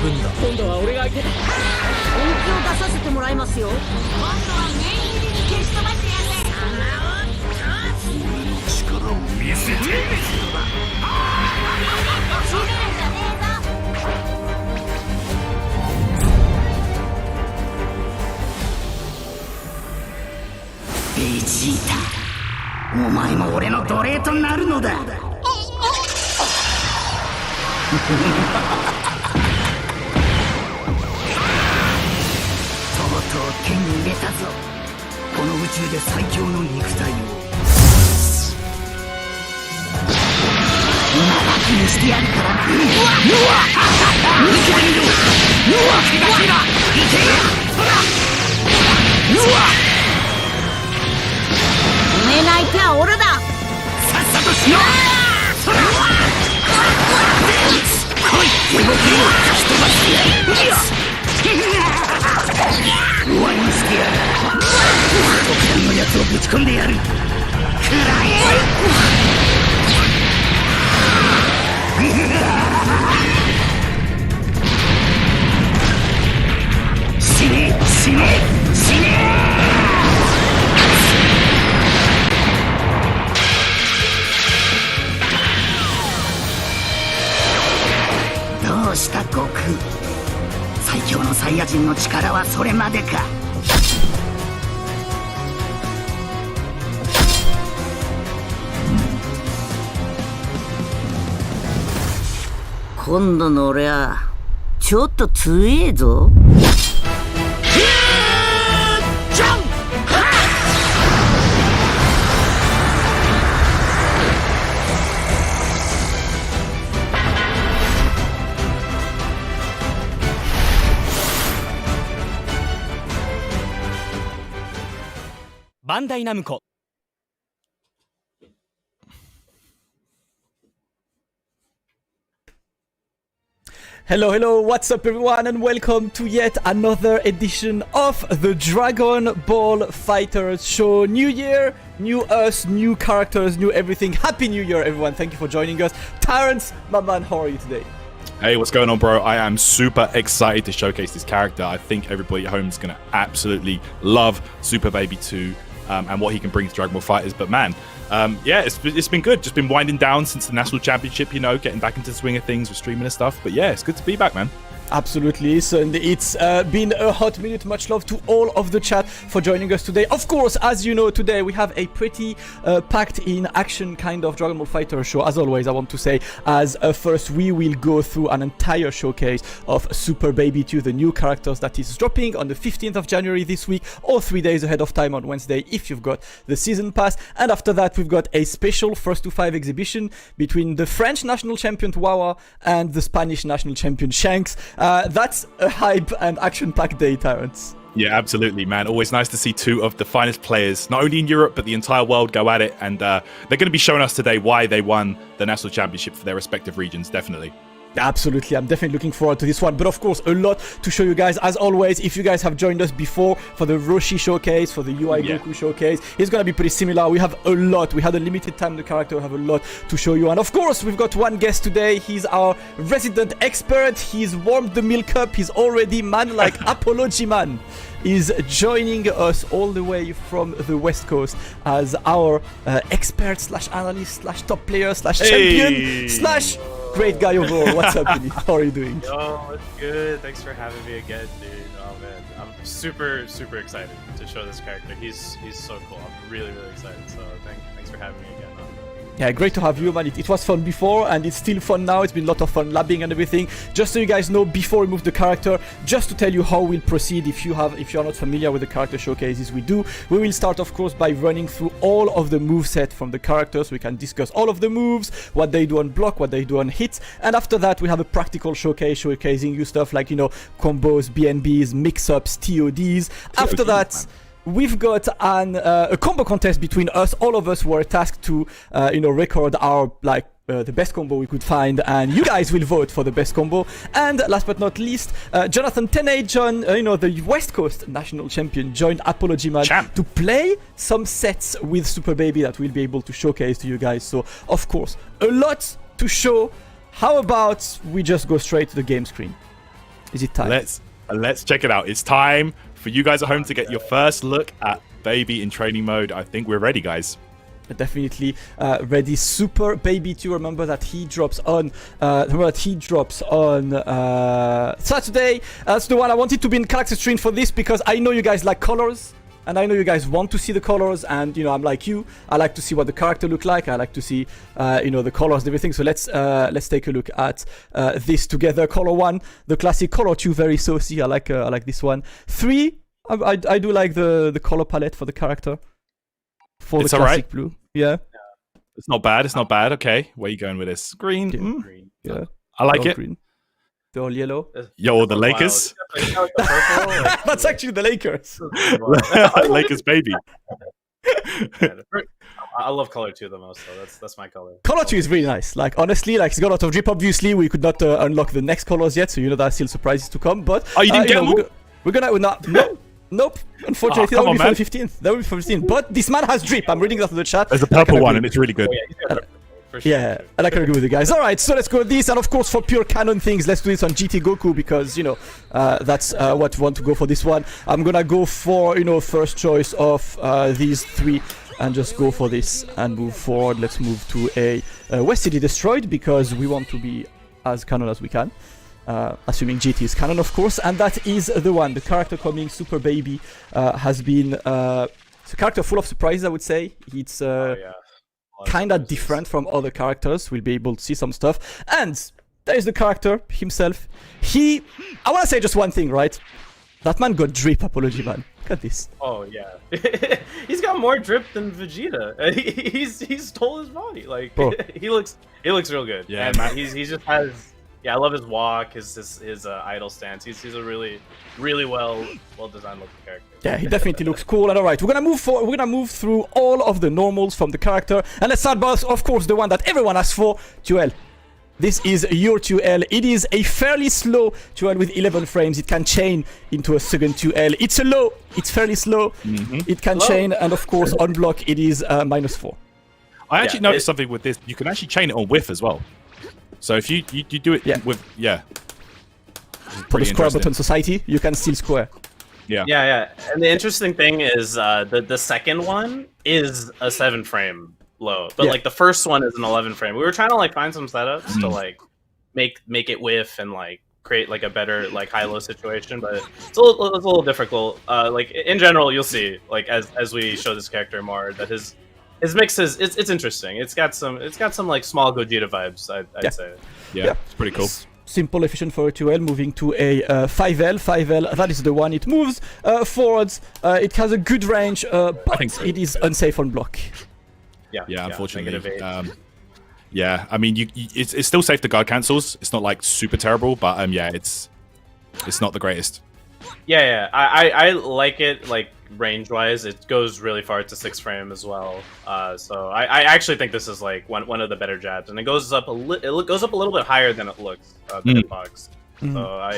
分だ。今度は俺が相手だ。本気を出させてもらいますよ。今度は念入りに消し飛ばしてやる。力を見せてみる。ベジータ、お前も俺の奴隷となるのだ。とうとう手に入れたぞ、この宇宙で最強の肉体を。今楽にしてやるからな。うわっ見てみろ。うわっ手がしらいけ。うわっおめえの相手は俺だ。さっさとしろ。そら来い、動きを吹き飛ばしてやる。終わりにしてやる。特段のやつをぶち込んでやる。くらえ。死ね死ね死ね。どうした悟空、最強のサイヤ人の力はそれまでか。今度の俺はちょっと強えぞ。バンダイナムコ。Hello, hello, what's up everyone and welcome to yet another edition of the Dragon Ball FighterZ show. New year, new us, new characters, new everything. Happy New Year everyone, thank you for joining us. Terrence, my man, how are you today? Hey, what's going on, bro? I am super excited to showcase this character. I think everybody at home is going to absolutely love Super Baby 2 and what he can bring to Dragon Ball FighterZ. But man, yeah, it's been good. Just been winding down since the National Championship, you know, getting back into the swing of things with streaming and stuff. But yeah, it's good to be back, man. Absolutely, so it's been a hot minute. Much love to all of the chat for joining us today. Of course, as you know, today we have a pretty packed in action kind of Dragon Ball Fighter show. As always, I want to say, as first we will go through an entire showcase of Super Baby 2, the new characters that is dropping on the 15th of January this week, or 3 days ahead of time on Wednesday if you've got the season pass. And after that, we've got a special 1st to 5 exhibition between the French national champion Wawa and the Spanish national champion Shanks. That's a hype and action-packed day, Terrence. Yeah, absolutely, man. Always nice to see two of the finest players, not only in Europe, but the entire world go at it. And they're going to be showing us today why they won the National Championship for their respective regions, definitely. Absolutely, I'm definitely looking forward to this one. But of course, a lot to show you guys. As always, if you guys have joined us before for the Roshi showcase, for the UI Goku showcase, it's gonna be pretty similar. We have a lot. We had a limited time, the character. We have a lot to show you. And of course, we've got one guest today. He's our resident expert. He's warmed the milk up. He's already man like Apology Man. Is joining us all the way from the West Coast as our expert slash analyst slash top player slash champion slash great guy overall. What's up, Billy? How are you doing? Oh, it's good. Thanks for having me again, dude. Oh man, I'm super excited to show this character. He's so cool. I'm really excited. So thanks for having me again. Yeah, great to have you, man. It was fun before and it's still fun now. It's been a lot of fun labbing and everything. Just so you guys know, before we move the character, just to tell you how we'll proceed if you're not familiar with the character showcases we do. We will start, of course, by running through all of the moveset from the characters. We can discuss all of the moves, what they do on block, what they do on hits. And after that, we have a practical showcase showcasing you stuff like, you know, combos, BNBs, mix-ups, TODs. After that, we've got a combo contest between us. All of us were tasked to, record our the best combo we could find, and you guys will vote for the best combo. And last but not least, Jonathan Tenney, the West Coast national champion, joined Apology Man to play some sets with Super Baby that we'll be able to showcase to you guys. So, of course, a lot to show. How about we just go straight to the game screen? Is it time? Let's check it out. It's time for you guys at home to get your first look at Baby in training mode. I think we're ready, guys. Definitely ready. Super Baby 2. Remember that he drops on Saturday. That's the one I wanted to be in character screen for this because I know you guys like colors. And I know you guys want to see the colors, and you know I'm like you. I like to see what the character look like. I like to see, the colors and everything. So let's take a look at this together. Color 1, the classic. Color 2, very saucy. I like this one. 3, I do like the color palette for the character. For it's the classic right. blue. Yeah. It's not bad. It's not bad. Okay, where are you going with this? Green. Green. Yeah. I like All it. Green. They're all yellow. Yo, the Lakers. Like the purple, like, That's actually the Lakers. Lakers, baby. I love color 2 the most, though. That's my color. Color 2 is really nice. Like honestly, like it's got a lot of drip. Obviously, we could not unlock the next colors yet, so you know there are still surprises to come. But Oh, you didn't get them? we're gonna no. Nope. Unfortunately, Oh, that will be man. for the 15th. That will be for 15th. But this man has drip. I'm reading that in the chat. There's a I can purple one, agree. and it's really good. Oh, yeah, he's got purple, for sure. Yeah, and I can agree with you guys. All right, so let's go with this. And of course, for pure canon things, let's do this on GT Goku because, that's what we want to go for this one. I'm going to go for, first choice of these 3 and just go for this and move forward. Let's move to a West City Destroyed because we want to be as canon as we can. Assuming GT is canon, of course. And that is the one. The character coming, Super Baby, has been... it's a character full of surprises, I would say. It's... kind of different from other characters. We'll be able to see some stuff. And there is the character himself. I want to say just one thing, right? That man got drip, apology, man. Look at this. Oh yeah, he's got more drip than Vegeta. He stole his body. Like Bro. he looks real good. Yeah, and man. he just has. Yeah, I love his walk, his idle stance. He's a really well designed looking character. Yeah, he definitely looks cool. And all right, we're gonna move through all of the normals from the character, and let's start by, of course, the one that everyone asks for, Tuel. This is your 2L. It is a fairly slow 2L with 11 frames. It can chain into a second 2L. It's a low. It's fairly slow. It can chain, and of course, on block, it is -4. I actually noticed something with this. You can actually chain it on whiff as well. So if you do it with For the square button society, you can still square. Yeah. And the interesting thing is the second one is a 7 frame low, but like the first one is an 11 frame. We were trying to like find some setups to like make it whiff and like create like a better like high-low situation, but it's a little difficult. Like in general, you'll see like as we show this character more that his mix is it's interesting. It's got some like small Gogeta vibes. I'd say. Yeah, it's pretty cool. Simple, efficient for a 2L, moving to a 5L. 5L, that is the one. It moves forwards. It has a good range, but it is unsafe on block. Yeah, unfortunately. Yeah, I mean, it's still safe to guard cancels. It's not like super terrible, but it's not the greatest. Yeah. I like it like range wise. It goes really far to 6 frame as well. So I actually think this is like one of the better jabs, and it goes up it goes up a little bit higher than it looks than it box. So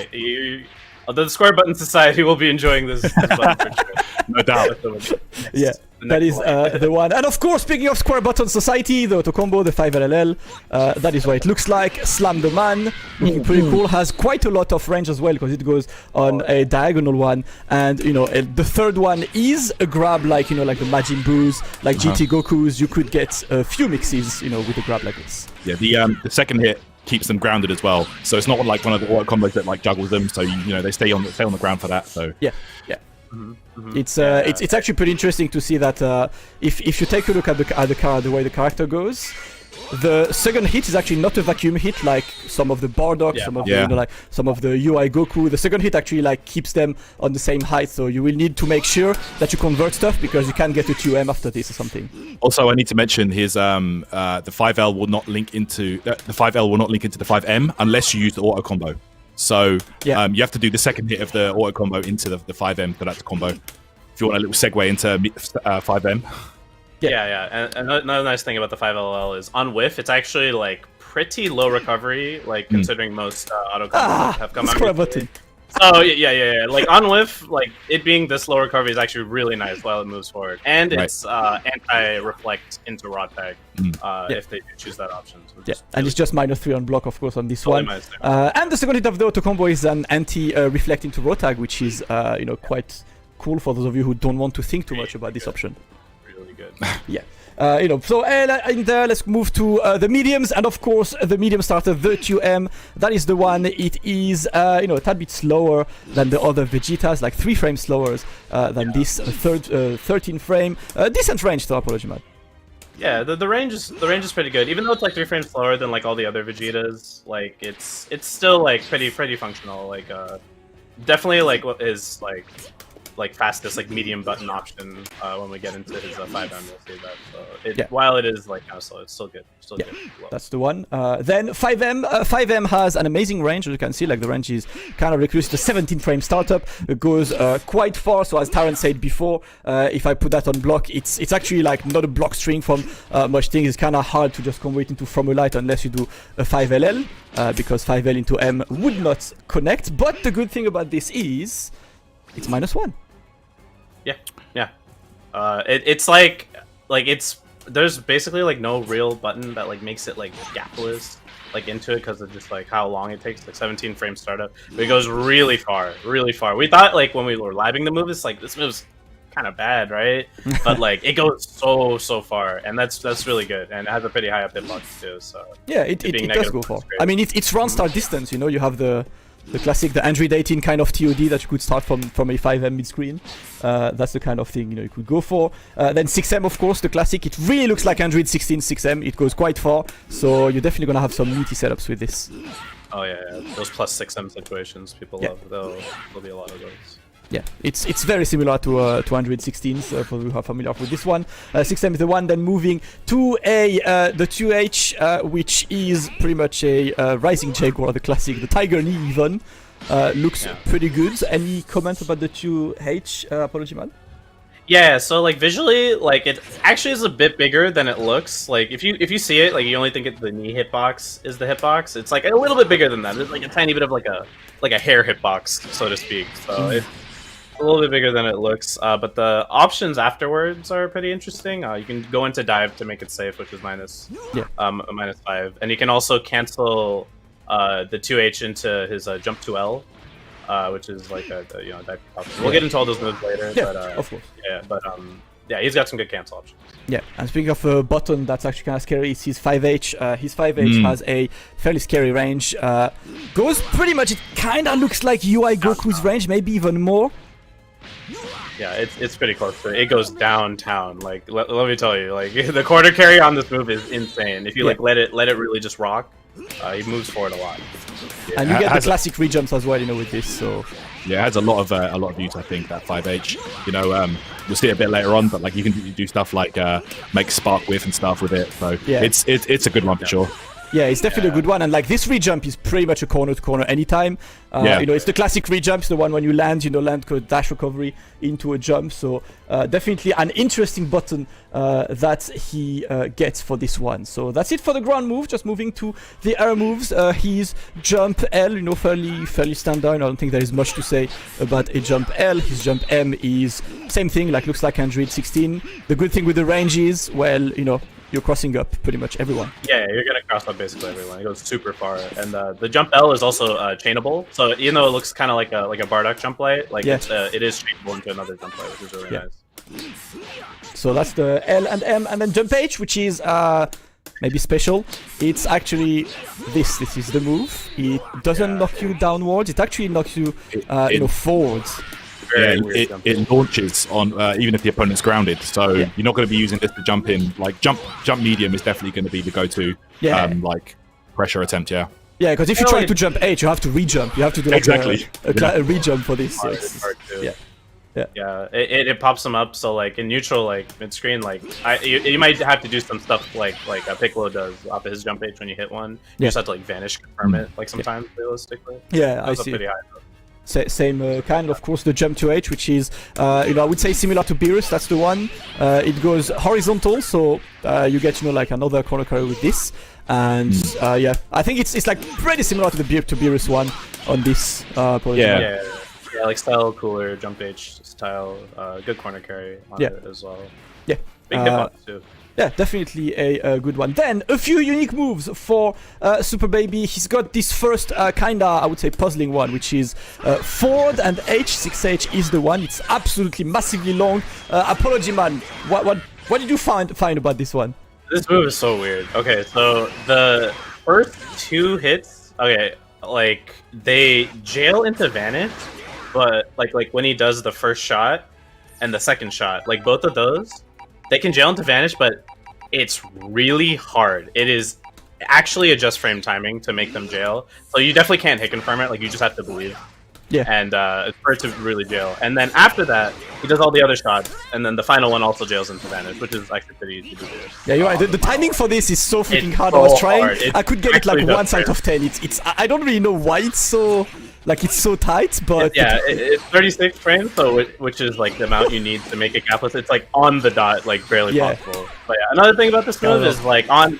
the Square Button Society will be enjoying this button for sure. No doubt. Yeah, that is the one. And of course, speaking of Square Button Society, the auto combo, the 5LL, that is what it looks like. Slam the man, looking pretty cool. Has quite a lot of range as well because it goes on a diagonal one. And the third one is a grab like like the Majin Boos, like GT Gokus. You could get a few mixes, with a grab like this. Yeah, the second hit keeps them grounded as well. So it's not like one of the auto combos that like juggles them. So they stay on the ground for that. So yeah. It's actually pretty interesting to see that if you take a look at the way the character goes, the second hit is actually not a vacuum hit like some of the Bardock, some of the UI Goku. The second hit actually like keeps them on the same height, so you will need to make sure that you convert stuff because you can't get a 2M after this or something. Also, I need to mention his the 5L will not link into the 5M unless you use the auto combo. So you have to do the second hit of the auto combo into the 5M for that to combo. If you want a little segue into 5M. Yeah. And another nice thing about the 5LL is on whiff, it's actually like pretty low recovery, like considering most auto combos have come out. Square button. So yeah. Like on whiff, like it being this low recovery is actually really nice while it moves forward, and it's anti-reflect into raw tag if they do choose that option. So and it's just -3 on block, of course, on this one. And the second hit of the auto combo is an anti-reflect into raw tag, which is quite cool for those of you who don't want to think too much about this option. Really good. Yeah. So in there, let's move to the mediums, and of course the medium starter, the 2M. That is the one. It is a tad bit slower than the other Vegetas, like 3 frames slower than this 13 frame. Decent range, so apology, man. Yeah, the range is pretty good. Even though it's like 3 frames slower than like all the other Vegetas, like it's still like pretty functional. Like definitely like what is like fastest like medium button option when we get into his 5M, you'll see that. So while it is like kind of slow, it's still good. Good. That's the one. Then 5M. 5M has an amazing range, as you can see. Like the range is kind of ridiculous. The 17 frame startup. It goes quite far. So as Taran said before, if I put that on block, it's actually like not a block string from much things. It's kind of hard to just convert into from a light unless you do a 5LL because 5L into M would not connect. But the good thing about this is it's -1. Yeah. It's like it's there's basically like no real button that like makes it like gapless like into it because of just like how long it takes. Like 17 frame startup, but it goes really far. We thought like when we were labbing the move, it's like this move's kind of bad, right? But like it goes so far, and that's really good, and it has a pretty high up hitbox too. So yeah, it does go far. I mean, it's round start distance. You have the classic, the Android 18 kind of TOD that you could start from a 5M mid-screen. That's the kind of thing you could go for. Then 6M, of course, the classic. It really looks like Android 16 6M. It goes quite far, so you're definitely gonna have some meaty setups with this. Oh yeah. Those plus 6M situations people love. There'll be a lot of those. Yeah, it's very similar to Android 16s for those who are familiar with this one. 6M is the one. Then moving to the 2H, which is pretty much a Rising Jaguar, the classic, the Tiger Knee even. Looks pretty good. Any comments about the 2H, Apology Man? Yeah, so like visually, like it actually is a bit bigger than it looks. Like if you see it, like you only think the knee hitbox is the hitbox. It's like a little bit bigger than that. It's like a tiny bit of like a hair hitbox, so to speak. So it's a little bit bigger than it looks, but the options afterwards are pretty interesting. You can go into dive to make it safe, which is -5, and you can also cancel the 2H into his jump 2L, which is like a dive option. We'll get into all those moves later. Yeah, but, of course. Yeah, he's got some good cancel options. Yeah, and speaking of a button that's actually kind of scary, it's his 5H. His 5H has a fairly scary range. Goes pretty much, it kind of looks like UI Goku's range, maybe even more. Yeah, it's pretty close to it. It goes downtown. Like let me tell you, like the quarter carry on this move is insane. If you like let it really just rock, he moves forward a lot. Yeah. And you get the classic re-jumps as well, with this. So yeah, it has a lot of use. I think that 5H. You'll see it a bit later on, but like you can do stuff like make spark whiff and stuff with it. So it's a good one for sure. Yeah, it's definitely a good one, and like this re-jump is pretty much a corner to corner anytime. It's the classic re-jump, it's the one when you land, land dash recovery into a jump. So definitely an interesting button that he gets for this one. So that's it for the ground move. Just moving to the air moves. His jump L, fairly standard. I don't think there is much to say about a jump L. His jump M is same thing, like looks like Android 16. The good thing with the range is, well, you're crossing up pretty much everyone. Yeah, you're gonna cross up basically everyone. It goes super far, and the jump L is also chainable. So even though it looks kind of like a Bardock jump light, like it is chainable into another jump light, which is really nice. So that's the L and M, and then jump H, which is maybe special. It's actually this. This is the move. It doesn't knock you downwards. It actually knocks you, forwards. Yeah, it launches on even if the opponent's grounded, so you're not going to be using this to jump in. Like jump medium is definitely going to be the go-to like pressure attempt. Yeah, because if you try to jump H, you have to re-jump. You have to do like a re-jump for this. It pops them up. So like in neutral, like mid-screen, like you might have to do some stuff like Piccolo does off of his jump H when you hit one. You just have to like vanish confirm it like sometimes realistically. Yeah, I see. Pretty high, same kind, of course, the jump to H, which is, I would say similar to Beerus, that's the one. It goes horizontal, so you get, like another corner carry with this. And I think it's like pretty similar to the Beerus one. on this. Yeah. Yeah, like style cooler, jump H style, good corner carry on it as well. Yeah. Big hitbox too. Yeah, definitely a good one. Then, a few unique moves for Super Baby. He's got this first kinda, I would say, puzzling one, which is forward and H. 6H is the one. It's absolutely massively long. Apology, man. What did you find about this one? This move is so weird. Okay, so the first 2 hits, okay, like, they jail into vanish, but, like when he does the first shot and the second shot, like, both of those, they can jail into vanish, but it's really hard. It is actually a just frame timing to make them jail. So you definitely can't hit confirm it. Like, you just have to believe. Yeah. And for it to really jail. And then after that, he does all the other shots. And then the final one also jails into vanish, which is actually pretty easy to do. Yeah, you're right. The timing for this is so freaking It's hard. so I was trying. hard. It's I could get it like actually 1 just out of 10. I don't really know why it's so... Like, it's so tight, but... Yeah, it's 36 frames, so which is like the amount you need to make it gapless. It's like on the dot, like barely possible. But yeah, another thing about this move is like on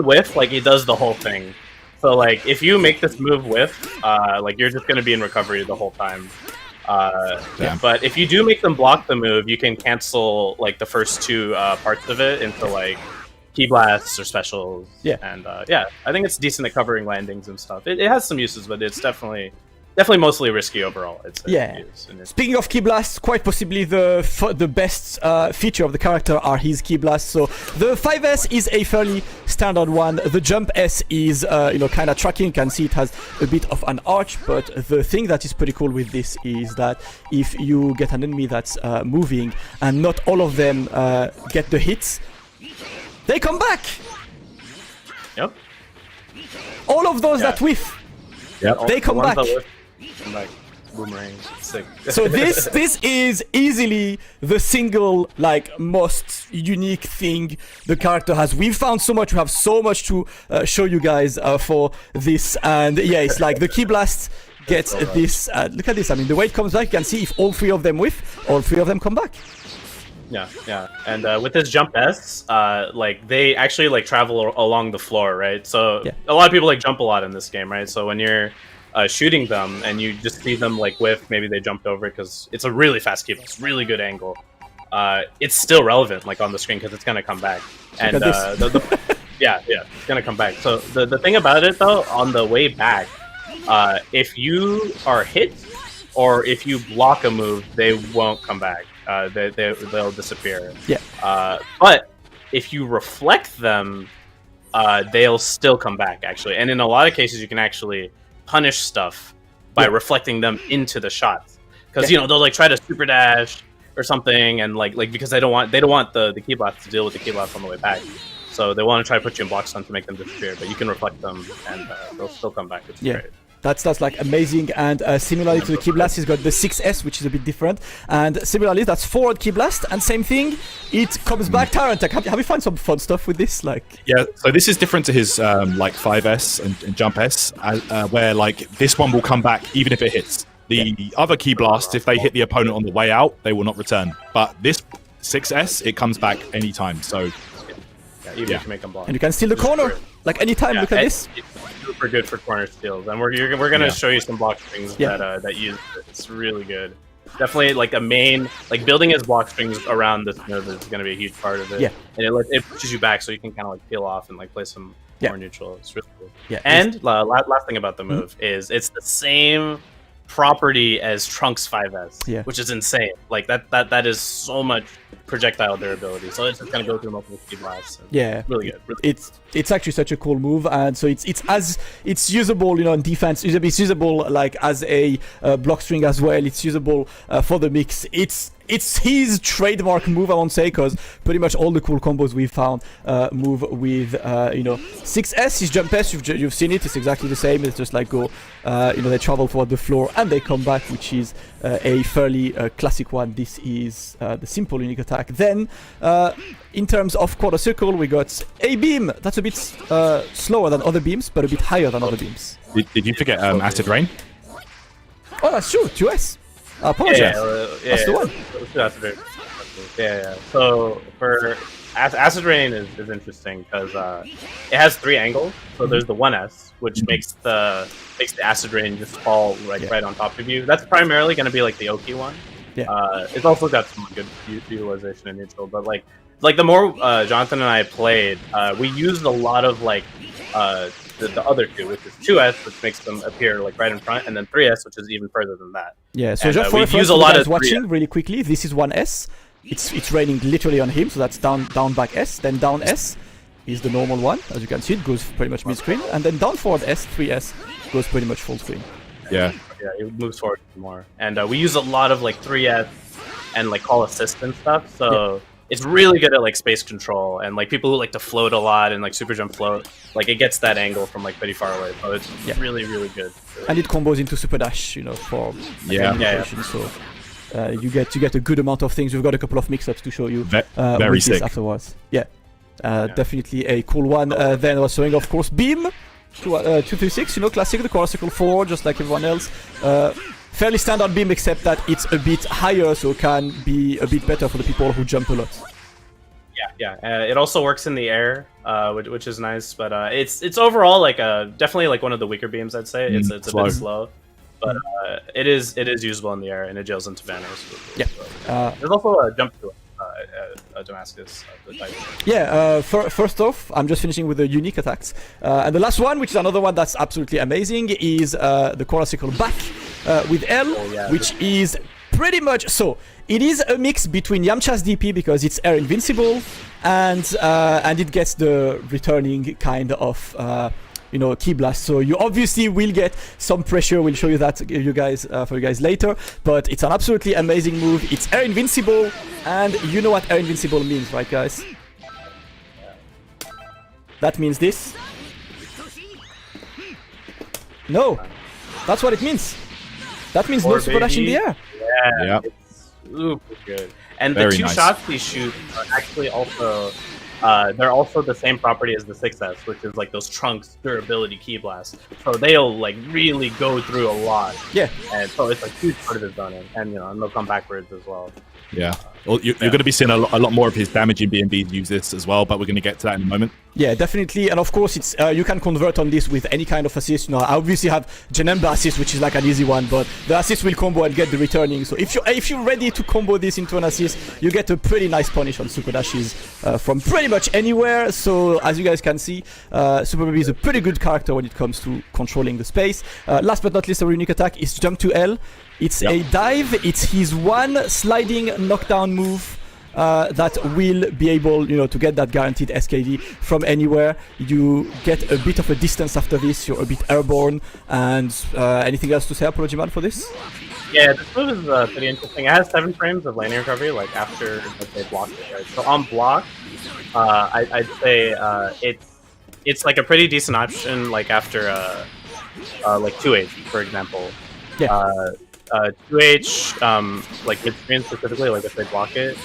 whiff, like he does the whole thing. So like if you make this move whiff, like you're just gonna be in recovery the whole time. But if you do make them block the move, you can cancel like the first 2 parts of it into like key blasts or specials. Yeah. And yeah, I think it's decent at covering landings and stuff. It has some uses, but it's definitely mostly risky overall. It's Speaking of key blasts, quite possibly the best feature of the character are his key blasts. So the 5S is a fairly standard one. The jump S is kind of tracking. You can see it has a bit of an arch, but the thing that is pretty cool with this is that if you get an enemy that's moving and not all of them get the hits, they come back. Yep. All of those that whiff, they come back. Like boomerangs. Sick. So this is easily the single like most unique thing the character has. We've found so much. We have so much to show you guys for this, and yeah, it's like the key blast gets this. Look at this. I mean, the way it comes back, you can see if all 3 of them whiff, all 3 of them come back. Yeah, and with this jump S, like they actually like travel along the floor, right? So a lot of people like jump a lot in this game, right? So when you're shooting them and you just see them like whiff, maybe they jumped over because it's a really fast keep, it's really good angle. It's still relevant like on the screen because it's gonna come back, and it's gonna come back. So the thing about it though, on the way back, if you are hit or if you block a move, they won't come back. They'll disappear. Yeah. But if you reflect them, they'll still come back actually, and in a lot of cases you can actually punish stuff by reflecting them into the shots, because they'll like try to super dash or something, and like because they don't want the key blast to deal with the key blast on the way back, so they want to try to put you in block stun to make them disappear, but you can reflect them and they'll still come back. It's great. That's like amazing, and similarly to the key blast, he's got the 6S, which is a bit different, and similarly that's forward key blast, and same thing, it comes back. Tyrant, have you found some fun stuff with this? Like, yeah, so this is different to his like 5S and jump S, where like this one will come back even if it hits. The other key blast, if they hit the opponent on the way out, they will not return. But this 6S, it comes back anytime. So even if you make them block, and you can steal the corner like anytime. Look at this. Super good for corner steals, and we're gonna show you some block strings that use it. It's really good. Definitely like a main, like building his block strings around this move is gonna be a huge part of it. Yeah, and it pushes you back so you can kind of like peel off and like play some more neutral. It's really cool. Yeah, and last thing about the move is it's the same property as Trunks 5S, which is insane. Like that is so much projectile durability, so it's just gonna go through multiple key blasts. Really good. It's actually such a cool move, and so it's usable, in defense. It's usable like as a block string as well. It's usable for the mix. It's his trademark move, I won't say, because pretty much all the cool combos we've found move with 6S. His jump S, you've seen it. It's exactly the same. It's just like go, they travel toward the floor and they come back, which is a fairly classic one. This is the simple unique attack. Then, in terms of quarter circle, we got a beam. That's a bit slower than other beams, but a bit higher than other beams. Did you forget Acid Rain? Oh, that's true. 2S. I apologize. That's the one. Yeah. So for Acid Rain is interesting because it has 3 angles. So there's the 1S, which makes the Acid Rain just fall right on top of you. That's primarily going to be like the Oki one. Yeah. It's also got some good utilization in neutral, but like the more Jonathan and I played, we used a lot of like the other 2, which is 2S, which makes them appear like right in front, and then 3S, which is even further than that. Yeah. So and, just for use a lot of watching really quickly, this is 1S. It's raining literally on him, so that's down back S, then down S is the normal one. As you can see, it goes pretty much mid-screen, and then down forward S, 3S goes pretty much full screen. Yeah, it moves forward more. And we use a lot of like 3S and like call assist and stuff, so it's really good at like space control, and like people who like to float a lot and like super jump float, like it gets that angle from like pretty far away, so it's really good. And it combos into super dash, you know, for so you get a good amount of things. We've got a couple of mix-ups to show you very sick afterwards. Definitely a cool one. Then I was showing, of course, Beam 236, you know, classic, the classical forward, just like everyone else. Fairly standard beam, except that it's a bit higher, so can be a bit better for the people who jump a lot. It also works in the air, which is nice, but it's overall like definitely like one of the weaker beams. I'd say it's a bit slow, but it is usable in the air, and it jails into banners. There's also a jump to it. Damascus. First off, I'm just finishing with the unique attacks. And the last one, which is another one that's absolutely amazing, is the classical back with L, which is pretty much... So, it is a mix between Yamcha's DP, because it's air invincible, and it gets the returning kind of... key blast. So you obviously will get some pressure. We'll show you that for you guys later. But it's an absolutely amazing move. It's air invincible, and you know what air invincible means, right, guys? That means this. No, that's what it means. That means no super dash in the air. Yeah. It's super good. And the 2 shots we shoot are actually also. They're also the same property as the 6S, which is like those trunks durability key blasts. So they'll like really go through a lot. Yeah. And so it's a huge part of his zoning, and and they'll come backwards as well. Yeah. Well, you're going to be seeing a lot more of his damaging BNBs use this as well, but we're going to get to that in a moment. Yeah, definitely. And of course, it's you can convert on this with any kind of assist. I obviously have Janemba assist, which is like an easy one, but the assist will combo and get the returning. So if you're ready to combo this into an assist, you get a pretty nice punish on super dashes from pretty much anywhere. So as you guys can see, Super Baby is a pretty good character when it comes to controlling the space. Last but not least, our unique attack is Jump to L. It's a dive. It's his one sliding knockdown move that will be able, to get that guaranteed SKD from anywhere. You get a bit of a distance after this. You're a bit airborne. And anything else to say, Apologiman, for this? Yeah, this move is pretty interesting. It has 7 frames of laning recovery, like after they block it. Right? So on block, I'd say it's like a pretty decent option, like after like 2H, for example. Yeah. 2H, like mid-screen specifically, like if they block it,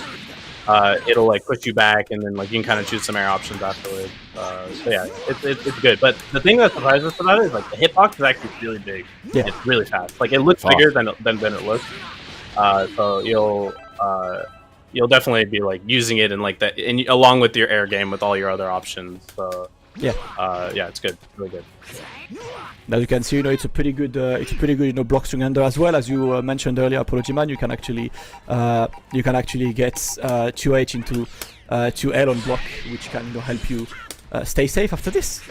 it'll like push you back, and then like you can kind of choose some air options afterwards. So yeah, it's good. But the thing that surprises us about it is like the hitbox is actually really big. Yeah. It's really fast. Like it looks bigger than it looks. So you'll definitely be like using it in like that, along with your air game with all your other options. So yeah, it's good, really good. As you can see, it's a pretty good, block string under as well. As you mentioned earlier, Apologyman, you can actually get 2H into 2L on block, which can help you stay safe after this.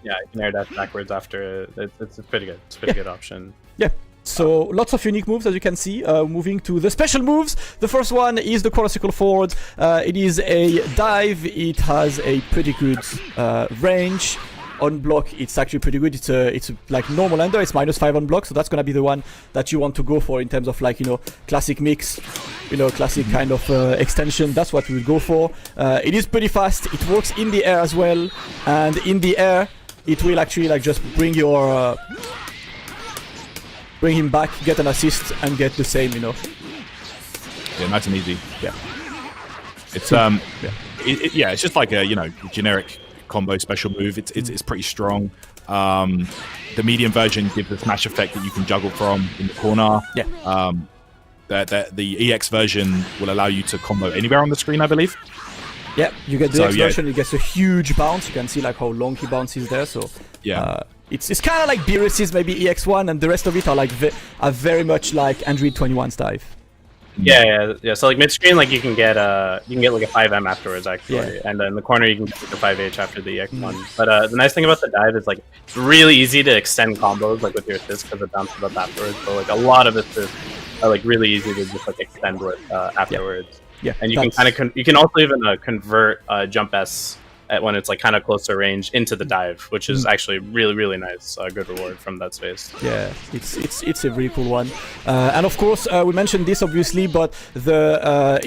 Yeah, you can air dash backwards after. It's pretty good. It's a pretty good option. Yeah. So lots of unique moves, as you can see. Moving to the special moves. The first one is the quadricycle forward. It is a dive. It has a pretty good range. On block, it's actually pretty good. It's like normal under. It's -5 on block, so that's gonna be the one that you want to go for in terms of like classic mix, classic kind of extension. That's what we will go for. It is pretty fast. It works in the air as well, and in the air, it will actually like just bring him back, get an assist, and get the same. Yeah, nice and easy. Yeah. It's it's just like a generic combo special move. It's pretty strong. The medium version gives the smash effect that you can juggle from in the corner. Yeah. The EX version will allow you to combo anywhere on the screen, I believe. Yeah, you get the So, X yeah. version, it gets a huge bounce. You can see like how long he bounces there. So it's kind of like Beerus's maybe EX1, and the rest of it are like are very much like Android 21's dive. Yeah. So like mid screen, like you can get like a 5M afterwards actually, and then in the corner you can get the 5H after the EX1. But the nice thing about the dive is like it's really easy to extend combos like with your assist because it bounces up afterwards. So like a lot of assists are like really easy to just like extend with afterwards. Yeah, and you can kind of you can also even convert jump S when it's like kind of closer range into the dive, which is actually really nice. Good reward from that space. Yeah, it's a really cool one. And of course, we mentioned this obviously, but the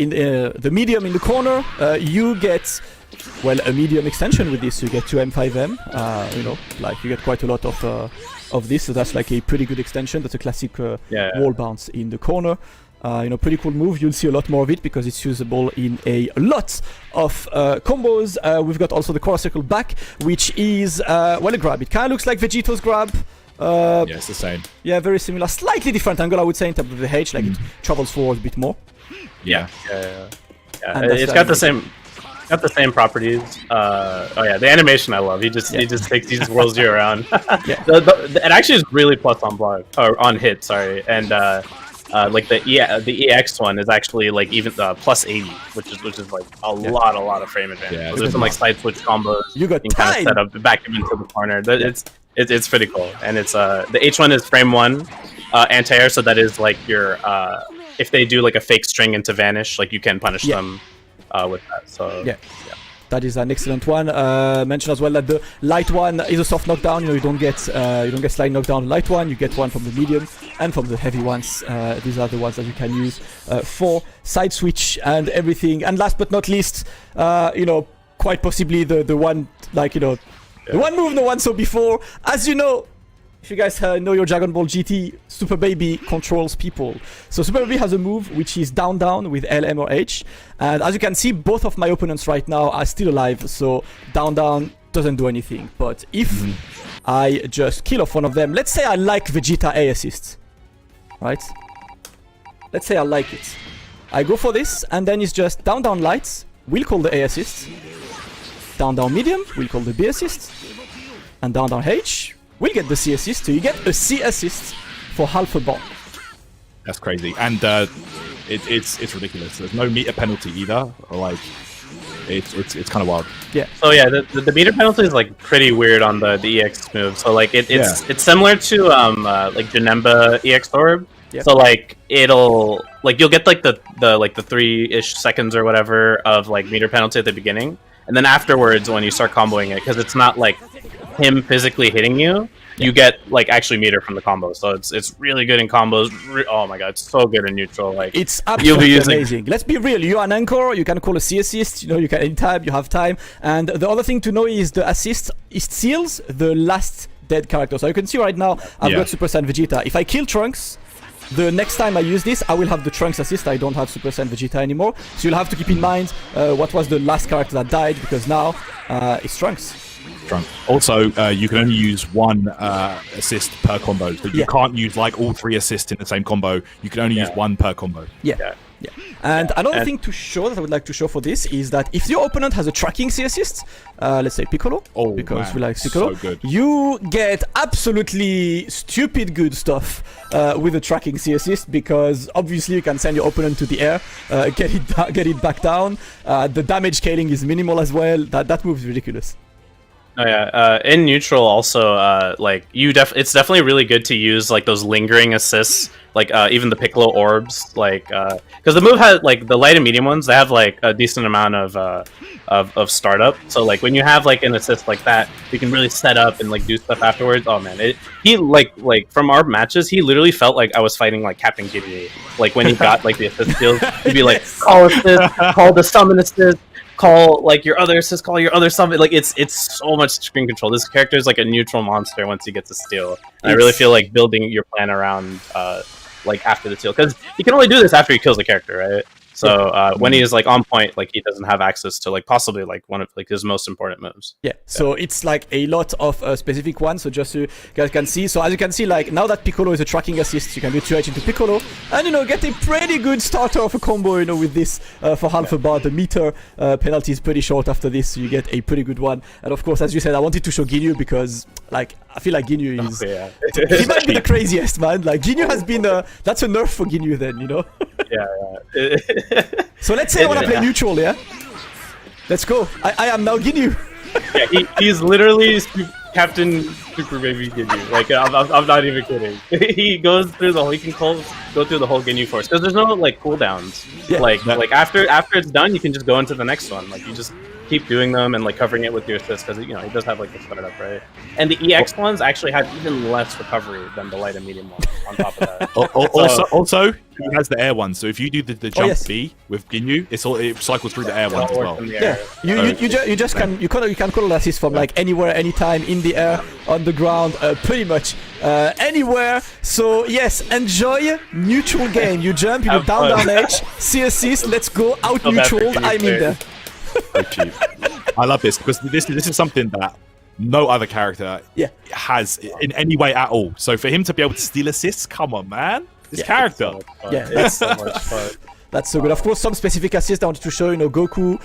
medium in the corner, you get a medium extension with this. You get 2M5M. You know, like you get quite a lot of this. So that's like a pretty good extension. That's a classic wall bounce in the corner. You know, pretty cool move. You'll see a lot more of it because it's usable in a lot of combos. We've got also the quarter circle back, which is a grab. It kind of looks like Vegito's grab. Yeah, it's the same. Yeah, very similar. Slightly different angle, I would say, in terms of the H. Like it travels forward a bit more. Yeah. It's got the same. Got the same properties. The animation I love. He just whirls you around. It actually is really plus on block or on hit. Sorry, and like the EX one is actually like even plus 80, which is like a lot of frame advantage. Yeah, so there's some like side switch combos you can kind of set up back into the corner. It's pretty cool, and it's the H1 is frame 1 anti-air, so that is like your if they do like a fake string into vanish, like you can punish them with that. So that is an excellent one. Mention as well that the light one is a soft knockdown. You know, you don't get slide knockdown. The light one, you get one from the medium and from the heavy ones. These are the ones that you can use for side switch and everything. And last but not least, you know, quite possibly the one like the one move no one saw before. As you know, if you guys know your Dragon Ball GT, Super Baby controls people. So Super Baby has a move which is down with L, M or H. And as you can see, both of my opponents right now are still alive. So down doesn't do anything. But if I just kill off one of them, let's say I like Vegeta A assist. Right? Let's say I like it. I go for this and then it's just down lights. We'll call the A assist. Down medium. We'll call the B assist. And down H. We'll get the C assist, so you get a C assist for half a bar. That's crazy, and it's ridiculous. There's no meter penalty either. Like it's kind of wild. Yeah. So yeah, the meter penalty is like pretty weird on the EX move. So like it's similar to like Janemba EX Orb. Yep. So like it'll like you'll get like the 3-ish seconds or whatever of like meter penalty at the beginning, and then afterwards when you start comboing it, because it's not like him physically hitting you, you get like actually meter from the combo. So it's really good in combos. Oh my god, it's so good in neutral. Like it's absolutely amazing. Let's be real. You are an anchor. You can call a C assist. You know, you can anytime you have time. And the other thing to know is the assist it steals the last dead character. So you can see right now I've got Super Saiyan Vegeta. If I kill Trunks, the next time I use this, I will have the Trunks assist. I don't have Super Saiyan Vegeta anymore. So you'll have to keep in mind what was the last character that died, because now it's Trunks. Also, you can only use one assist per combo, so you can't use like all 3 assists in the same combo. You can only use one per combo. And another thing to show that I would like to show for this is that if your opponent has a tracking C assist, let's say Piccolo, because we like Piccolo, you get absolutely stupid good stuff with a tracking C assist, because obviously you can send your opponent to the air, get it back down. The damage scaling is minimal as well. That move is ridiculous. Oh yeah, in neutral also, like it's definitely really good to use like those lingering assists, like even the Piccolo orbs, like because the move has like the light and medium ones, they have like a decent amount of startup. So like when you have like an assist like that, you can really set up and like do stuff afterwards. Oh man, he like from our matches, he literally felt like I was fighting like Captain Ginyu. Like when he got like the assist skills, he'd be like call assist, call the summon assist. Call like your other assist, call your other summon. Like it's so much screen control. This character is like a neutral monster once he gets a steal. And I really feel like building your plan around like after the steal, because you can only do this after he kills the character, right? So when he is like on point, like he doesn't have access to like possibly like one of like his most important moves. Yeah, so it's like a lot of specific ones. So just so you guys can see. So as you can see, like now that Piccolo is a tracking assist, you can do 2H into Piccolo, and you know get a pretty good starter of a combo. You know with this for half a bar. The meter penalty is pretty short after this, so you get a pretty good one. And of course, as you said, I wanted to show Ginyu because like I feel like Ginyu is he might be the craziest man. Like Ginyu has been that's a nerf for Ginyu then, you know. Yeah. So let's say I want to play neutral, yeah? Let's go. I am now Ginyu. Yeah, he's literally Captain Super Baby Ginyu. Like, I'm not even kidding. He goes through the whole, he can go through the whole Ginyu force. Because there's no, like, cooldowns. Yeah. Like after it's done, you can just go into the next one. Like, you just keep doing them and, like, covering it with your assist. Because, you know, he does have, like, the startup, right? And the EX ones actually have even less recovery than the light and medium ones on top of that. Also, he has the air one. So if you do the jump B with Ginyu, it cycles through the air one as well. Yeah, you just can call assist from like anywhere, anytime, in the air, on the ground, pretty much anywhere. So yes, enjoy neutral game. You jump, you down edge, see assist. Let's go out neutral. I'm in there. So cheap. I love this because this is something that no other character has in any way at all. So for him to be able to steal assists, come on, man. This character. That's so much fun. That's so good. Of course, some specific assists I wanted to show, you know, Goku,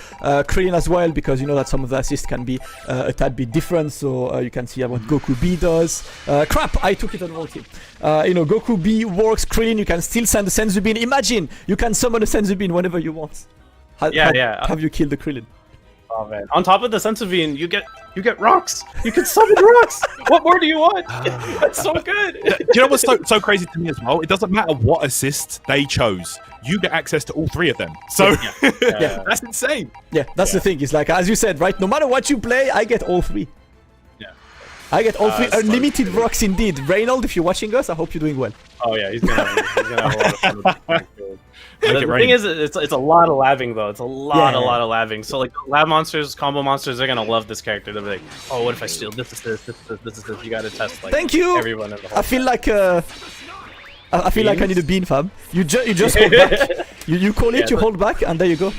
Krillin as well, because you know that some of the assists can be a tad bit different. So you can see what Goku B does. Crap, I took it on wrong team. You know, Goku B works, Krillin, you can still send the Senzubin. Imagine, you can summon a Senzubin whenever you want. Have you killed the Krillin? Oh man! On top of the Sensovine, you get rocks. You can summon rocks. What more do you want? That's so good. Do you know what's so crazy to me as well? It doesn't matter what assist they chose. You get access to all three of them. So that's insane. Yeah, that's the thing. It's like as you said, right? No matter what you play, I get all three. Yeah. I get all three unlimited rocks indeed. Reynold, if you're watching us, I hope you're doing well. Oh yeah, he's gonna have a lot of fun with this. The thing is, it's a lot of labbing though. It's a lot of labbing. So like lab monsters, combo monsters, they're gonna love this character. They'll be like, oh, what if I steal this is this. You gotta test like Thank you. Everyone in the whole I feel like I need a bean, fam. You just hold back. You call it, you hold back, and there you go.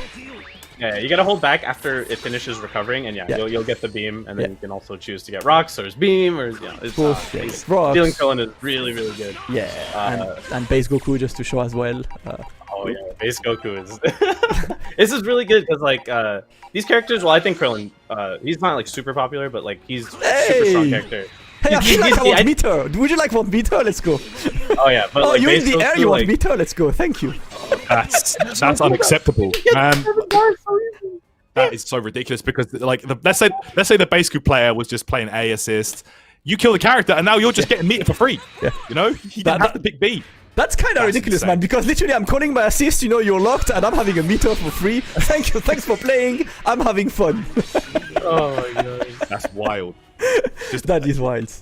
Yeah, you gotta hold back after it finishes recovering, and you'll get the beam, and then you can also choose to get rocks or his beam, or it's rocks. Stealing Krillin is really good. Yeah, and base Goku just to show as well. Oh yeah, base Goku is. This is really good because like these characters. Well, I think Krillin, he's not like super popular, but like he's a super strong character. Hey, I feel like I want meter. Would you like want meter? Let's go. Oh yeah, but like, you're in the air. You want meter? Let's go. Thank you. That's unacceptable, man. That is so ridiculous because like let's say the base group player was just playing A assist. You kill the character, and now you're just getting meter for free. Yeah, you know he didn't have to pick B. That's kind of ridiculous, insane. Man, because literally I'm calling my assist, you know, you're locked, and I'm having a meter for free. Thank you, thanks for playing. I'm having fun. Oh my god. That's wild. That is wild.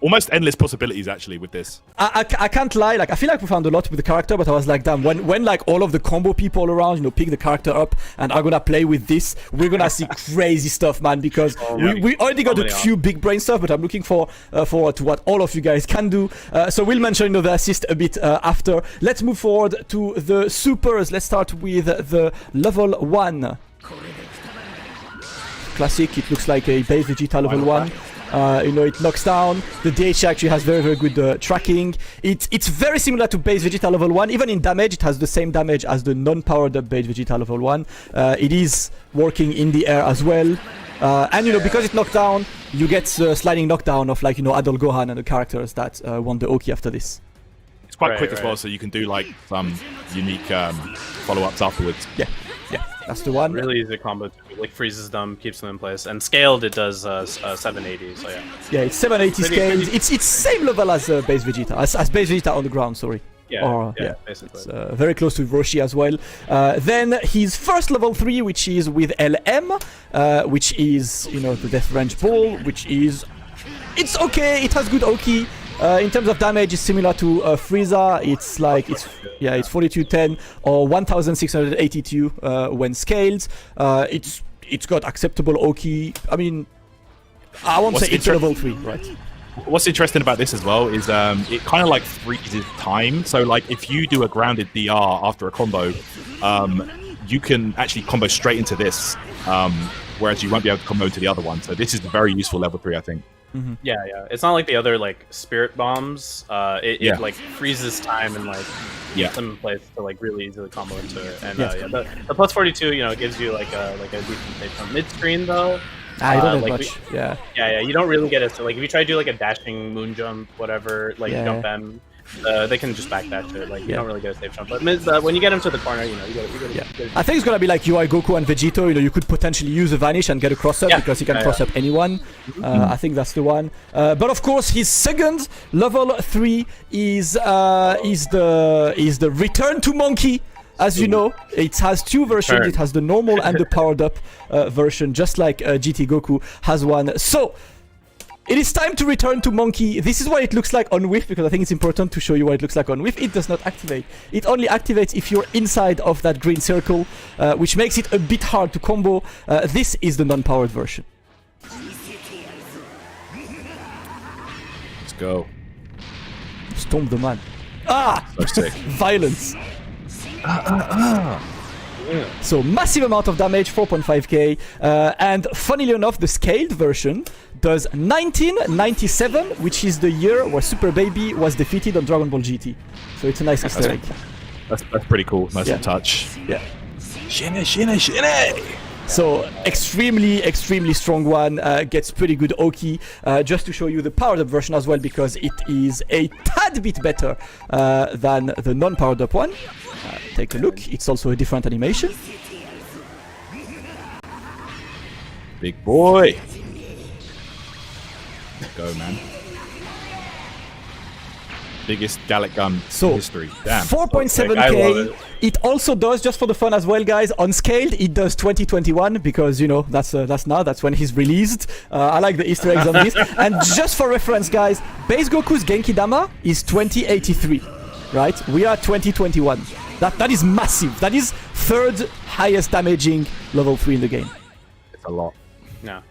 Almost endless possibilities, actually, with this. I can't lie, like, I feel like we found a lot with the character, but I was like, damn, when like, all of the combo people around, you know, pick the character up and are gonna play with this, we're gonna see crazy stuff, man, because we already got a few big brain stuff, but I'm looking forward to what all of you guys can do. So we'll mention, you know, the assist a bit after. Let's move forward to the supers. Let's start with the level 1. Classic, it looks like a base Vegeta level 1. You know, it knocks down. The DH actually has very good tracking. It's very similar to base Vegeta level 1. Even in damage, it has the same damage as the non-powered up base Vegeta level 1. It is working in the air as well. And you know, because it knocked down, you get sliding knockdown of, like, you know, Adol Gohan and the characters that won the Oki after this. It's quite quick as well, so you can do like some unique follow-ups afterwards. Yeah, that's the one. Really easy combo too. Like freezes them, keeps them in place, and scaled it does 780. So yeah, it's 780 scaled. It's same level as base Vegeta, as base Vegeta on the ground. Sorry. Yeah, basically. It's very close to Roshi as well. Then his first level 3, which is with LM, which is, you know, the Death Range Ball, which is, it's okay. It has good Oki. In terms of damage, it's similar to Frieza. It's like it's 4210 or 1682 when scaled. It's got acceptable Oki. I mean, I won't say it's level 3, right? what's interesting about this as well is it kind of like freezes time. So like if you do a grounded DR after a combo, you can actually combo straight into this, whereas you won't be able to combo into the other one. So this is a very useful level 3, I think. Yeah, yeah. It's not like the other like spirit bombs. It like freezes time and like puts them in place to like really easily combo into it. And the plus 42, you know, gives you like a decent save from mid screen though. I don't have like much. Yeah. You don't really get it. So like if you try to do like a dashing moon jump, whatever, like jump them. They can just back that shit. Like you don't really get a safe jump, but when you get him to the corner, you know, you get I think it's gonna be like UI Goku and Vegito. You know, you could potentially use a vanish and get a cross up because he can cross up anyone. I think that's the one. But of course, his second level 3 is the return to monkey. As you know, it has 2 versions. It has the normal and the powered up version, just like GT Goku has one. So. It is time to return to Monkey. This is what it looks like on Whiff, because I think it's important to show you what it looks like on Whiff. It does not activate. It only activates if you're inside of that green circle, which makes it a bit hard to combo. This is the non-powered version. Let's go. Storm the man. Ah! So sick. Violence. So massive amount of damage, 4.5k, and funnily enough, the scaled version does 1997, which is the year where Super Baby was defeated on Dragon Ball GT. So it's a nice Easter egg. That's pretty cool. Nice touch. Yeah. Shine. So extremely strong one. Gets pretty good Oki. Just to show you the powered up version as well, because it is a tad bit better than the non-powered up one. Take a look. It's also a different animation. Big boy. Go, man. Biggest Gallic gun in history. Damn. 4.7k. It also does, just for the fun as well, guys, on scaled, it does 2021, because, you know, that's when he's released. I like the Easter eggs on this. And just for reference, guys, base Goku's Genki Dama is 2083, right? We are 2021. That is massive. That is 3rd highest damaging level 3 in the game. It's a lot. Yeah.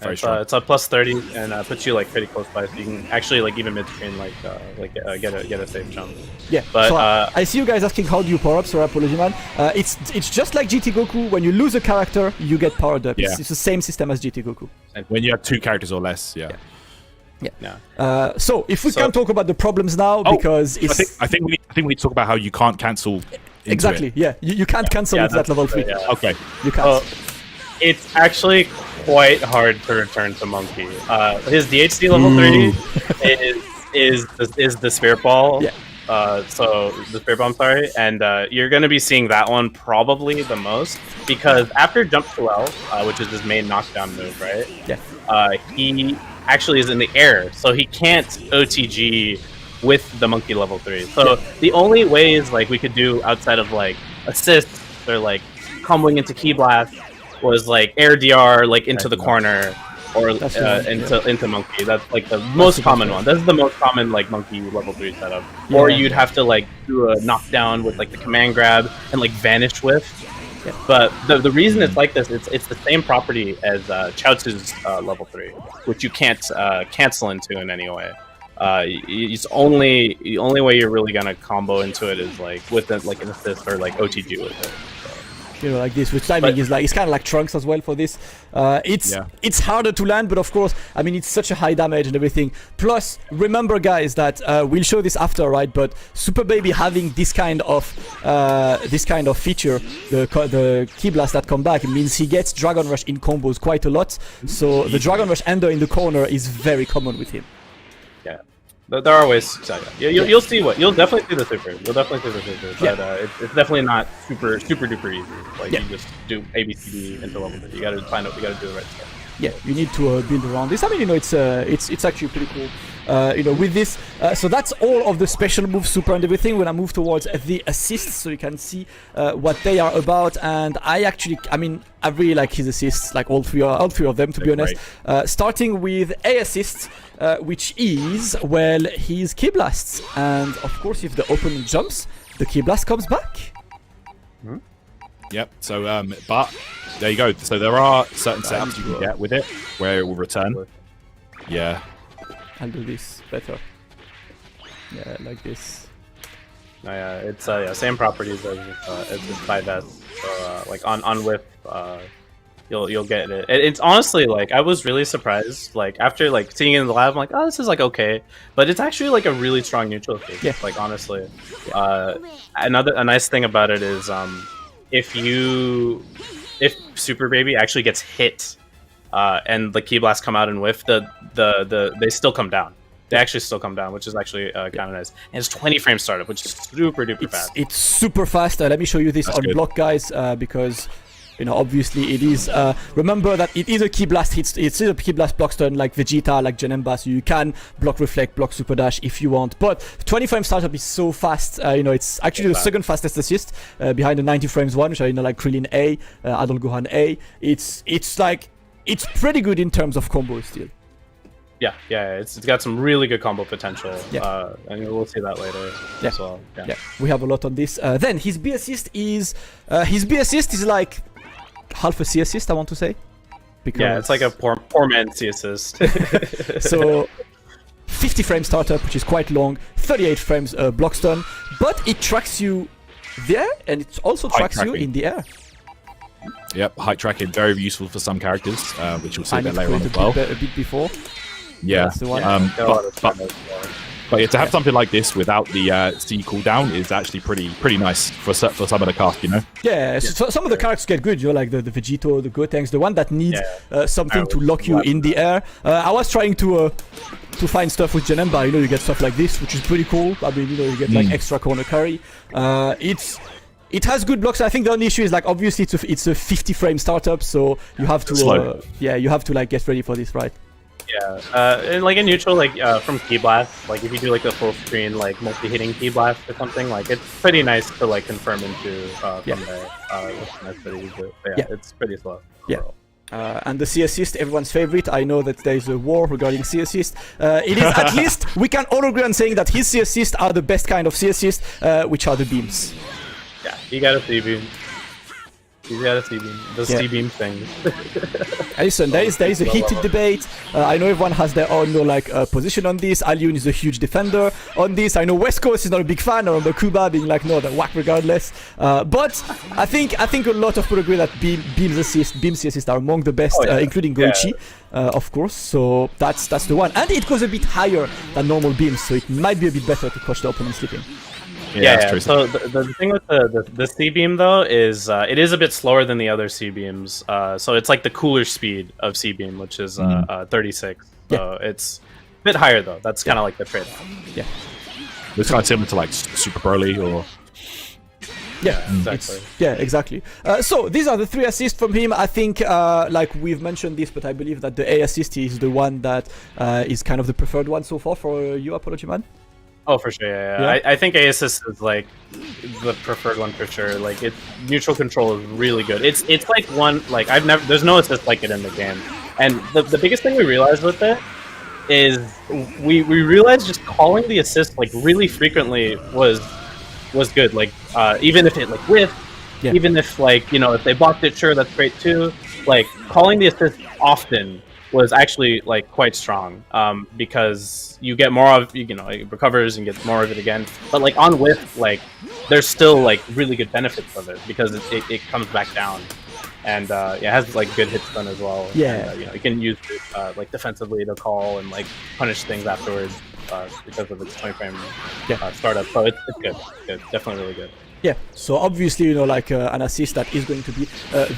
It's a plus 30 and puts you like pretty close by, so you can actually like even mid screen get a safe jump. Yeah, but so I see you guys asking how do you power up. Sorry, apology, man. It's just like GT Goku. When you lose a character, you get powered up. It's the same system as GT Goku. When you have 2 characters or less, yeah. So if we can talk about the problems now, because it's I think we need to talk about how you can't cancel. Exactly. You can't cancel into that level 3. Okay. You can't. It's actually quite hard to return to Monkey. His DHC level 30 is the Spirit Ball. Yeah. So the Spirit Bomb, sorry, and you're going to be seeing that one probably the most, because after Jump 2L, which is his main knockdown move, right? Yeah. He actually is in the air, so he can't OTG with the Monkey level 3. So the only ways like we could do outside of like assists or like comboing into Key Blast was like air DR like into the corner or into Monkey. That's like the most common one. This is the most common like Monkey level 3 setup. Or you'd have to like do a knockdown with like the command grab and like vanish with. But the reason it's like this, it's the same property as Chaozu's level 3, which you can't cancel into in any way. It's the only way you're really gonna combo into it is like with like an assist or like OTG with it. You know, like this, which timing is like, it's kind of like Trunks as well for this. It's harder to land, but of course, I mean, it's such a high damage and everything. Plus, remember, guys, that we'll show this after, right? But Super Baby having this kind of feature, the Key Blast that come back, it means he gets Dragon Rush in combos quite a lot. So the Dragon Rush ender in the corner is very common with him. Yeah. There are ways. You'll see you'll definitely see the super. You'll definitely see the super, but it's definitely not super duper easy. Like you just do ABCD into level 3. You gotta find out. You gotta do the right stuff. Yeah, you need to build around this. I mean, you know, it's actually pretty cool. You know, with this, so that's all of the special moves, super and everything. When I move towards the assists, so you can see what they are about. And I really like his assists, like all three of them, to be honest. Starting with A assist, which is, well, his Key Blasts, and of course, if the opponent jumps, the Key Blast comes back. Yep. So, but there you go. So there are certain setups you can get with it where it will return. Yeah. I'll do this better. Yeah, like this. Oh, yeah, it's same properties as it's 5S. So like on whip, you'll get it. It's honestly like I was really surprised. Like after like seeing it in the lab, I'm like, oh, this is like okay, but it's actually like a really strong neutral kick. Yeah. Like honestly, a nice thing about it is if Super Baby actually gets hit, and the Key Blast come out and whiff, they still come down. They actually still come down, which is actually kind of nice. And it's 20 frame startup, which is super duper fast. It's super fast. Let me show you this on block, guys, because obviously it is. Remember that it is a Key Blast hit. It's a Key Blast block stun like Vegeta, like Janemba, so you can block reflect, block super dash if you want. But 20 frame startup is so fast. It's actually the second fastest assist behind the 90 frames one, which are like Krillin A, Adol Gohan A. It's pretty good in terms of combos still. Yeah, it's got some really good combo potential. Yeah. And we'll see that later as well. Yeah, we have a lot on this. Then his B assist is like half a C assist, I want to say. Because yeah, it's like a poor man C assist. So 50 frame startup, which is quite long, 38 frames block stun, but it tracks you there, and it also tracks you in the air. Yep, height tracking, very useful for some characters, which we'll see a bit later on as a well. bit before. Yeah, That's the one. But yeah, to have something like this without the C cooldown is actually pretty nice for some of the cast, Yeah, so some of the characters get good, like the Vegito, the Gotenks, the one that needs something to lock you in the air. I was trying to find stuff with Janemba, you get stuff like this, which is pretty cool. I mean, you get like extra corner carry. It has good blocks. I think the only issue is like obviously it's a 50 frame startup, so you have to you have to like get ready for this, right? Yeah, and like in neutral, like from Key Blast, like if you do like a full screen like multi-hitting Key Blast or something, like it's pretty nice to like confirm into from there. That's pretty good. But yeah, it's pretty slow. Overall. And the C assist, everyone's favorite. I know that there is a war regarding C assist. It is at least we can all agree on saying that his C assists are the best kind of C assist, which are the beams. Yeah, he got a C beam. He's got a C beam. The C beam thing. Listen, there is a heated debate. I know everyone has their own position on this. Alyun is a huge defender on this. I know West Coast is not a big fan. I remember Kuba being like, no, they're whack regardless. But I think a lot of people agree that beam C assist are among the best, including Goichi, of course. So that's the one, and it goes a bit higher than normal beams, so it might be a bit better to catch the opponent sleeping. Yeah, that's true. So the thing with the C beam though is it is a bit slower than the other C beams. So it's like the cooler speed of C beam, which is 36. So it's a bit higher though. That's kind of like the trade-off. Yeah, it's kind of similar to like Super Broly or. Yeah, exactly. So these are the 3 assists from him. I think, like we've mentioned this, but I believe that the A assist is the one that is kind of the preferred one so far for you, Apology Man. Oh, for sure. Yeah. I think A assist is like the preferred one for sure. Like neutral control is really good. It's like one like there's no assist like it in the game. And the biggest thing we realized with it is we realized just calling the assist like really frequently was good. Like even if it like whiffed, even if like if they blocked it, sure, that's great too. Like calling the assist often was actually like quite strong because you get more of it recovers and gets more of it again. But like on whiff, like there's still like really good benefits of it because it comes back down, and it has like good hit stun as well. Yeah, and, you can use it like defensively to call and like punish things afterwards because of its 20 frame startup. So it's good. Definitely really good. Yeah, so obviously, like an assist that is going to be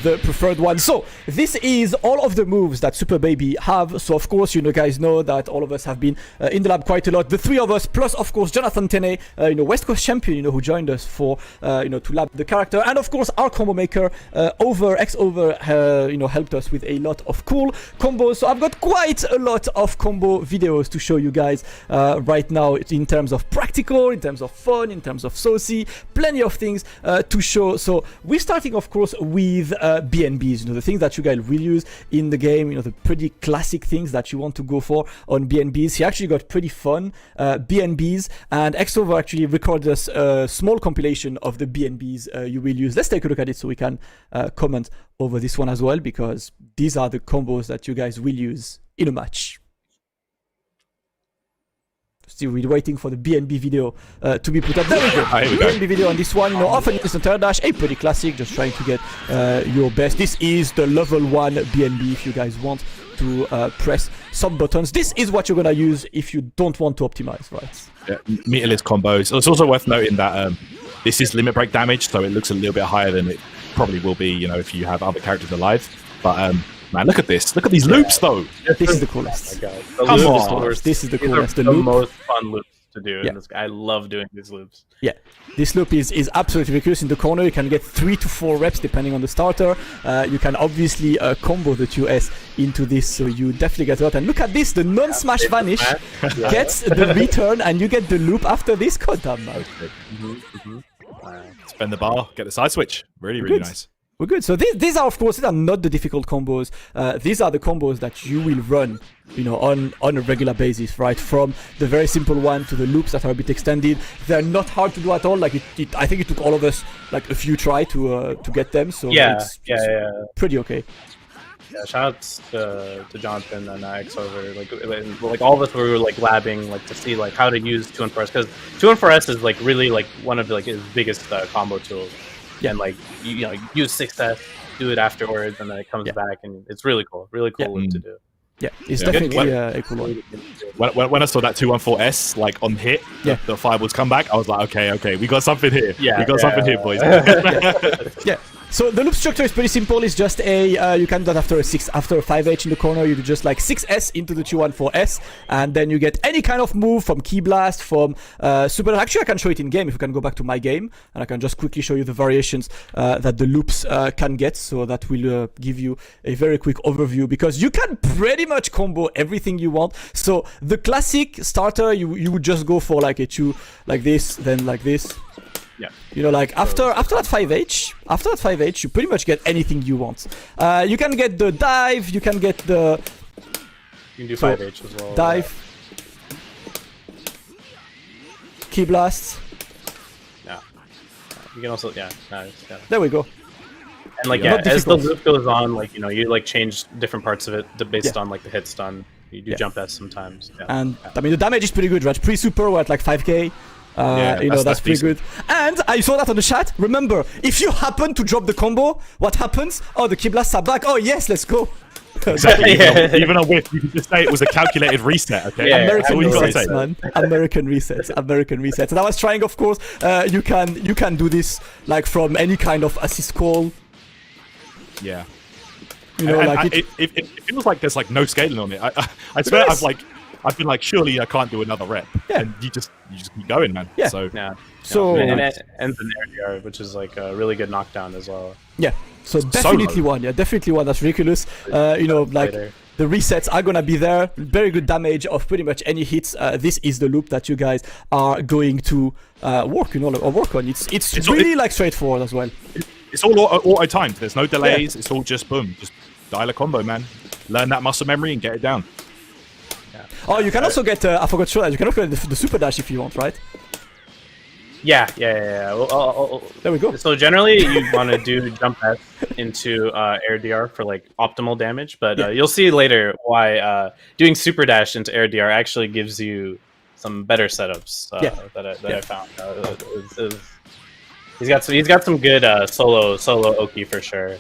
the preferred one. So this is all of the moves that Super Baby have. So of course, guys know that all of us have been in the lab quite a lot. The 3 of us, plus of course Jonathan Tene, West Coast champion, who joined us for, to lab the character, and of course our combo maker, Over, helped us with a lot of cool combos. So I've got quite a lot of combo videos to show you guys right now in terms of practical, in terms of fun, in terms of saucy, plenty of things to show. So we're starting of course with BNBs, the things that you guys will use in the game, the pretty classic things that you want to go for on BNBs. He actually got pretty fun BNBs, and Xover actually recorded us a small compilation of the BNBs you will use. Let's take a look at it so we can comment over this one as well, because these are the combos that you guys will use in a match. Still, we're waiting for the BNB video to be put up. There we go. Here we go. BNB video on this one. You know, often it's a third dash, a pretty classic, just trying to get your best. This is the level 1 BNB if you guys want to press some buttons. This is what you're gonna use if you don't want to optimize, right? Yeah, meterless combos. It's also worth noting that this is limit break damage, so it looks a little bit higher than it probably will be, you know, if you have other characters alive. But man, look at this. Look at these loops, though. This is the coolest. Oh my God. Come loops on. are- This is the these are coolest. The the loop. most fun loops to do. Yeah. And I love doing these loops. Yeah, this loop is absolutely ridiculous. In the corner, you can get 3 to 4 reps depending on the starter. You can obviously combo the 2S into this, so you definitely get a lot. And look at this, the non-smash vanish gets the return, and you get the loop after this. God damn, man. Spend the bar, get the side switch. Really, really Good. nice. We're good. So these are, of course, these are not the difficult combos. These are the combos that you will run, you know, on a regular basis, right? From the very simple one to the loops that are a bit extended. They're not hard to do at all. Like I think it took all of us like a few try to get them. So it's pretty okay. Yeah, shout outs to Jonathan and X over like all of us were like labbing like to see like how to use 2-4S, because 2-4S is like really like one of like his biggest combo tools. Yeah, and like you know, use 6S, do it afterwards, and then it comes back, and it's really cool loop to do. Yeah, it's definitely a cool one. When I saw that 214S like on hit, the fireballs come back, I was like, okay, we got something here. Yeah, we got something here, boys. Yeah. So the loop structure is pretty simple. It's just you can do that after a 5H in the corner. You do just like 6S into the 214S, and then you get any kind of move from Key Blast, from Super. Actually, I can show it in game if we can go back to my game, and I can just quickly show you the variations that the loops can get. So that will give you a very quick overview, because you can pretty much combo everything you want. So the classic starter, you would just go for like a 2 like this, then like this. Yeah. You know, like after that 5H, you pretty much get anything you want. You can get the dive, you can get the... You can do 5H as well. Dive. Key blast. Yeah. You can also, yeah. There we go. And like, Not as the difficult. loop goes on, like, you know, you like change different parts of it based on like the hit stun. You do jump S sometimes. Yeah. And I mean, the damage is pretty good, right? Pre-super, we're at like 5k. You know, that's pretty decent. good. And I saw that on the chat. Remember, if you happen to drop the combo, what happens? Oh, the key blasts are back. Oh, yes, let's go. Exactly. Even a whiff, you can just say it was a calculated reset. Okay, Yeah, American that's all you gotta resets, say. man. American resets. And I was trying, of course. You can do this like from any kind of assist call. Yeah. You know, like it feels like there's like no scaling on it. I swear I've been like, surely I can't do another rep. Yeah. And you just keep going, man. Yeah. So Yeah. So- and it ends in air DR, which is like a really good knockdown as well. yeah. So definitely low. one. Yeah, definitely one that's ridiculous. You know, like Later. the resets are gonna be there. Very good damage of pretty much any hits. This is the loop that you guys are going to work, you know, or work on. It's really like straightforward as well. it's all auto timed. There's no delays. It's all just boom. Just dial a combo, man. Learn that muscle memory and get it down. Oh, you can also get. I forgot to show that. You can also get the super dash if you want, right? Yeah. There we go. So generally, you want to do jump S into air DR for like optimal damage, but you'll see later why doing super dash into air DR actually gives you some better setups that I found. He's got some good solo Oki for sure,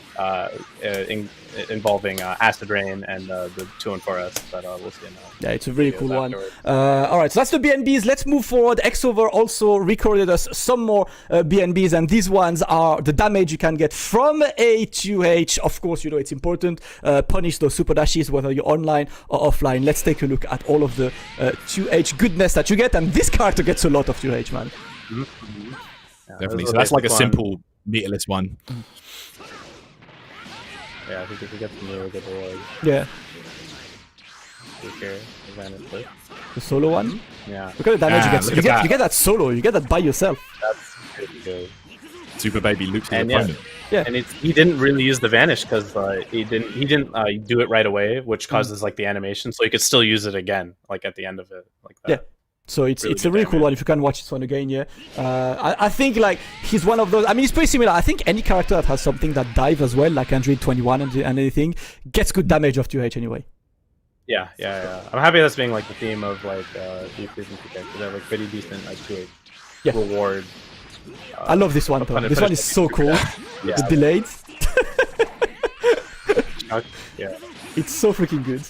involving Acid Rain and the 2-4S, but we'll see. Yeah, it's a really cool one. afterwards. All right, so that's the BNBs. Let's move forward. Xover also recorded us some more BNBs, and these ones are the damage you can get from a 2H. Of course, you know it's important. Punish those super dashes, whether you're online or offline. Let's take a look at all of the 2H goodness that you get, and this character gets a lot of 2H, man. Definitely. So that's like a simple meterless one. Yeah, I think if we get some really good rewards. Yeah, Here, advantage clip. the solo one. Yeah, Look at the damage Ah, you get. look You at get, that. you get that solo. You get that by yourself. that's pretty good. Super Baby loops the And opponent. And he didn't really use the vanish because he didn't do it right away, which causes like the animation, so he could still use it again, like at the end of it, like that. Yeah. So it's Really a good really cool damage. one if you can watch this one again. Yeah, I think like he's one of those. I mean, it's pretty similar. I think any character that has something that dive as well, like Android 21 and anything, gets good damage of 2H anyway. Yeah. I'm happy that's being like the theme of like these season 2 characters. They have like pretty decent like 2H reward. I love this one though. This one is so cool. Yeah. The delayed. Yeah. It's so freaking good.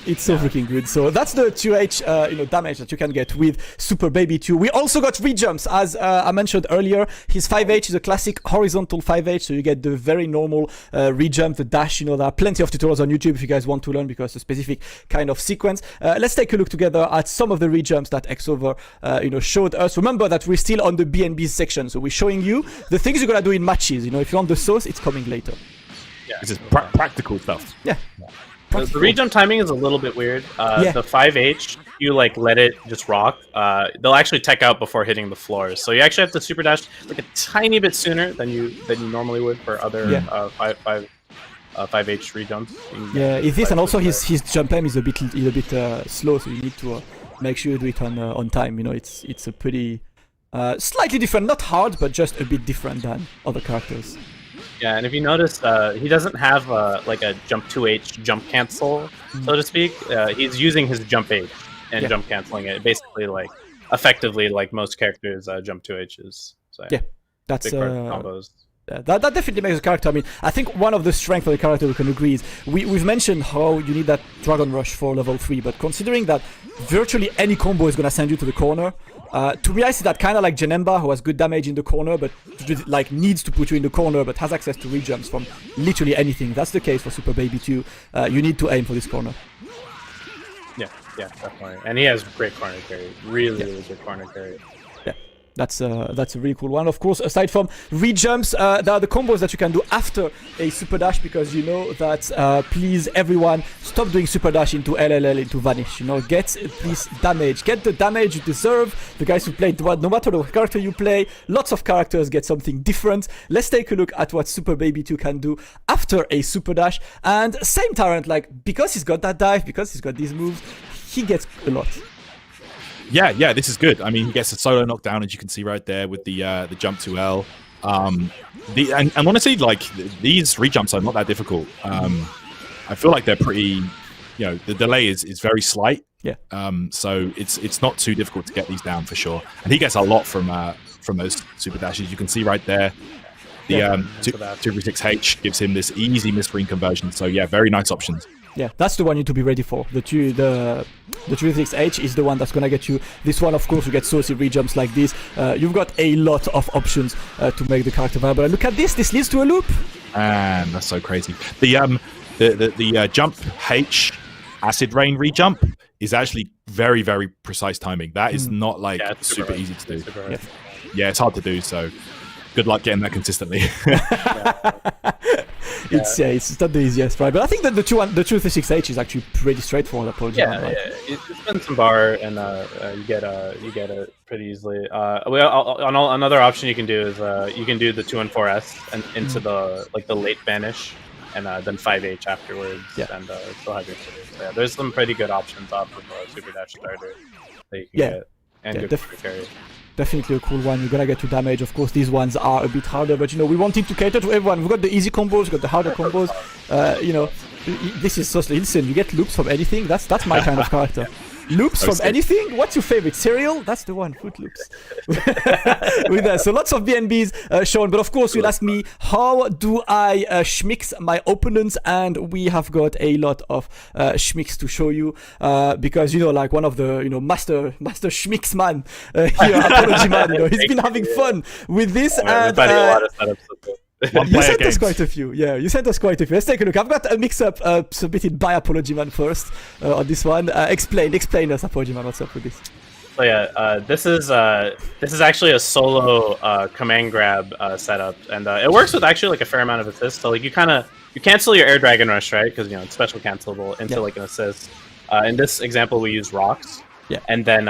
It's so freaking good. So that's the 2H damage that you can get with Super Baby 2. We also got rejumps, as I mentioned earlier. His 5H is a classic horizontal 5H, so you get the very normal rejump, the dash. There are plenty of tutorials on YouTube if you guys want to learn, because it's a specific kind of sequence. Let's take a look together at some of the rejumps that Xover showed us. Remember that we're still on the BNB section, so we're showing you the things you're gonna do in matches. If you want the sauce, it's coming later. Yeah, this is practical stuff. Yeah. The rejump timing is a little bit weird. The 5H, you like let it just rock. They'll actually tech out before hitting the floor, so you actually have to super dash like a tiny bit sooner than you normally would for other 5H rejumps. Yeah, it's this, and also his jump aim is a bit slow, so you need to make sure you do it on time. It's a pretty slightly different, not hard, but just a bit different than other characters. Yeah, and if you notice, he doesn't have like a jump 2H jump cancel, so to speak. He's using his jump H and jump canceling it, basically like effectively like most characters jump 2Hs. So that's combos. That definitely makes a character. I mean, I think one of the strengths of the character we can agree is we've mentioned how you need that Dragon Rush for level 3, but considering that virtually any combo is gonna send you to the corner. To be honest, that kind of like Janemba, who has good damage in the corner, but like needs to put you in the corner, but has access to rejumps from literally anything. That's the case for Super Baby 2. You need to aim for this corner. Yeah, definitely. And he has great corner carry. Really good corner carry. That's a really cool one. Of course, aside from rejumps, there are the combos that you can do after a super dash, because you know that please everyone stop doing super dash into LLL into vanish. Get this damage, get the damage you deserve. The guys who play, no matter the character you play, lots of characters get something different. Let's take a look at what Super Baby 2 can do after a super dash. And same Tyrant, like because he's got that dive, because he's got these moves, he gets a lot. Yeah, this is good. I mean, he gets a solo knockdown, as you can see right there with the jump to L. And honestly, like these rejumps are not that difficult. I feel like they're pretty. The delay is very slight. Yeah. So it's not too difficult to get these down for sure. And he gets a lot from those super dashes. You can see right there. The 236H gives him this easy misread conversion. So yeah, very nice options. Yeah, that's the one you need to be ready for. The 236H is the one that's gonna get you. This one, of course, you get saucy rejumps like this. You've got a lot of options to make the character viable. And look at this. This leads to a loop. And that's so crazy. The jump H acid rain rejump is actually very, very precise timing. That is not like super easy to do. Yeah, it's hard to do. So good luck getting that consistently. It's not the easiest, right? But I think that the 236H is actually pretty straightforward approach. You spend some bar and you get it pretty easily. Another option you can do is you can do the 214S and into the late banish, and then 5H afterwards, and still have your so there's some pretty good options off of Super Dash Starter that you can get, and good carry. Definitely a cool one. You're gonna get to damage. Of course, these ones are a bit harder, but we wanted to cater to everyone. We've got the easy combos, we've got the harder combos. This is so listen. You get loops from anything. That's my kind of character. Loops from anything? What's your favorite? Cereal? That's the one. Fruit Loops. With that. So lots of BNBs shown. But of course, you'll ask me, how do I schmix my opponents? And we have got a lot of schmix to show you. Because, like one of the, master schmix man here, Apology Man, he's been having fun with this. And, you sent us quite a few. Yeah, you sent us quite a few. Let's take a look. I've got a mix-up submitted by Apology Man first on this one. Explain us, Apology Man. What's up with this? So yeah, this is actually a solo command grab setup, and it works with actually like a fair amount of assists. So like you cancel your air dragon rush, right? Because it's special cancelable into like an assist. In this example, we use rocks. Yeah. And then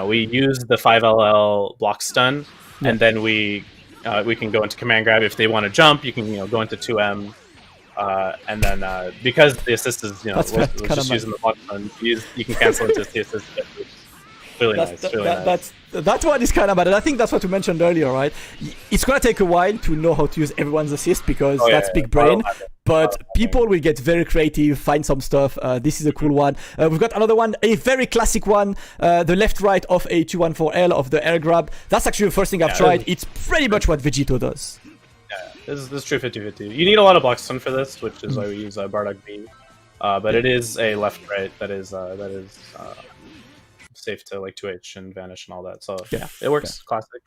we use the 5LL block stun, and then we can go into command grab. If they want to jump, you can go into 2M, and then because the assist is just using the block stun, you can cancel into the assist. really nice. Really nice. That one is kind of bad, and I think that's what we mentioned earlier, right? It's gonna take a while to know how to use everyone's assist because that's big brain. But people will get very creative, find some stuff. This is a cool one. We've got another one, a very classic one, the left-right of a 214L of the air grab. That's actually the first thing I've tried. It's pretty much what Vegito does. Yeah, this is true 50-50. You need a lot of block stun for this, which is why we use Bardock B. But it is a left-right that is safe to like 2H and vanish and all that. So yeah, it works. Classic.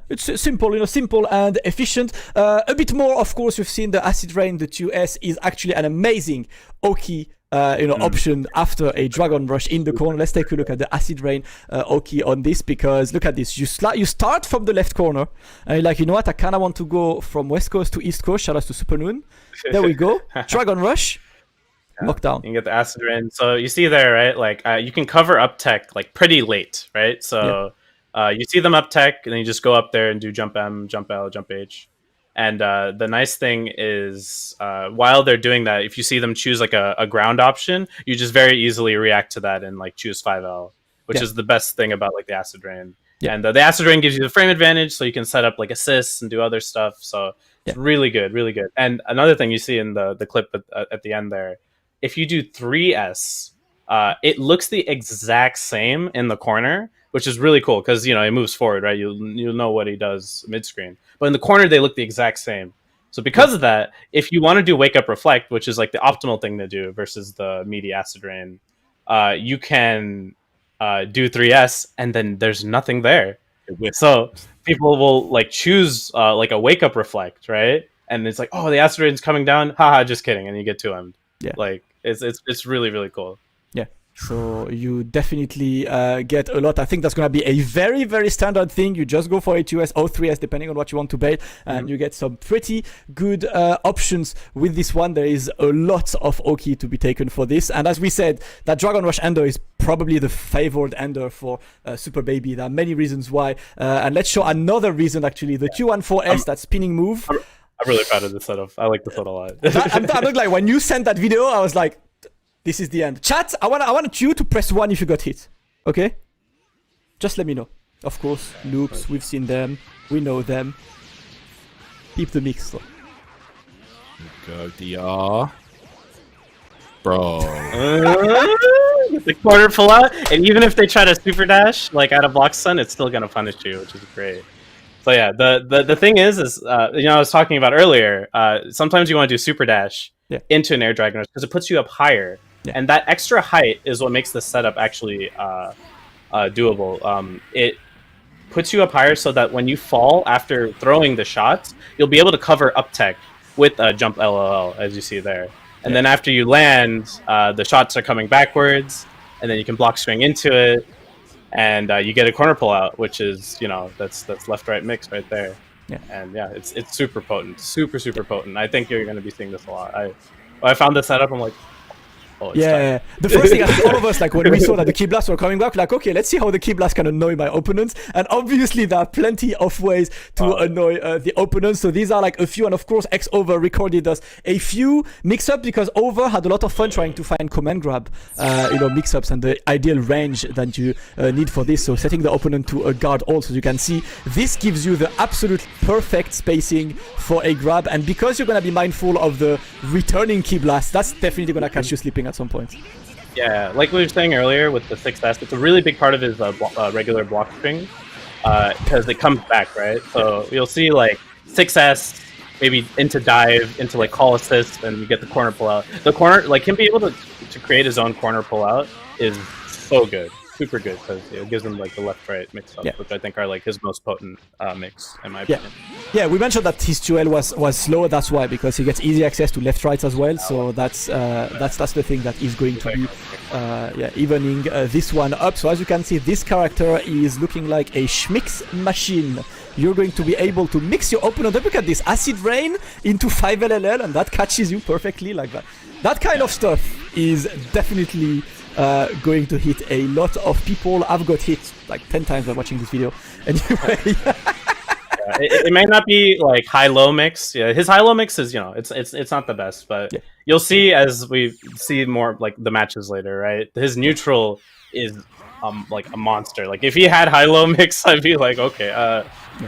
It's simple, simple and efficient. A bit more, of course, we've seen the Acid Rain, the 2S is actually an amazing Oki option after a Dragon Rush in the corner. Let's take a look at the Acid Rain Oki on this, because look at this. You start from the left corner and you're like, you know what, I kind of want to go from West Coast to East Coast. Shout out to Supernoon. There we go. Dragon Rush. Lockdown. You can get the Acid Rain. So you see there, right? Like you can cover up tech like pretty late, right? So you see them up tech, and then you just go up there and do jump M, jump L, jump H. And the nice thing is, while they're doing that, if you see them choose like a ground option, you just very easily react to that and like choose 5L, which is the best thing about like the Acid Rain. And the Acid Rain gives you the frame advantage, so you can set up like assists and do other stuff. So it's really good, really good. And another thing you see in the clip at the end there, if you do 3S, it looks the exact same in the corner, which is really cool because, it moves forward, right? You'll know what he does mid-screen. But in the corner, they look the exact same. So because of that, if you want to do Wake Up Reflect, which is like the optimal thing to do versus the meaty Acid Rain, you can do 3S and then there's nothing there. So people will like choose like a Wake Up Reflect, right? And it's like, oh, the Acid Rain's coming down. Haha, just kidding. And you get 2M'd. Yeah. Like it's really, really cool. Yeah. So you definitely get a lot. I think that's going to be a very, very standard thing. You just go for a 2S or 3S, depending on what you want to bait, and you get some pretty good options with this one. There is a lot of Oki to be taken for this. And as we said, that Dragon Rush Ender is probably the favored Ender for Super Baby. There are many reasons why. And let's show another reason, actually. The 214S, that spinning move. I'm really proud of this setup. I like this one a lot. I'm not like, when you sent that video, I was like, this is the end. Chat, I want you to press 1 if you got hit. Okay? Just let me know. Of course, loops, we've seen them. We know them. Keep the mix, though. Go, DR. Bro. The corner pull out, and even if they try to super dash, like out of block stun, it's still going to punish you, which is great. So yeah, the thing is I was talking about earlier, sometimes you want to do super dash into an air dragon rush because it puts you up higher. And that extra height is what makes the setup actually doable. It puts you up higher so that when you fall after throwing the shots, you'll be able to cover up tech with a jump LLL, as you see there. And then after you land, the shots are coming backwards, and then you can block string into it, and you get a corner pull out, which is, that's left-right mix right there. Yeah. And yeah, it's super potent, super potent. I think you're going to be seeing this a lot. When I found this setup, I'm like, oh, yeah. The first thing, I think all of us, like when we saw that the Ki Blasts were coming back, like, okay, let's see how the Ki Blast can annoy my opponents. And obviously there are plenty of ways to annoy the opponents. So these are like a few, and of course X Over recorded us a few mix-ups because Over had a lot of fun trying to find command grab mix-ups and the ideal range that you need for this. So setting the opponent to a guard also, you can see this gives you the absolute perfect spacing for a grab. And because you're going to be mindful of the returning Ki Blast, that's definitely going to catch you sleeping at some point. Yeah, like we were saying earlier with the 6S, it's a really big part of his regular block string because it comes back, right? So you'll see like 6S maybe into dive, into like call assist, and you get the corner pull out. The corner, like him being able to create his own corner pull out is so good. Super good because it gives him like the left-right mix-up, which I think are like his most potent mix in my opinion. Yeah, we mentioned that his 2L was slow. That's why, because he gets easy access to left-rights as well. So that's the thing that is going to be evening this one up. So as you can see, this character is looking like a schmix machine. You're going to be able to mix your opponent. Look at this Acid Rain into 5LLL, and that catches you perfectly like that. That kind of stuff is definitely going to hit a lot of people. I've got hit like 10 times by watching this video. Anyway, it may not be like high-low mix. Yeah, his high-low mix is, it's not the best, but you'll see as we see more like the matches later, right? His neutral is like a monster. Like if he had high-low mix, I'd be like, okay,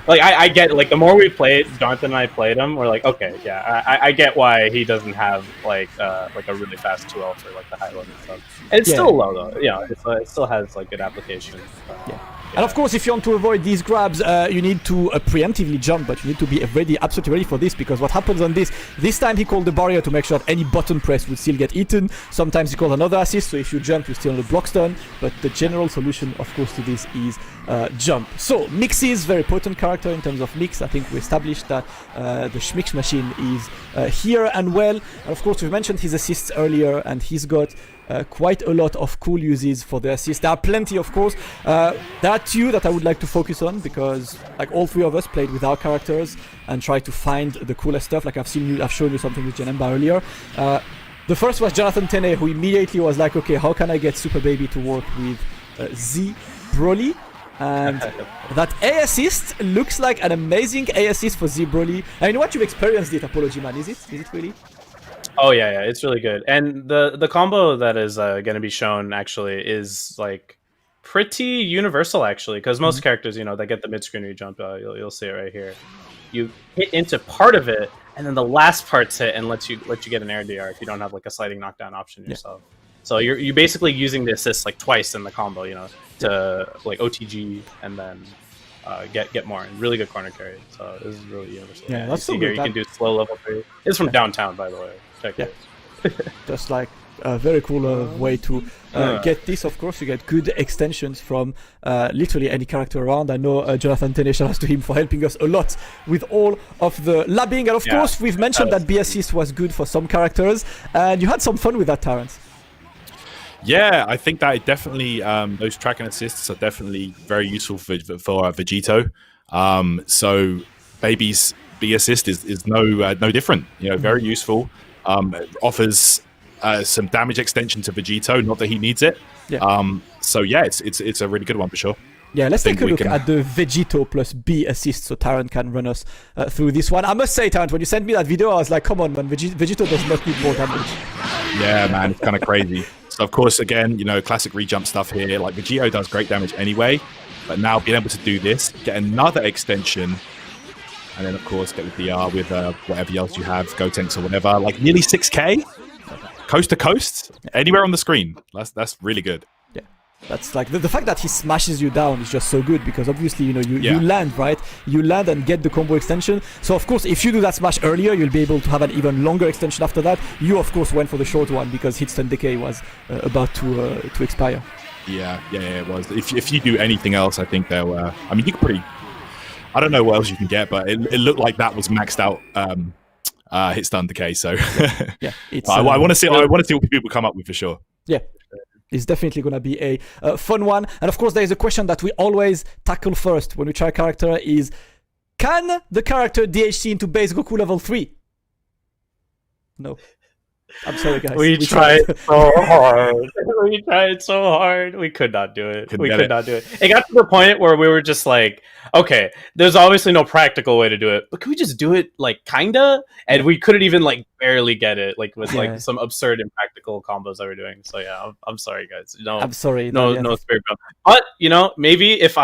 like I get like the more we played, Jonathan and I played him, we're like, okay, yeah, I get why he doesn't have like a really fast 2L for like the high-low mix stuff. And it's still low though, you know, it still has like good application. And of course, if you want to avoid these grabs, you need to preemptively jump, but you need to be ready, absolutely ready for this, because what happens on this time he called the barrier to make sure that any button press would still get eaten. Sometimes he called another assist, so if you jump, you're still on the block stun, but the general solution, of course, to this is jump. So, Mix's very potent character in terms of mix. I think we established that the Schmix machine is here and well. And of course, we mentioned his assists earlier, and he's got quite a lot of cool uses for the assist. There are plenty, of course. There are two that I would like to focus on, because like all three of us played with our characters and tried to find the coolest stuff. Like I've shown you something with Janemba earlier. The first was Jonathan Tene, who immediately was like, okay, how can I get Super Baby to work with Z Broly? And that A assist looks like an amazing A assist for Z Broly. I mean, what you've experienced it, Apology Man, is it really? Oh yeah, it's really good. And the combo that is going to be shown actually is like pretty universal actually, because most characters, you know, that get the mid screen jump, you'll see it right here. You hit into part of it, and then the last part's hit and lets you get an air DR if you don't have like a sliding knockdown option yourself. So you're basically using the assist like twice in the combo, you know, to like OTG and then get more. And really good corner carry. So this is really universal. Yeah, that's so here, good. you can do slow level 3. It's from downtown, by the way. Check it. Just like a very cool way to get this. Of course, you get good extensions from literally any character around. I know Jonathan Tene, shout out to him for helping us a lot with all of the labbing. And of course, we've mentioned that B assist was good for some characters, and you had some fun with that, Terrence. Yeah, I think that it definitely those track and assists are definitely very useful for Vegito. So Baby's B assist is no different. You know, very useful. It offers some damage extension to Vegito, not that he needs it. So yeah, it's a really good one for sure. Yeah, let's take a look at the Vegito plus B assist, so Tarrant can run us through this one. I must say, Tarrant, when you sent me that video, I was like, come on, man, Vegito does not need more damage. Yeah, man, it's kind of crazy. So of course, again, you know, classic rejump stuff here. Like Vegito does great damage anyway, but now being able to do this, get another extension, and then of course get the DR with whatever else you have, Gotenks or whatever, like nearly 6k, coast to coast, anywhere on the screen. That's really good. Yeah, that's like the fact that he smashes you down is just so good, because obviously, you know, you land, right? You land and get the combo extension. So of course, if you do that smash earlier, you'll be able to have an even longer extension after that. You of course went for the short one because hit stun decay was about to expire. Yeah, it was. If you do anything else, I think there were. I mean, you could pretty. I don't know what else you can get, but it looked like that was maxed out hit stun decay. So yeah, it's, I want to see. I want to see what people come up with for sure. Yeah. It's definitely going to be a fun one. And of course, there is a question that we always tackle first when we try a character is, can the character DHC into base Goku level 3? No. I'm sorry, guys. We tried so hard. We tried so hard. We could not do it. We could not do it. It got to the point where we were just like, okay, there's obviously no practical way to do it, but can we just do it like kinda? And we couldn't even like barely get it, like with like some absurd impractical combos that we're doing. So yeah, I'm sorry, guys. No, I'm sorry. No spirit. But you know, maybe if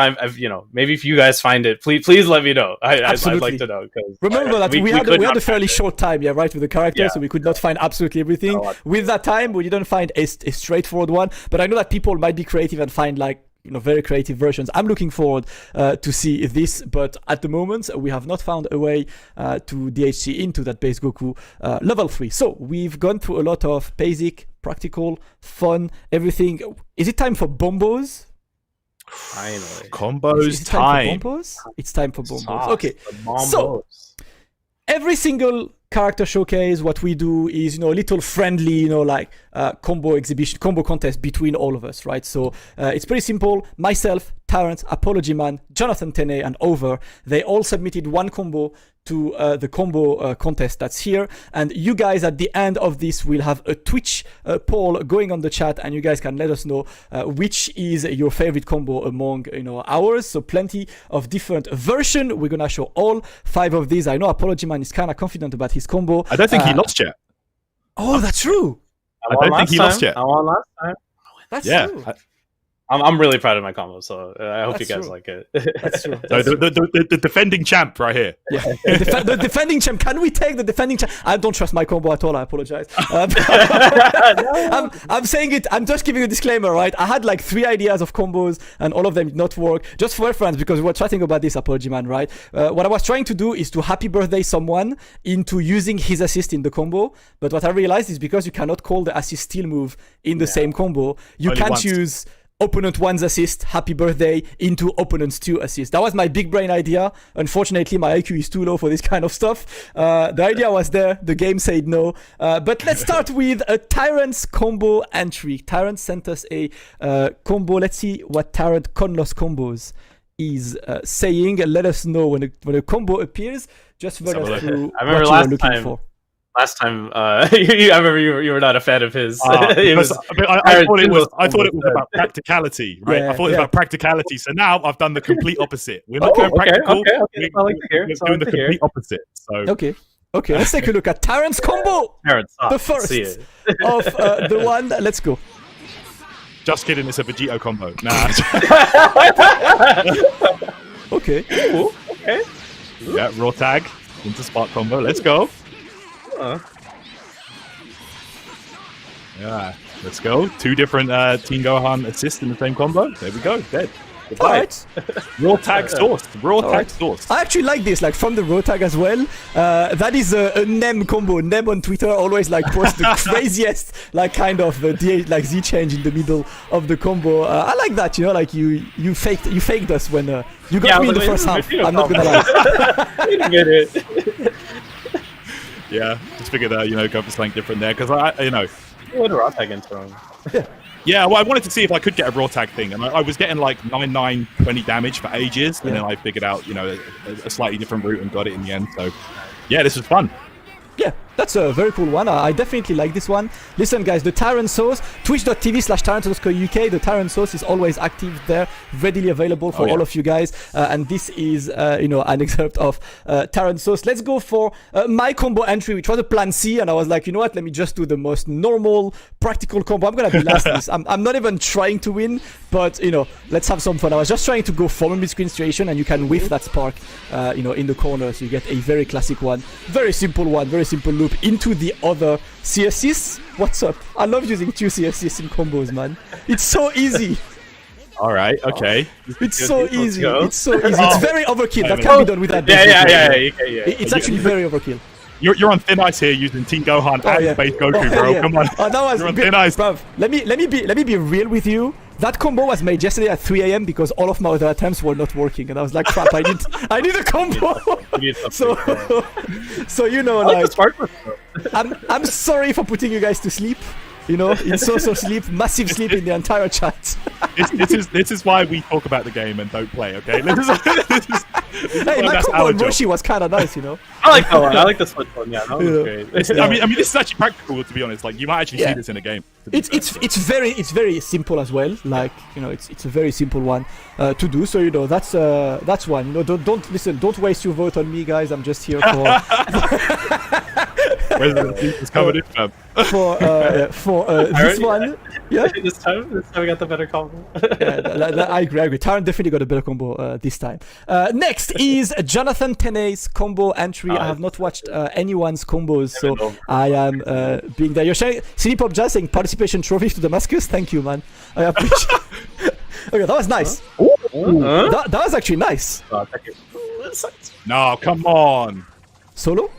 maybe if you guys find it, please let me know. I'd like to know, because remember that we had a fairly short time, right, with the character, so we could not find absolutely everything. With that time, we didn't find a straightforward one, but I know that people might be creative and find like, you know, very creative versions. I'm looking forward to see this, but at the moment we have not found a way to DHC into that base Goku level 3. So we've gone through a lot of basic, practical, fun, everything. Is it time for bombos? Finally, combos time. It's time for bombos. Okay, so every single character showcase, what we do is, you know, a little friendly, you know, like combo exhibition, combo contest between all of us, right? So it's pretty simple. Myself, Terrence, Apology Man, Jonathan Tene, and Over, they all submitted one combo to the combo contest that's here, and you guys at the end of this will have a Twitch poll going on the chat, and you guys can let us know which is your favorite combo among, you know, ours. So plenty of different versions. We're gonna show all 5 of these. I know Apology Man is kind of confident about his combo. I don't think he lost yet. Oh, that's true. I don't think he lost yet. I won last time. That's true. I'm really proud of my combo, so I hope That's you guys true. like it. That's true. So the defending champ right here. Yeah, the defending champ. Can we take the defending champ? I don't trust my combo at all. I apologize. I'm saying it. I'm just giving a disclaimer, right? I had like 3 ideas of combos, and all of them did not work. Just for reference, because we were chatting about this, apology man, right? What I was trying to do is to happy birthday someone into using his assist in the combo. But what I realized is because you cannot call the assist steal move in the same combo, you Only can't once. use opponent 1's assist, happy birthday, into opponent's 2 assist. That was my big brain idea. Unfortunately, my IQ is too low for this kind of stuff. The idea was there. The game said no. But let's start with a Tyrant's combo entry. Tyrant sent us a combo. Let's see what Tyrant Conlos combos is saying. Let us know when a combo appears. Just run us through I remember what last you were looking time. for. Last time, I remember you were not a fan of his. It was- I thought it was about practicality, right? Yeah, I thought it was yeah. about practicality. So now I've done the complete opposite. We're not going okay, practical. okay. We're, I like to hear. we're I doing like the to hear. complete opposite. So Okay. Let's take a look at Tyrant's combo. Aaron, stop. The Let's first see it. of the one. Let's go. just kidding, it's a Vegito combo. Nah. Okay. Ooh, okay. Yeah, raw tag into spark combo. Let's go. Yeah, let's go. 2 different Team Gohan assists in the same combo. There we go. Dead. All right. Raw tag source. Raw tag right. source. I actually like this, like from the raw tag as well. That is a Nem combo. Nem on Twitter always like posts the craziest, like kind of like Z change in the middle of the combo. I like that, you know, like you faked us when you got me in the first half. I'm not gonna lie. You didn't get it. Yeah, just figured out, go for something different there because You would raw tag into him. Yeah, well, I wanted to see if I could get a raw tag thing, and I was getting like 9, 20 damage for ages, and then I figured out, a slightly different route and got it in the end. So, yeah, this was fun. Yeah, that's a very cool one. I definitely like this one. Listen, guys, the Tyrant Source, twitch.tv/Tyrant_UK. The Tyrant Source is always active there, readily available for all of you guys. And this is, an excerpt of Tyrant Source. Let's go for my combo entry, which was a plan C. And I was like, you know what? Let me just do the most normal, practical combo. I'm going to be last in this. I'm not even trying to win, but, let's have some fun. I was just trying to go forward mid-screen situation, and you can whiff that spark, in the corner. So you get a very classic one. Very simple one. Very simple loop into the other CSCs. What's up? I love using 2 CSCs in combos, man. It's so easy. All right, okay. It's so easy. go. It's so easy. It's very overkill. That can be done with that. Yeah. It's actually very overkill. You're on thin ice here using Team Gohan and Space Goku, bro. Yeah. Come on. Oh, that was You're on thin ice. Bruv, let me be real with you. That combo was made yesterday at 3 a.m. because all of my other attempts were not working, and I was like, "Crap! I need a combo." So like, I'm sorry for putting you guys to sleep. In so sleep, massive sleep in the entire chat. This is why we talk about the game and don't play. Okay. This is Hey, my combo on Roshi was kind of nice, I like that one. I like the split one. Yeah, that was great. I mean, this is actually practical, to be honest. Like, you might actually see this in a game. It's very simple as well. Like, it's a very simple one to do. So that's one. Don't waste your vote on me, guys. I'm just here for this one. Yeah. This time we got the better combo. I agree. Tyrant definitely got a better combo this time. Next is Jonathan Tenay's combo entry. I have not watched anyone's combos, so I am being there. You're sharing City Pop Jazz saying participation trophy to Damascus. Thank you, man. I appreciate. Okay, that was nice. That was actually nice. Thank you. No, come on. Solo?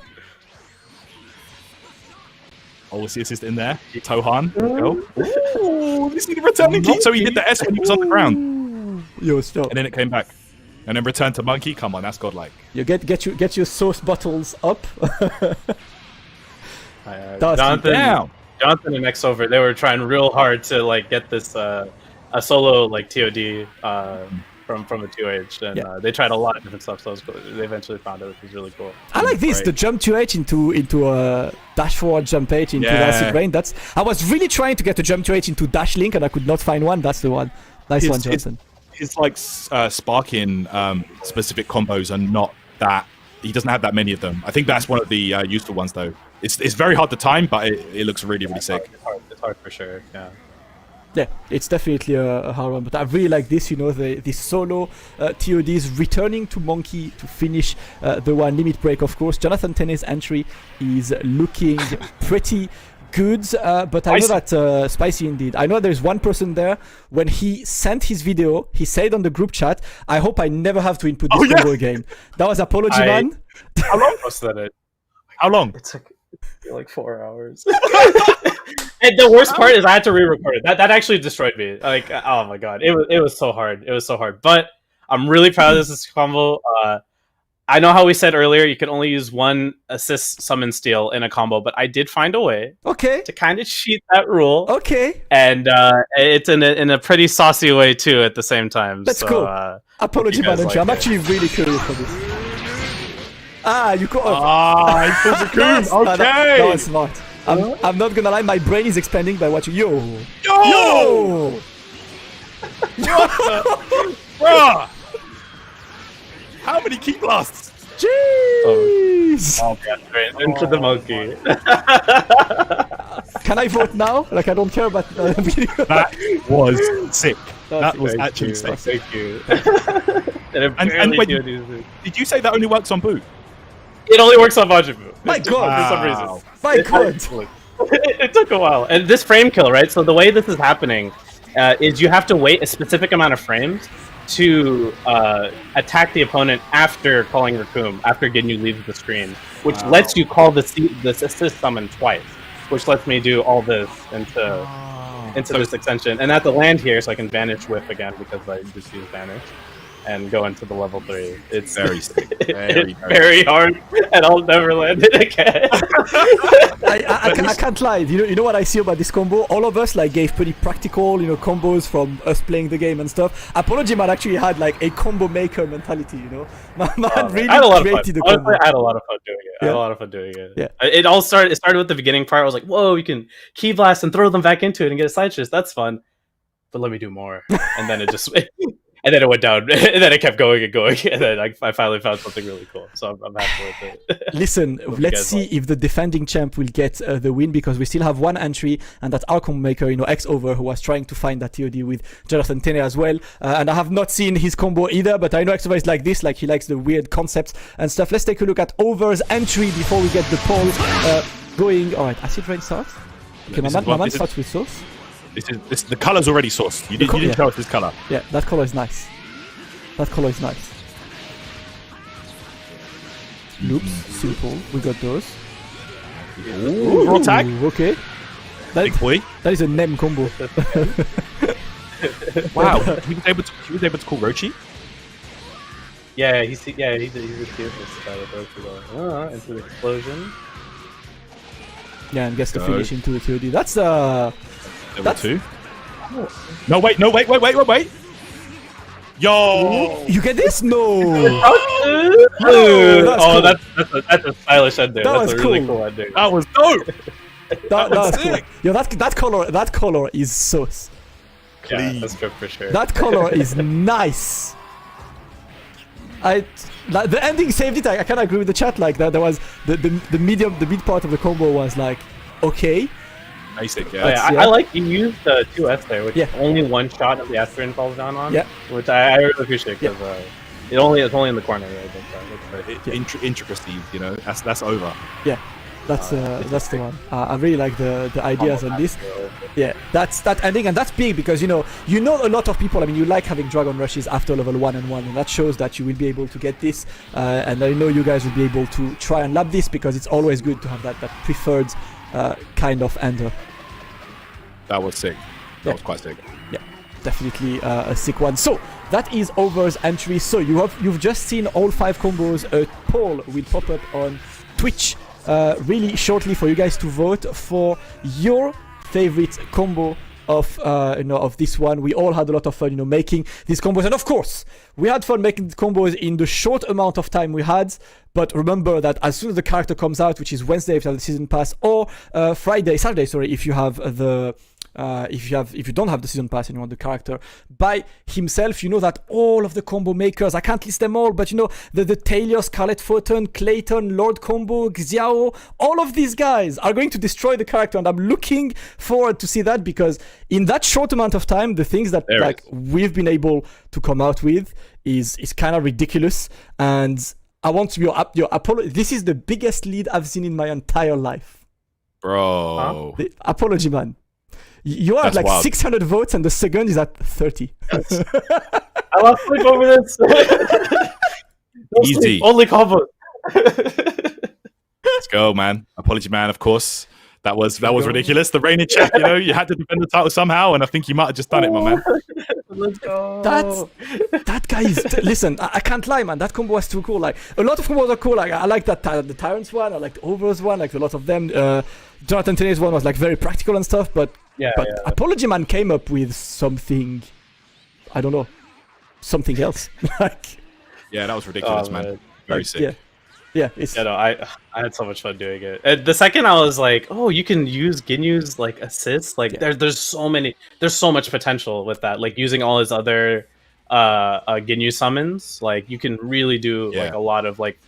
Oh, what's the assist in there? Tohan. Go. Ooh, this is the returning key. So he hit the S when he was on the ground. Yo, stop. And then it came back. And then return to Monkey. Come on, that's godlike. You get your sauce bottles up. Jonathan and X over, they were trying real hard to get this a solo TOD from a 2H, and they tried a lot of different stuff. So they eventually found it, which was really cool. I like this, the jump 2H into a dash forward jump H into acid rain. I was really trying to get a jump 2H into dash link, and I could not find one. That's the one. Nice one, Johnson. His sparking specific combos are not that. He doesn't have that many of them. I think that's one of the useful ones, though. It's very hard to time, but it looks really sick. It's hard for sure. Yeah. Yeah, it's definitely a hard one, but I really like this, you know, the solo TODs returning to Monkey to finish the one limit break, of course. Jonathan Tenney's entry is looking pretty good, but I know that spicy indeed. I know there's one person there, when he sent his video, he said on the group chat, I hope I never have to input this combo again. That was Apology Man. How long was that? How long? It took like 4 hours. And the worst part is I had to re-record it. That actually destroyed me. Like, oh my god, it was so hard. It was so hard. But I'm really proud of this combo. I know how we said earlier you can only use one assist summon steal in a combo, but I did find a way to kind of cheat that rule. And it's in a pretty saucy way too at the same time. That's cool. Apology manager. I'm actually really curious for this. You got I pulled the nice. Okay. That was smart. I'm not gonna lie, my brain is expanding by watching. Yo! Bruh! How many key blasts? Jeez! Oh god, straight into the monkey. Can I vote now? Like, I don't care about the video. That was sick. That was actually sick. Thank you. and wait, did you say that only works on boot? It only works on Majibu. My god! For some reason. My god! It took a while. And this frame kill, right? So the way this is happening is you have to wait a specific amount of frames to attack the opponent after calling Raccoon, after Ginyu leaves the screen, which lets you call this assist summon twice, which lets me do all this into this extension. And I have to land here so I can Vanish Whiff again because I just use Vanish and go into the level 3. It's very sick. Very hard, and I'll never land it again. I can't lie. You know what I see about this combo? All of us like gave pretty practical, combos from us playing the game and stuff. Apology Man actually had like a combo maker mentality. Man really created the combo. Honestly, I had a lot of fun doing it. Yeah. It started with the beginning part. I was like, whoa, you can key blast and throw them back into it and get a side shift. That's fun. But let me do more. And then it just and then it went down, and then it kept going and going, and then I finally found something really cool. So I'm happy with it. Listen, let's see if the defending champ will get the win, because we still have one entry, and that's our combo maker, X-Over, who was trying to find that TOD with Jonathan Tene as well. And I have not seen his combo either, but I know X-Over is like this, like he likes the weird concepts and stuff. Let's take a look at Over's entry before we get the poll going. All right, Acid Rain starts. Okay, my man starts with sauce. The color's already sourced. You didn't show us this color. Yeah, that color is nice. Loops, simple. We got those. Ooh, raw tag. Okay. Big boy. That is a Nem combo. Wow. He was able to call Rochi. Yeah, he's a cute into the explosion. Yeah, and gets the finish into the TOD. That's Level 2. No, wait. Yo! You get this? No! That's a stylish ending. That's a really cool ending. That was dope! that was cool. Yo, that color is so... Yeah, that's good for sure. That color is nice. The ending saved it. I kind of agree with the chat. Like that, there was the mid part of the combo was like okay. Basic, yeah. I like you used the 2S there, which only one shot of the Aspirin falls down on. Yeah, which I really appreciate because it's only in the corner. Intricacies, that's over. Yeah, that's the one. I really like the ideas on this. Yeah, that's that ending, and that's big because a lot of people. I mean, you like having Dragon Rushes after level 1 and 1, and that shows that you will be able to get this. And I know you guys will be able to try and lab this because it's always good to have that preferred kind of ender. That was sick. That was quite sick. Yeah, definitely a sick one. So that is Over's entry. So you've just seen all 5 combos. A poll will pop up on Twitch really shortly for you guys to vote for your favorite combo of this one. We all had a lot of fun making these combos, and of course we had fun making the combos in the short amount of time we had. But remember that as soon as the character comes out, which is Wednesday after the season pass, or Saturday, if you have the if you don't have the season pass and you want the character by himself. You know that all of the combo makers, I can't list them all, but you know the Taylor, Scarlet Photon, Clayton, Lord Combo, Xiao, all of these guys are going to destroy the character, and I'm looking forward to see that, because in that short amount of time, the things that we've been able to come out with is kind of ridiculous. And I want to your apology. This is the biggest lead I've seen in my entire life, bro. The apology, man. You are at like wild. 600 votes, and the second is at 30. I lost sleep over this. Easy. Sleep, only combos. Let's go, man. Apology, man. Of course, that was ridiculous. The reigning check, you know, you had to defend the title somehow, and I think you might have just done it, my man. Let's go. That guy is. Listen, I can't lie, man. That combo was too cool. Like a lot of combos are cool. Like I like that the Tyrants one. I like the Overs one. Like a lot of them. Jonathan Tenney's one was like very practical and stuff. But Apology Man came up with something. I don't know, something else. Like. Yeah, that was ridiculous, man. Very sick. Yeah, I had so much fun doing it. And the second I was like, oh, you can use Ginyu's like assists. Like there's so much potential with that. Like using all his other Ginyu summons, like you can really do like a lot of like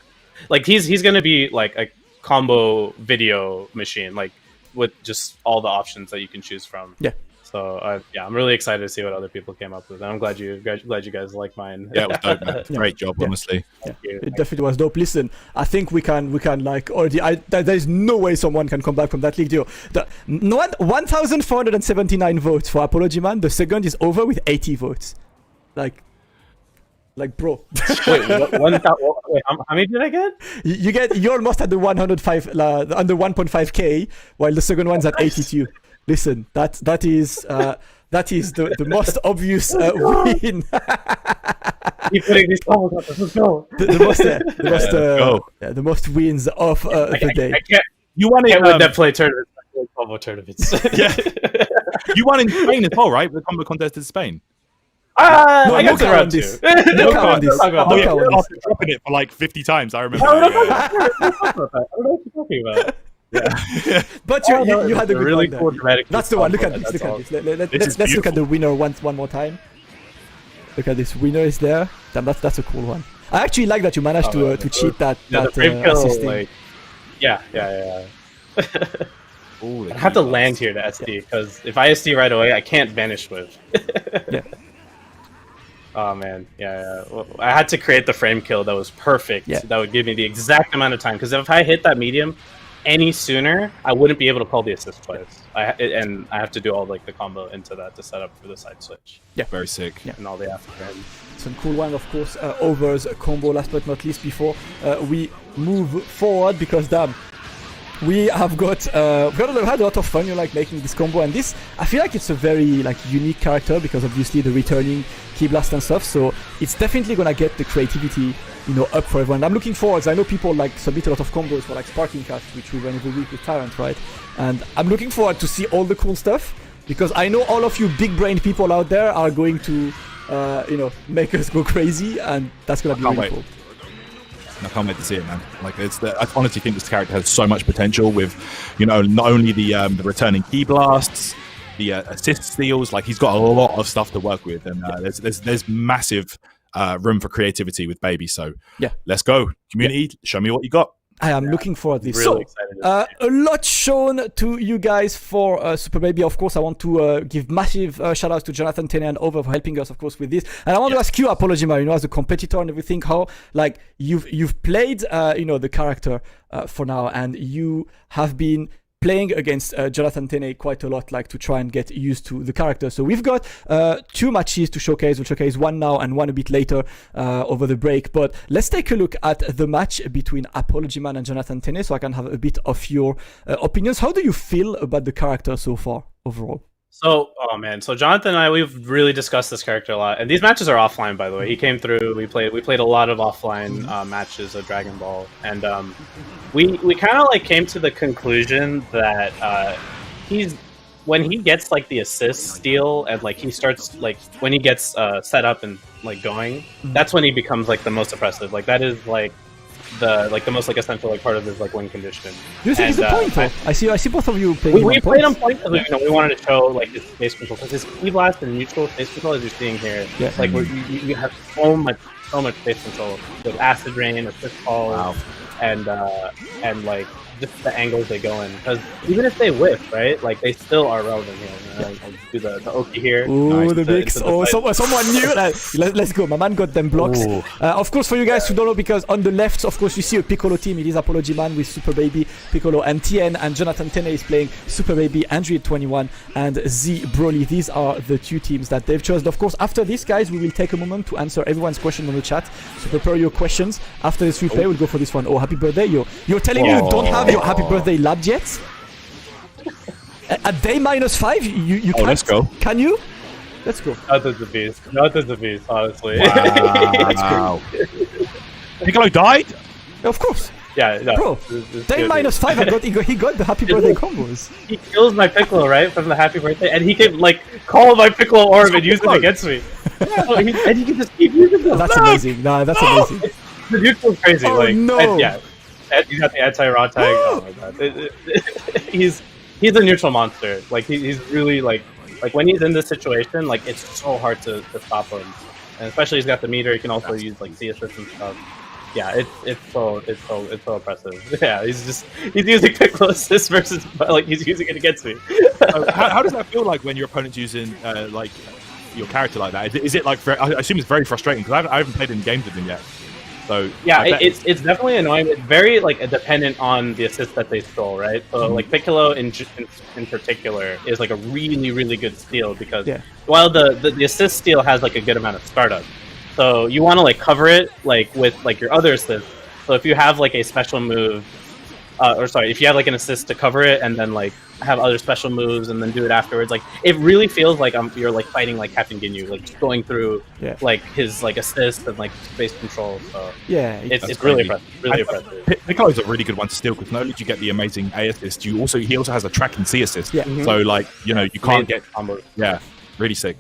he's gonna be like a combo video machine, like with just all the options that you can choose from. Yeah. So I'm really excited to see what other people came up with, and I'm glad you guys like mine. Yeah, it was dope, man. Great job, honestly. It definitely was dope. Listen, I think we can like already. There is no way someone can come back from that league deal. 1,479 votes for Apology Man. The second is over with 80 votes. Like bro. Wait, how many did I get? You almost at the 105 under 1.5k, while the second one's at 82. Listen, that is the most obvious win. Keep putting these combos up. Let's go. The most wins of the day. I can't. You want to win that play tournament? Combo tournaments. Yeah. You won in Spain as well, right? The combo contest in Spain. I got around this. No count this. Dropping it for like 50 times. I remember. I don't know what you're talking about. Yeah. But you had a good really one cool there. dramatic. That's the one. Look at this. Let's look at the winner one more time. Look at this. Winner is there. Damn, that's a cool one. I actually like that you managed to cheat that. The frame kill, like, yeah. Ooh, I have to land here to SD, because if I SD right away, I can't vanish with. Yeah. Oh man, Well, I had to create the frame kill that was perfect. Yeah. That would give me the exact amount of time. Because if I hit that medium any sooner, I wouldn't be able to call the assist twice. And I have to do all like the combo into that to set up for the side switch. Yeah, very sick. Yeah. And all the afterburn. Some cool one, of course. Overs combo, last but not least, before we move forward, because damn. We have had a lot of fun, like making this combo, and this I feel like it's a very like unique character, because obviously the returning key blast and stuff. So it's definitely gonna get the creativity, up for everyone. I'm looking forward. I know people like submit a lot of combos for like Sparking Cast, which we run every week with Tyrant, right? And I'm looking forward to see all the cool stuff, because I know all of you big brain people out there are going to, make us go crazy, and that's gonna be really cool. I can't wait to see it, man. Like I honestly think this character has so much potential with, not only the returning key blasts, the assist steals. Like he's got a lot of stuff to work with, and there's massive room for creativity with Baby. So let's go, community. Show me what you got. I am looking forward to this. Really a lot shown to you guys for Super Baby. Of course, I want to give massive shout outs to Jonathan Tenney and Over for helping us, of course, with this. And I want to ask you, Apology Man, as a competitor and everything, how like you've played, the character for now, and you have been playing against Jonathan Tenney quite a lot, like to try and get used to the character. So we've got 2 matches to showcase. We'll showcase one now and one a bit later over the break. But let's take a look at the match between Apology Man and Jonathan Tenney, so I can have a bit of your opinions. How do you feel about the character so far overall? So Jonathan and I, we've really discussed this character a lot, and these matches are offline, by the way. He came through. We played a lot of offline matches of Dragon Ball, and we kind of like came to the conclusion that when he gets like the assist steal, and like he starts like when he gets set up and like going, that's when he becomes like the most impressive. Like that is like the most like essential like part of his like win condition. Do you think he's the point though? I see both of you playing. We played him point because we wanted to show like his space control because his key blast and neutral space control, as you're seeing here, like you have so much space control with acid rain, assist balls, and like just the angles they go in. Because even if they whiff, right, like they still are relevant here. Like, do the Oki here. Ooh, the mix. Oh, someone knew that. Let's go. My man got them blocks. Of course, for you guys who don't know, because on the left, of course, you see a Piccolo team. It is Apology Man with Super Baby, Piccolo, and TN, and Jonathan Tene is playing Super Baby, Android21, and Z Broly. These are the two teams that they've chosen. Of course, after this, guys, we will take a moment to answer everyone's question on the chat. So prepare your questions. After this replay, we'll go for this one. Oh, happy birthday. You're telling me you don't have your happy birthday labbed yet? At day -5, you can't? Let's go. Can you? Let's go. That is the beast. That is the beast, honestly. Wow. Piccolo died? Of course. Yeah, no, Bro, day -5, he got the happy birthday combos. He kills my Piccolo, right, from the happy birthday, and he can, like, call my Piccolo orb and use it against me. And he can just keep using them. That's amazing. Nah, that's amazing. The neutral's crazy. Oh, like, no. And, yeah. And he's got the anti-raw tag. Oh my god. He's a neutral monster. Like, he's really, like when he's in this situation, like, it's so hard to stop him. And especially he's got the meter, he can also use, like, C assist and stuff. Yeah, it's so impressive. Yeah, he's using Piccolo assist versus like he's using it against me. How does that feel like when your opponent's using like your character like that? Is it like I assume it's very frustrating because I haven't played any games with him yet. So yeah, it's definitely annoying. It's very like dependent on the assist that they stole, right? So like Piccolo in particular is like a really good steal because while the assist steal has like a good amount of startup. So you want to like cover it like with like your other assist. So if you have like a special move, if you have like an assist to cover it and then like have other special moves and then do it afterwards, like it really feels like you're like fighting like Captain Ginyu, like just going through like his like assist and like space control. So yeah, it's really impressive. Really impressive. Piccolo's a really good one to steal because not only do you get the amazing A assist, he also has a track and C assist. Yeah. So like you can't get combos. Yeah, really sick.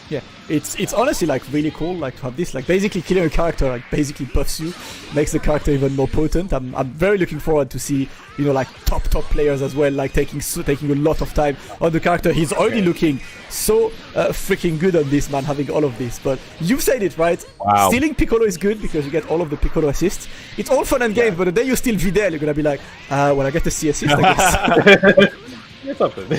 Yeah, it's honestly like really cool like to have this, like basically killing a character like basically buffs you, makes the character even more potent. I'm very looking forward to see like top players as well, like taking a lot of time on the character. He's already looking so freaking good on this, man, having all of this. But you've said it right. Wow. Stealing Piccolo is good because you get all of the Piccolo assists. It's all fun and games, but the day you steal Videl, you're gonna be like, well, I get the C assist, I guess. It's something.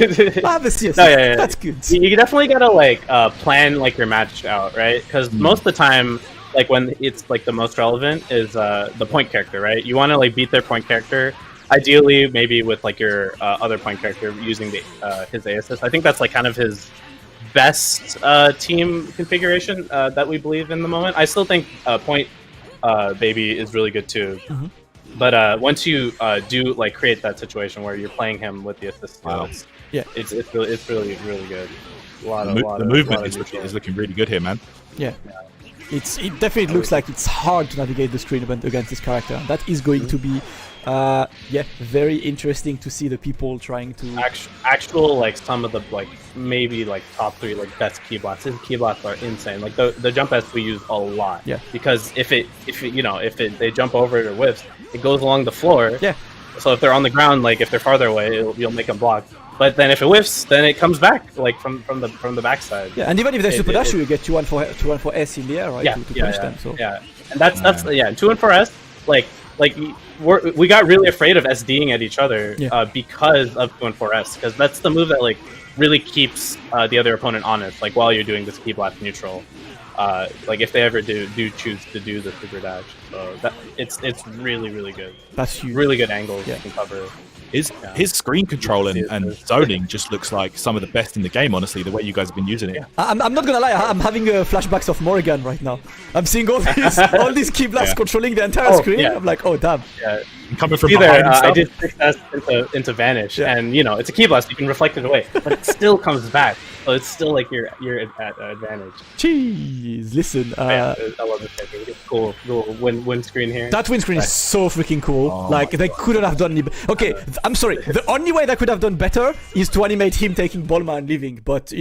I have a C assist. No, yeah. That's good. You definitely gotta like plan like your match out, right? Because most of the time, like when it's like the most relevant is the point character, right? You want to like beat their point character, ideally maybe with like your other point character using his A assist. I think that's like kind of his best team configuration that we believe in the moment. I still think point baby is really good too. Mm-hmm. But once you do like create that situation where you're playing him with the assist skills, it's really good. The movement is looking really good here, man. Yeah. It definitely looks like it's hard to navigate the screen against this character. That is going to be very interesting to see the people trying to actual like some of the like maybe like top 3 like best key blasts. His key blasts are insane. Like the jump S we use a lot. Yeah. Because if they jump over it or whiffs, it goes along the floor. Yeah. So if they're on the ground, like if they're farther away, you'll make them block. But then if it whiffs, then it comes back like from the backside. Yeah, and even if they super dash, you get 2-1 for S in the air, right? Yeah, to punish them. So and that's 2-1 for S. Like we got really afraid of SDing at each other because of 2-4S, because that's the move that like really keeps the other opponent honest. Like while you're doing this key blast neutral, like if they ever do choose to do the super dash, so that it's really good. That's huge. Really good angles you can cover. His screen control and zoning just looks like some of the best in the game, honestly, the way you guys have been using it. I'm not gonna lie, I'm having flashbacks of Morrigan right now. I'm seeing all these key blasts controlling the entire screen. Yeah. I'm like, oh damn. Yeah. Coming from behind I did 6S into Vanish, and it's a key blast, you can reflect it away, but it still comes back. So it's still like you're at advantage. Jeez, listen. I love this technique. It's cool. Little win screen here. That win screen is so freaking cool. Like they couldn't have done any. Okay, I'm sorry. The only way they could have done better is to animate him taking Bulma and leaving. But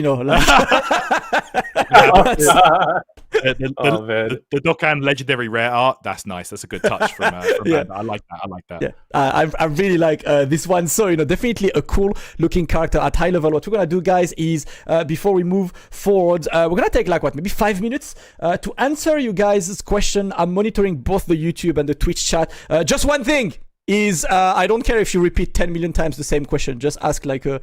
Oh, man. The Dokkan legendary rare art. That's nice. That's a good touch from Yeah. Bandai. I like that. I like that. Yeah, I really like this one. So, definitely a cool looking character at high level. What we're gonna do, guys, is before we move forward, we're gonna take like maybe 5 minutes to answer you guys' question. I'm monitoring both the YouTube and the Twitch chat. Just one thing is I don't care if you repeat 10 million times the same question. Just ask like a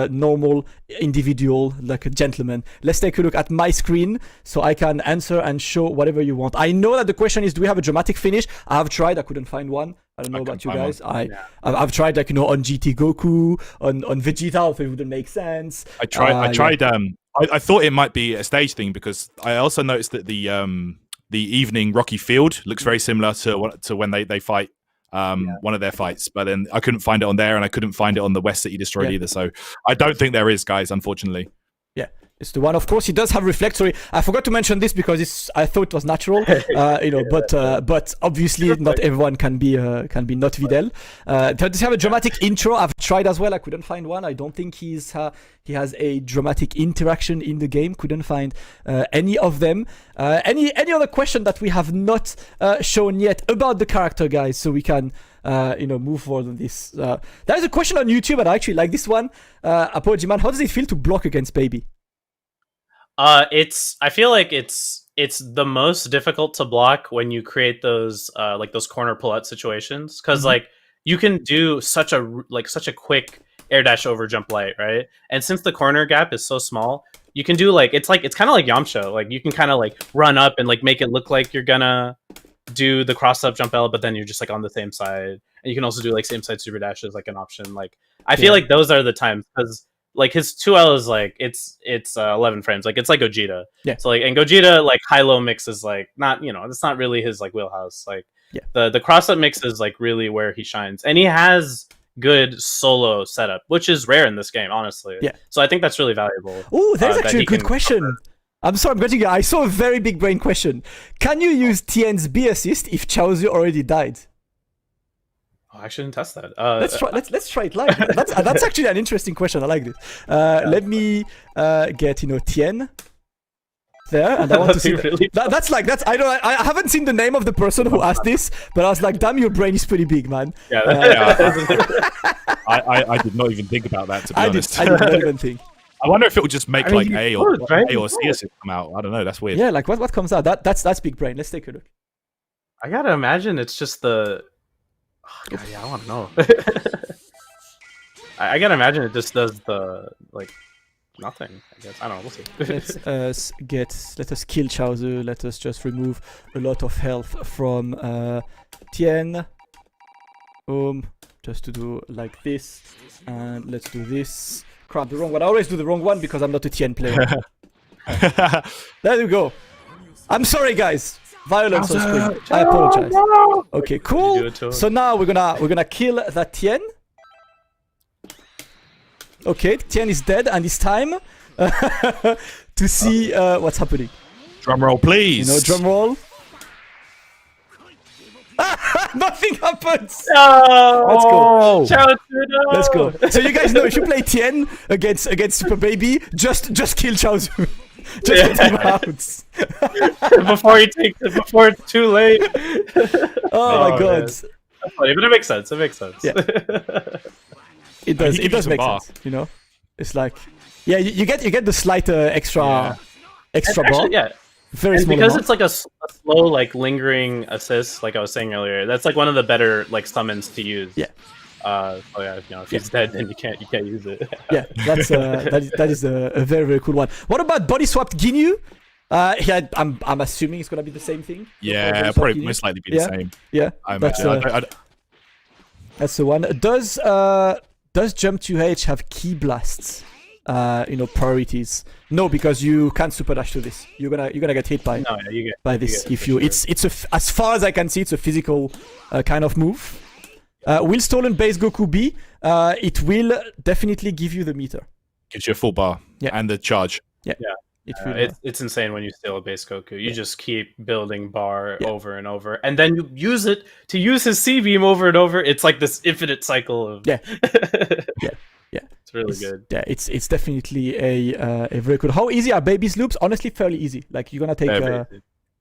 normal individual, like a gentleman. Let's take a look at my screen so I can answer and show whatever you want. I know that the question is, do we have a dramatic finish? I have tried. I couldn't find one. I don't know about you guys. I've tried like on GT Goku, on Vegeta, if it wouldn't make sense. I tried. I thought it might be a stage thing because I also noticed that the evening Rocky Field looks very similar to when they fight. One of their fights, but then I couldn't find it on there, and I couldn't find it on the West City Destroyed either. So I don't think there is, guys, unfortunately. Yeah, it's the one. Of course, he does have reflectory. I forgot to mention this because I thought it was natural, but obviously not everyone can be not Videl. Does he have a dramatic intro? I've tried as well. I couldn't find one. I don't think he has a dramatic interaction in the game. Couldn't find any of them. Any other question that we have not shown yet about the character, guys, so we can move forward on this. There is a question on YouTube, and I actually like this one. Apology, man. How does it feel to block against Baby? I feel like it's the most difficult to block when you create those those corner pull-out situations, because like you can do such a quick air dash over jump light, right? And since the corner gap is so small, you can do it's kind of like Yamcha. Like you can kind of like run up and like make it look like you're gonna do the cross up jump L, but then you're just like on the same side. And you can also do like same side super dash as like an option. Like I feel like those are the times, because like his 2L is like it's 11 frames. Like it's like Gogeta. Yeah. So like, and Gogeta like high low mix is like not, it's not really his like wheelhouse. Like the cross up mix is like really where he shines, and he has good solo setup, which is rare in this game, honestly. Yeah. So I think that's really valuable. Oh, that's actually a good question. I'm sorry, I'm getting you. I saw a very big brain question. Can you use Tien's B assist if Chaozu already died? Oh, I shouldn't test that. Let's try it live. That's actually an interesting question. I like this. Let me get Tien there, and I want to see really that's I haven't seen the name of the person who asked this, but I was like, damn, your brain is pretty big, man. I did not even think about that, to be honest. I did not even think. I wonder if it would just make A or C assist come out. I don't know. That's weird. Yeah, like what comes out? That's big brain. Let's take a look. I gotta imagine it's just the. Oh, God, yeah, I want to know. I gotta imagine it just does the nothing. I guess I don't know. We'll see. Let us kill Chaozu. Let us just remove a lot of health from Tien. Just to do like this, and let's do this. Crap, the wrong one. I always do the wrong one because I'm not a Tien player. There you go. I'm sorry, guys. Violence on screen. I apologize. No! Okay, cool. So now we're gonna kill that Tien. Okay, Tien is dead, and it's time to see what's happening. Drum roll, please. Drum roll. Nothing happens. No! Let's go. Shout Let's go. So you guys know, if you play Tien against Super Baby, just kill Chaozu. Just get him out. before it's too late. Oh my god. That's funny, but it makes sense. Yeah. It does make sense. It's like, yeah, you get the slight extra bar. Yeah. Very small because amount. it's like a slow, like lingering assist, like I was saying earlier. That's like one of the better like summons to use. Yeah. If he's dead, then you can't use it. Yeah, that is a very, very cool one. What about body swapped Ginyu? I'm assuming it's gonna be the same thing. Yeah, probably most likely be the same. Yeah, that's the one. Does Jump 2H have key blasts? Priorities? No, because you can't super dash to this. You're gonna get hit by this. As far as I can see, it's a physical kind of move. Will Stolen base Goku be? It will definitely give you the meter. Gives you a full bar and the charge. Yeah. It's insane when you steal a base Goku. You just keep building bar over and over, and then you use it to use his C beam over and over. It's like this infinite cycle of yeah. It's really good. Yeah, it's definitely a very good. How easy are baby's loops? Honestly, fairly easy. Like you're gonna take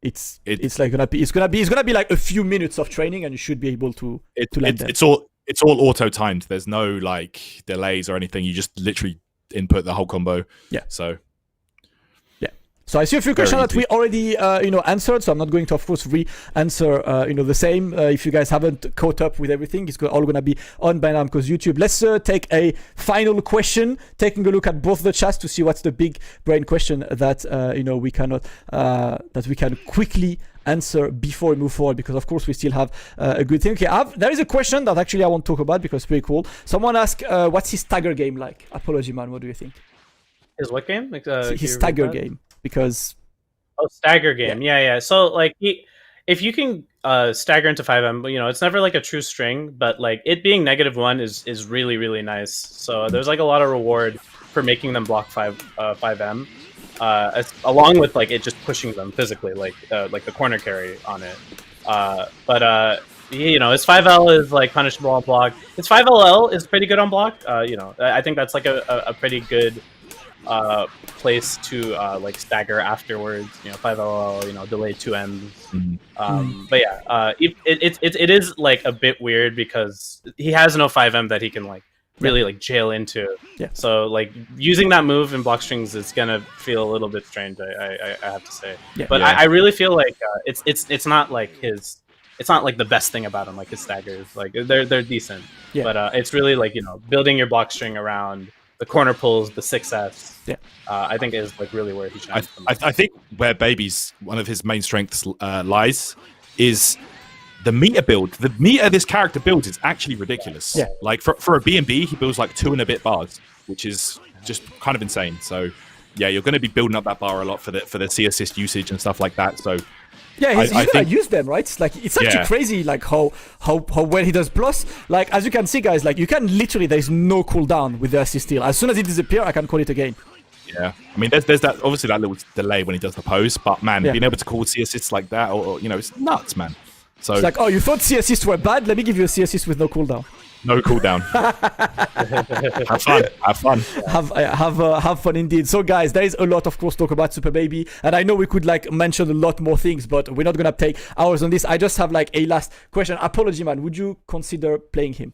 it's gonna be like a few minutes of training, and you should be able to land them. It's all auto timed. There's no like delays or anything. You just literally input the whole combo. Yeah. So I see a few questions that we already answered, so I'm not going to, of course, re-answer the same. If you guys haven't caught up with everything, it's all going to be on by Namco's YouTube. Let's take a final question, taking a look at both the chats to see what's the big brain question that we can quickly answer before we move forward, because of course we still have a good thing. Okay, there is a question that actually I want to talk about because it's pretty cool. Someone asked, what's his stagger game like? Apology man, what do you think? His what game? His stagger game. Because stagger game, yeah. So like, if you can stagger into 5M, it's never like a true string, but like it being -1 is really really nice. So there's like a lot of reward for making them block 5M, along with like it just pushing them physically, like the corner carry on it. His 5L is like punishable on block. His 5LL is pretty good on block. I think that's like a pretty good place to like stagger afterwards. 5LL, delay 2Ms. But yeah, it is like a bit weird because he has no 5M that he can like really like jail into. Yeah. So like using that move in block strings is gonna feel a little bit strange. I have to say. Yeah. But I really feel like it's not like it's not like the best thing about him, like his staggers. Like they're decent. Yeah. But it's really like building your block string around the corner pulls, the 6S. Yeah. I think is like really where he shines. I think where Baby's one of his main strengths lies is the meter build. The meter this character builds is actually ridiculous. Yeah. Like for a B&B, he builds like 2 and a bit bars, which is just kind of insane. So yeah, you're going to be building up that bar a lot for the C assist usage and stuff like that. So yeah, he's gonna use them, right? It's actually crazy, like how well he does. Plus, like as you can see, guys, like you can literally, there's no cooldown with the assist steal. As soon as it disappears, I can call it again. Yeah, I mean, there's that obviously that little delay when he does the pose, but man, being able to call C assists like that, or it's nuts, man. So it's like, oh, you thought C assists were bad? Let me give you a C assist with no cooldown. No cooldown. Have fun. Have fun indeed. So guys, there is a lot, of course, talk about Super Baby, and I know we could like mention a lot more things, but we're not gonna take hours on this. I just have like a last question. Apology man, would you consider playing him?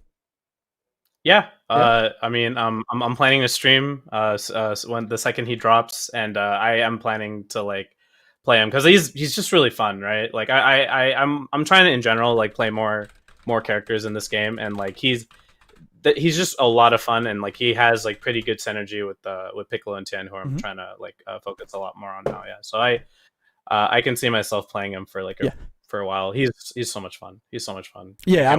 Yeah. I mean, I'm planning to stream when the second he drops, and I am planning to like play him because he's just really fun, right? Like I'm trying to in general like play more characters in this game, and like he's just a lot of fun, and like he has like pretty good synergy with Piccolo and Tien, who I'm trying to like focus a lot more on now. Yeah, so I can see myself playing him for like for a while. He's so much fun. Yeah,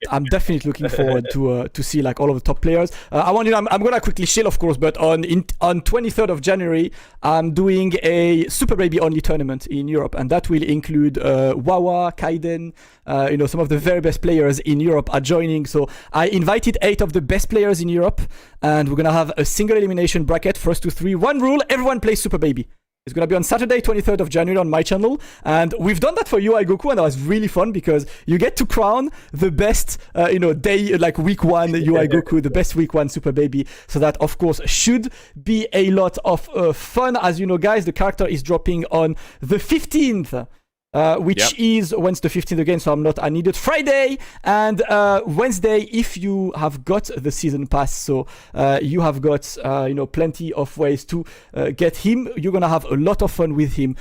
I'm definitely looking forward to see like all of the top players. I'm gonna quickly chill, of course, but on 23rd of January, I'm doing a Super Baby only tournament in Europe, and that will include Wawa, Kaiden, some of the very best players in Europe are joining. So I invited 8 of the best players in Europe, and we're gonna have a single elimination bracket, first to 3. One rule: everyone plays Super Baby. It's going to be on Saturday, 23rd of January on my channel. And we've done that for UI Goku, and that was really fun because you get to crown the best, day, like week 1 UI Goku, the best week 1 Super Baby. So that, of course, should be a lot of fun. As you know, guys, the character is dropping on the 15th. Which is when's the 15th again, so I needed Friday and Wednesday if you have got the season pass. So you have got plenty of ways to get him. You're gonna have a lot of fun with him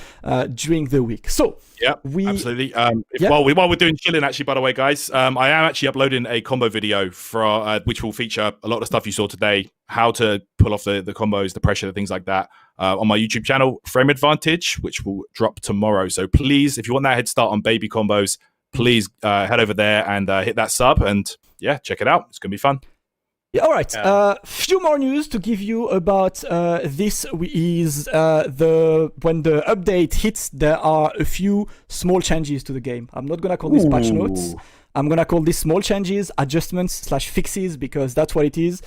during the week. So absolutely. While we're doing chilling, actually, by the way, guys, I am actually uploading a combo video for which will feature a lot of stuff you saw today, how to pull off the combos, the pressure, things like that. On my YouTube channel, Frame Advantage, which will drop tomorrow. So please, if you want that head start on baby combos, please head over there and hit that sub and check it out. It's gonna be fun. Yeah, all right. Few more news to give you about this is when the update hits, there are a few small changes to the game. I'm not gonna call these patch notes. I'm gonna call this small changes, adjustments / fixes, because that's what it is.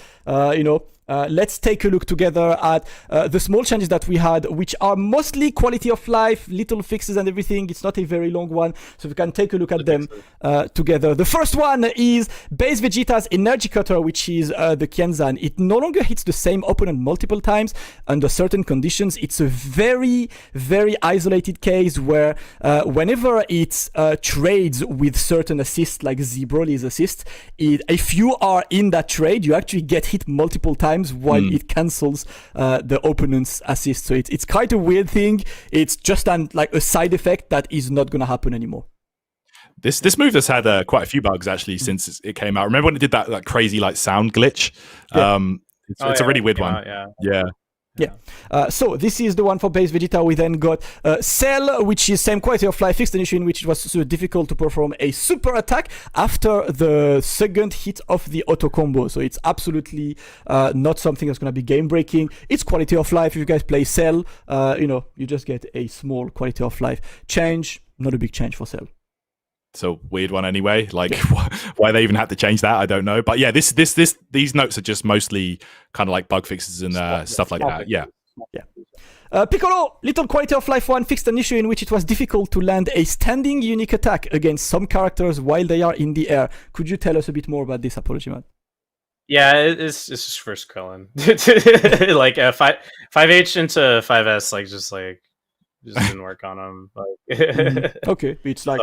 Let's take a look together at the small changes that we had, which are mostly quality of life, little fixes and everything. It's not a very long one, so we can take a look at them together. The first one is base Vegeta's energy cutter, which is the Kienzan. It no longer hits the same opponent multiple times under certain conditions. It's a very, very isolated case where whenever it trades with certain assists, like Z-Broly's assist, if you are in that trade, you actually get hit multiple times while it cancels the opponent's assist. So it's quite a weird thing. It's just like a side effect that is not going to happen anymore. This move has had quite a few bugs actually since it came out. Remember when it did that crazy like sound glitch? Yeah. It's a really weird one. Yeah. So this is the one for base Vegeta. We then got Cell, which is same quality of life, fixed an issue in which it was so difficult to perform a super attack after the second hit of the auto combo. So it's absolutely not something that's going to be game breaking. It's quality of life. If you guys play Cell, you just get a small quality of life change. Not a big change for Cell. It's a weird one anyway. Like why they even had to change that, I don't know. But yeah, these notes are just mostly kind of like bug fixes and stuff like that. Yeah. Piccolo, little quality of life one, fixed an issue in which it was difficult to land a standing unique attack against some characters while they are in the air. Could you tell us a bit more about this, Apology Man? Yeah, it's just first Krillin. Like 5H into 5S, just didn't work on him. Okay, it's like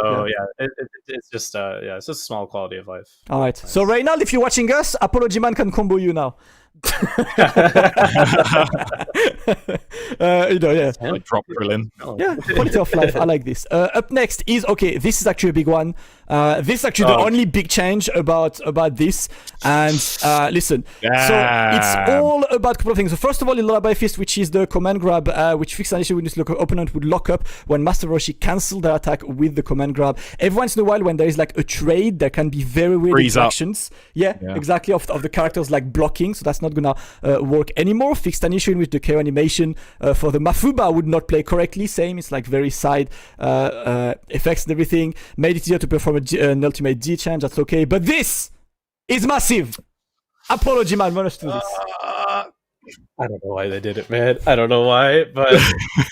it's just it's a small quality of life. All right. So Reynald, if you're watching us, Apology Man can combo you now. Drop Krillin. Yeah, quality of life. I like this. Up next is this is actually a big one. This is actually the only big change about this. And listen, so it's all about a couple of things. So first of all, in Lullaby Fist, which is the command grab, which fixed an issue when this opponent would lock up when Master Roshi cancelled their attack with the command grab. Every once in a while, when there is like a trade, there can be very weird interactions. Yeah, exactly, of the characters like blocking. So that's not gonna work anymore. Fixed an issue in which the KO animation for the Mafuba would not play correctly. Same, it's like very side effects and everything. Made it easier to perform an ultimate G change. That's okay, but this is massive. Apology Man, run us through this. I don't know why they did it, man. I don't know why, but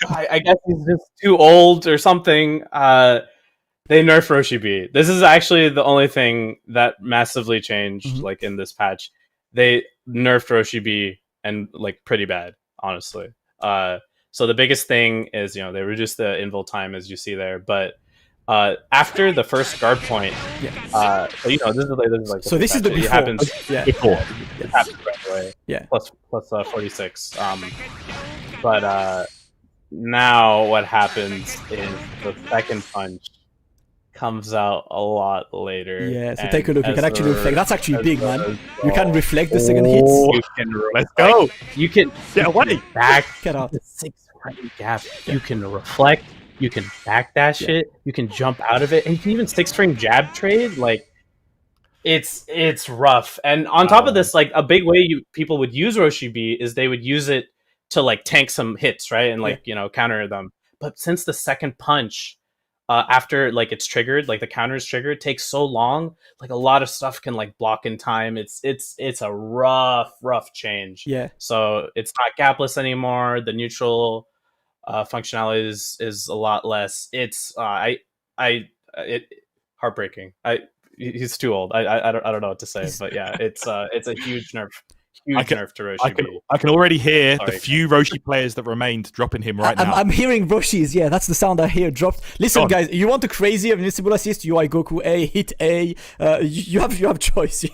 I guess he's just too old or something. They nerfed Roshi B. This is actually the only thing that massively changed, like in this patch. They nerfed Roshi B and pretty bad, honestly. So the biggest thing is, they reduced the invul time, as you see there, but after the first guard point, this is the before. It happens before. It happens right away. Yeah. Plus 46. But now what happens is the second punch comes out a lot later. Yeah, so take a look. You can actually reflect. That's actually big, man. You can reflect the second hit. Let's go. You can get away. Get out. The 6-frame gap. You can reflect. You can backdash it. You can jump out of it, and you can even 6-frame jab trade. It's rough. And on top of this, a big way people would use Roshi B is they would use it to tank some hits, right, and counter them. But since the second punch, after it's triggered, the counter is triggered, takes so long. A lot of stuff can block in time. It's a rough change. Yeah. So it's not gapless anymore. The neutral functionality is a lot less. It's heartbreaking. He's too old. I don't know what to say, but yeah, it's a huge nerf. Nerf to Roshi. I can already hear the few Roshi players that remained dropping him right now. I'm hearing Roshi's. Yeah, that's the sound I hear dropped. Listen, guys, you want a crazy invincible assist? UI Goku A, hit A. You have choice,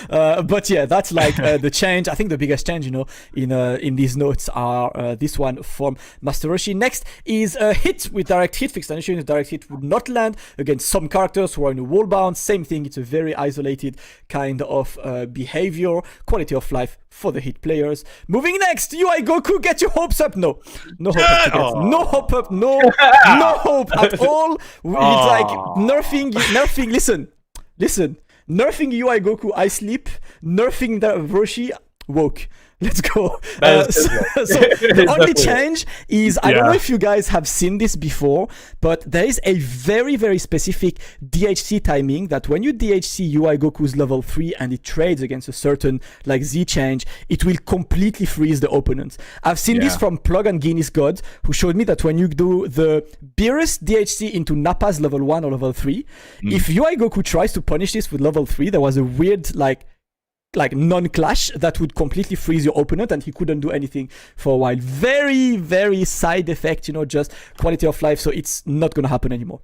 but yeah, that's the change. I think the biggest change, in these notes are this one from Master Roshi. Next is a hit with direct hit. Fixed an issue in direct hit would not land against some characters who are in a wall bound. Same thing. It's a very isolated kind of behavior. Quality of life for the hit players. Moving next, UI Goku, get your hopes up. No hope up. No hope up. No hope at all. It's nerfing. Listen. Nerfing UI Goku, I sleep. Nerfing the Roshi, woke. Let's go. That is So, good. so the only Definitely. change is, I don't know if you guys have seen this before, but there is a very, very specific DHC timing that when you DHC UI Goku's level 3 and it trades against a certain like Z change, it will completely freeze the opponent. I've seen this from Plug and Guinness God, who showed me that when you do the Beerus DHC into Nappa's level 1 or level 3, if UI Goku tries to punish this with level 3, there was a weird like non-clash that would completely freeze your opponent and he couldn't do anything for a while. Very, very side effect, just quality of life. So it's not going to happen anymore.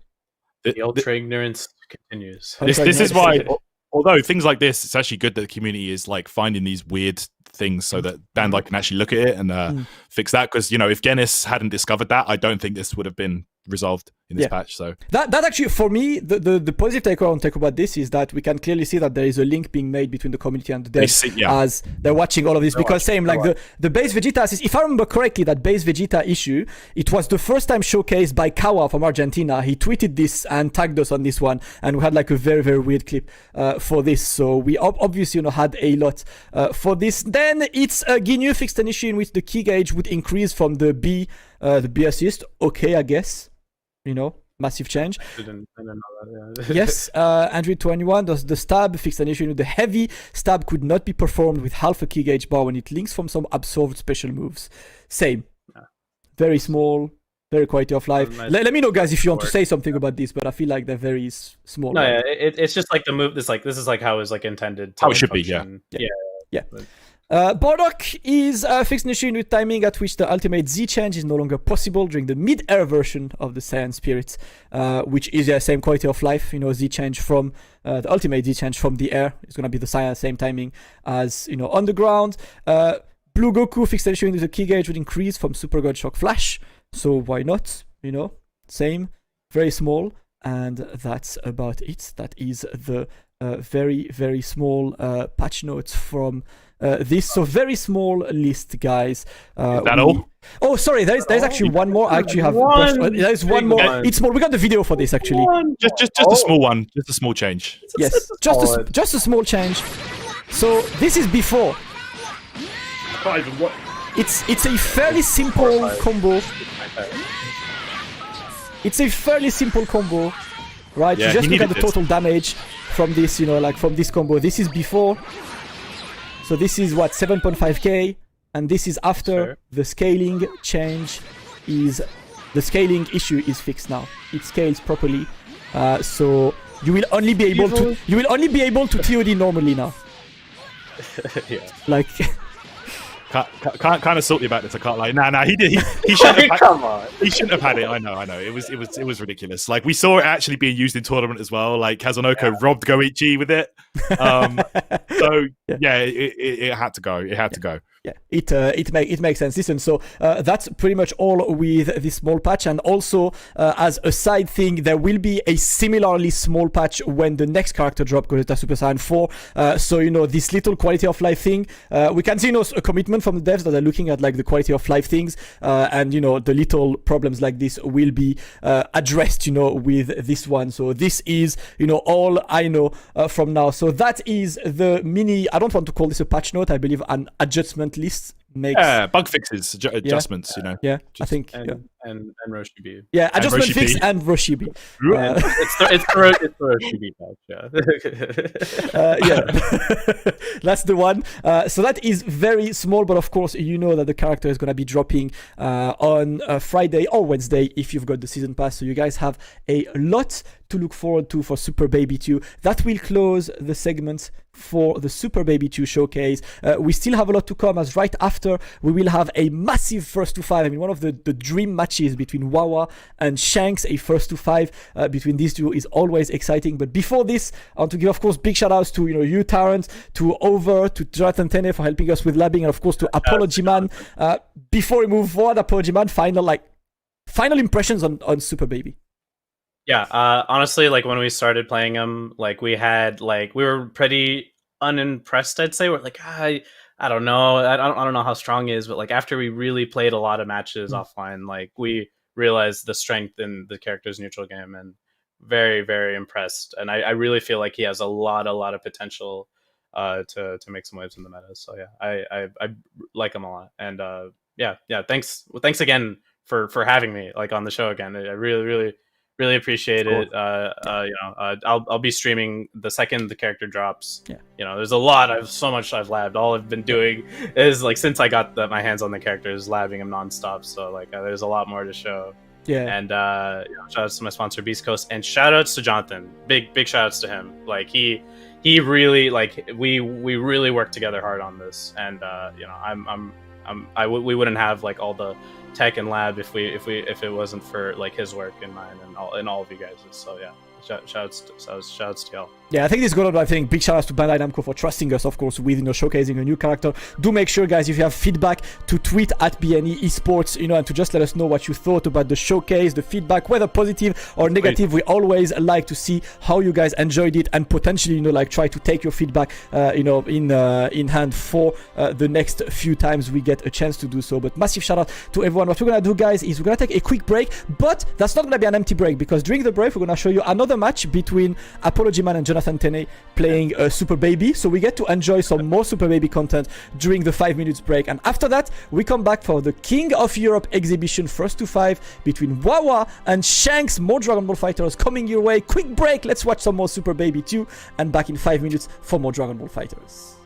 The ultra ignorance continues. This is why, although things like this, it's actually good that the community is like finding these weird things so that Bandai can actually look at it and fix that. Because if Genis hadn't discovered that, I don't think this would have been resolved in this patch. So that actually, for me, the positive take I want to take about this is that we can clearly see that there is a link being made between the community and the devs as they're watching all of this. Because the base Vegeta assist, if I remember correctly, that base Vegeta issue, it was the first time showcased by Kawa from Argentina. He tweeted this and tagged us on this one, and we had like a very, very weird clip for this. So we obviously had a lot for this. Then it's Ginyu fixed an issue in which the key gauge would increase from the B assist. Okay, I guess. Massive change. I didn't know that, yeah. Yes, Android 21 does the stab fixed an issue. The heavy stab could not be performed with half a key gauge bar when it links from some absorbed special moves. Same. Very small, very quality of life. Nice. Let me know, guys, if you want to say something about this, but I feel like they're very small. No, yeah, it's just like the move. This is like how it was like intended. To how it should be. Yeah. Bardock is fixed an issue with timing at which the ultimate Z change is no longer possible during the mid-air version of the Saiyan Spirit, which is the same quality of life. Z change from the ultimate Z change from the air is going to be the same timing as on the ground. Blue Goku fixed an issue with the key gauge would increase from Super God Shock Flash, so why not? Same, very small, and that's about it. That is the very, very small patch notes from this. So very small list, guys. Is that all? Oh, sorry. There's actually one more. I actually have. There's one more. It's small. We got the video for this actually. Just a small one. Just a small change. Yes, just a small change. So this is before. It's a fairly simple combo. It's a fairly simple combo, right? Yeah, you just look at the this. total damage from this, from this combo. This is before. So this is what, 7.5k, and this is after the scaling change is, the scaling issue is fixed now. It scales properly. So you will only be able to TOD normally now. Like kind of salty about this. I can't lie. Nah. He did. He shouldn't have. Come on. He shouldn't have had it. I know. It was ridiculous. Like we saw it actually being used in tournament as well. Like Kazunoko robbed Goichi with it. So it had to go. It had to go. Yeah, it makes sense. Listen, so that's pretty much all with this small patch, and also as a side thing, there will be a similarly small patch when the next character drop, Gogeta Super Saiyan 4. So this little quality of life thing, we can see a commitment from the devs that are looking at like the quality of life things, and the little problems like this will be addressed, with this one. So this is all I know from now. So that is the mini. I don't want to call this a patch note. I believe an adjustment list makes bug fixes, adjustments. I think and Roshibi. Yeah, adjustment Roshibi. fix and Roshibi. It's the Roshibi patch. Yeah, that's the one. So that is very small, but of course that the character is gonna be dropping on Friday or Wednesday if you've got the season pass. So you guys have a lot to look forward to for Super Baby 2. That will close the segment for the Super Baby 2 showcase. We still have a lot to come, as right after we will have a massive first to five. I mean, one of the dream matches between Wawa and Shanks. A first to five between these two is always exciting. But before this, I want to give, of course, big shout outs to you Tarrant, to Over, to Jonathan Tene for helping us with labbing, and of course to Apology Man. Before we move forward, Apology Man, final impressions on Super Baby. Yeah, honestly, like when we started playing them, like we were pretty unimpressed. I'd say we're like, I don't know, I don't know how strong he is, but like after we really played a lot of matches offline, like we realized the strength in the character's neutral game, and very, very impressed. And I really feel like he has a lot of potential to make some waves in the meta. So yeah, I like him a lot, and yeah, thanks again for having me like on the show again. I really appreciate it. I'll be streaming the second the character drops. Yeah. There's a lot. So much I've labbed. All I've been doing is like since I got my hands on the characters, labbing them nonstop. So like there's a lot more to show. Yeah. And shout outs to my sponsor Beast Coast, and shout outs to Jonathan. Big shout outs to him. Like he really like we really worked together hard on this, and we wouldn't have like all the tech and lab if it wasn't for like his work and mine and all of you guys. So yeah, shout outs to y'all. Yeah, I think this is good. I think big shout outs to Bandai Namco for trusting us, of course, with showcasing a new character. Do make sure, guys, if you have feedback, to tweet at BNE Esports, and to just let us know what you thought about the showcase, the feedback, whether positive or negative. We always like to see how you guys enjoyed it, and potentially, like try to take your feedback, in hand for the next few times we get a chance to do so. But massive shout out to everyone. What we're gonna do, guys, is we're gonna take a quick break, but that's not gonna be an empty break, because during the break we're gonna show you another match between Apology Man and Jonathan Tene playing Super Baby, so we get to enjoy some more Super Baby content during the 5 minutes break. And after that we come back for the King of Europe exhibition, first to 5 between Wawa and Shanks. More Dragon Ball Fighters coming your way. Quick break, let's watch some more Super Baby 2, and back in 5 minutes for more Dragon Ball Fighters.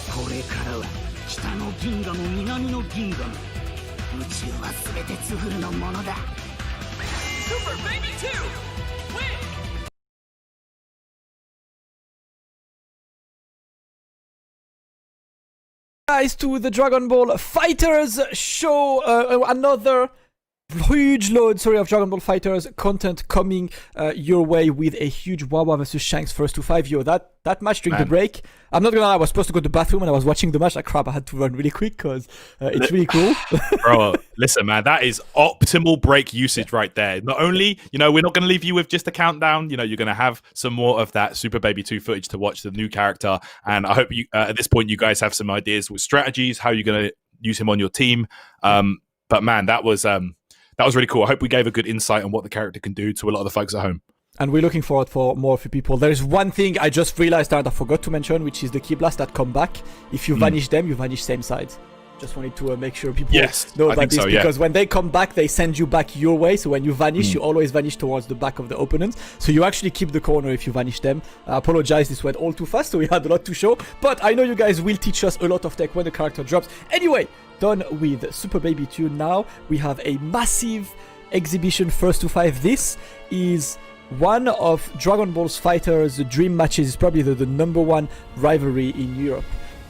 これからは北の銀河も南の銀河も宇宙は全てツフルのものだ。 Guys, to the Dragon Ball Fighters show, another huge load, of Dragon Ball Fighters content coming your way with a huge Wawa versus Shanks first to 5. Yo, that match during the break, I'm not gonna lie, I was supposed to go to the bathroom and I was watching the match like crap. I had to run really quick because it's really cool. Bro, listen, man, that is optimal break usage right there. Not only, we're not going to leave you with just a countdown, you're going to have some more of that Super Baby 2 footage to watch the new character. And I hope you, at this point, you guys have some ideas with strategies, how you're going to use him on your team. But man, that was really cool. I hope we gave a good insight on what the character can do to a lot of the folks at home. And we're looking forward for more of you people. There's one thing I just realized that I forgot to mention, which is the Ki Blast that come back. If you vanish them, you vanish same side. Just wanted to make sure people know about this, because when they come back, they send you back your way. So when you vanish, you always vanish towards the back of the opponent. So you actually keep the corner if you vanish them. I apologize, this went all too fast, so we had a lot to show. But I know you guys will teach us a lot of tech when the character drops. Anyway, done with Super Baby 2. Now we have a massive exhibition first to 5. This is one of Dragon Ball's Fighters' dream matches. Is probably the number one rivalry in Europe.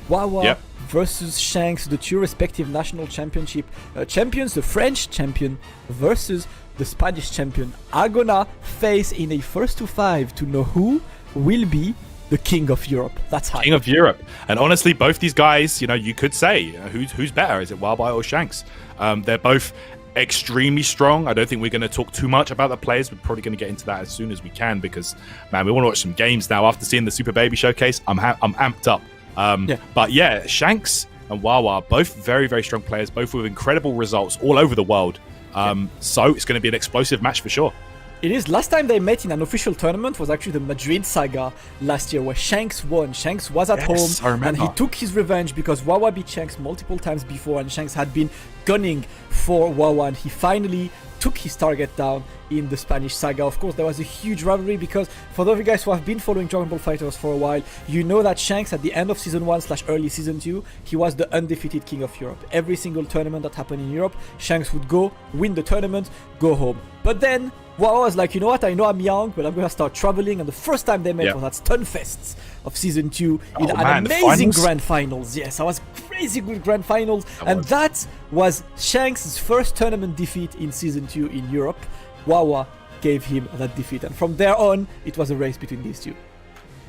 Wawa versus Shanks, the two respective national championship champions. The French champion versus the Spanish champion are gonna face in a first to 5 to know who will be the King of Europe. That's high. King of Europe. And honestly, both these guys, you could say who's better. Is it Wildboy or Shanks? They're both extremely strong. I don't think we're going to talk too much about the players. We're probably going to get into that as soon as we can, because man, we want to watch some games now. After seeing the Super Baby showcase, I'm amped up. But yeah, Shanks and Wawa, both very, very strong players, both with incredible results all over the world. So it's going to be an explosive match for sure. It is. Last time they met in an official tournament was actually the Madrid saga last year, where Shanks won. Shanks was at home and he took his revenge because Wawa beat Shanks multiple times before, and Shanks had been gunning for Wawa, and he finally took his target down in the Spanish saga. Of course, there was a huge rivalry because for those of you guys who have been following Dragon Ball Fighters for a while, you know that Shanks at the end of Season 1/early Season 2, he was the undefeated King of Europe. Every single tournament that happened in Europe, Shanks would go, win the tournament, go home. But then Wawa was like, you know what, I know I'm young, but I'm going to start traveling. And the first time they met was at Stunfests of Season 2 in an man, the amazing finals? grand finals. Yes, I was crazy good grand finals. And was. that was Shanks' first tournament defeat in Season 2 in Europe. Wawa gave him that defeat. And from there on, it was a race between these two.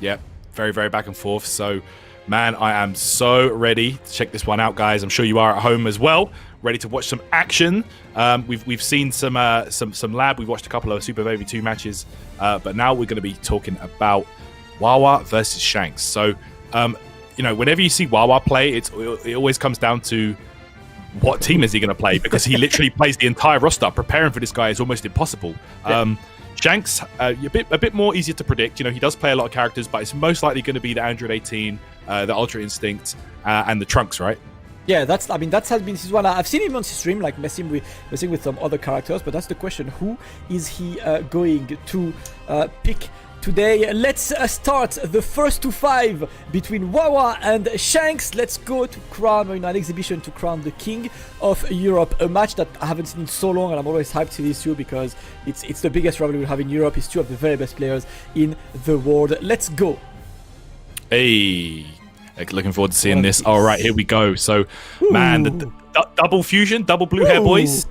Yep, very, very back and forth. So, man, I am so ready to check this one out, guys. I'm sure you are at home as well, ready to watch some action. We've seen some lab. We've watched a couple of Super Baby 2 matches, but now we're going to be talking about Wawa versus Shanks. So, whenever you see Wawa play, it always comes down to what team is he going to play, because he literally plays the entire roster. Preparing for this guy is almost impossible. Yeah. Shanks, a bit more easier to predict. He does play a lot of characters, but it's most likely going to be the Android 18, the Ultra Instinct, and the Trunks, right? Yeah, that has been his one. I've seen him on his stream, like messing with some other characters, but that's the question: who is he going to pick today? Let's start the first to 5 between Wawa and Shanks. Let's go to crown, an exhibition to crown the King of Europe. A match that I haven't seen in so long, and I'm always hyped to this too because it's the biggest rivalry we have in Europe. It's two of the very best players in the world. Let's go. Hey, looking forward to seeing this. All right, here we go. So, man, the double fusion, double blue hair boys.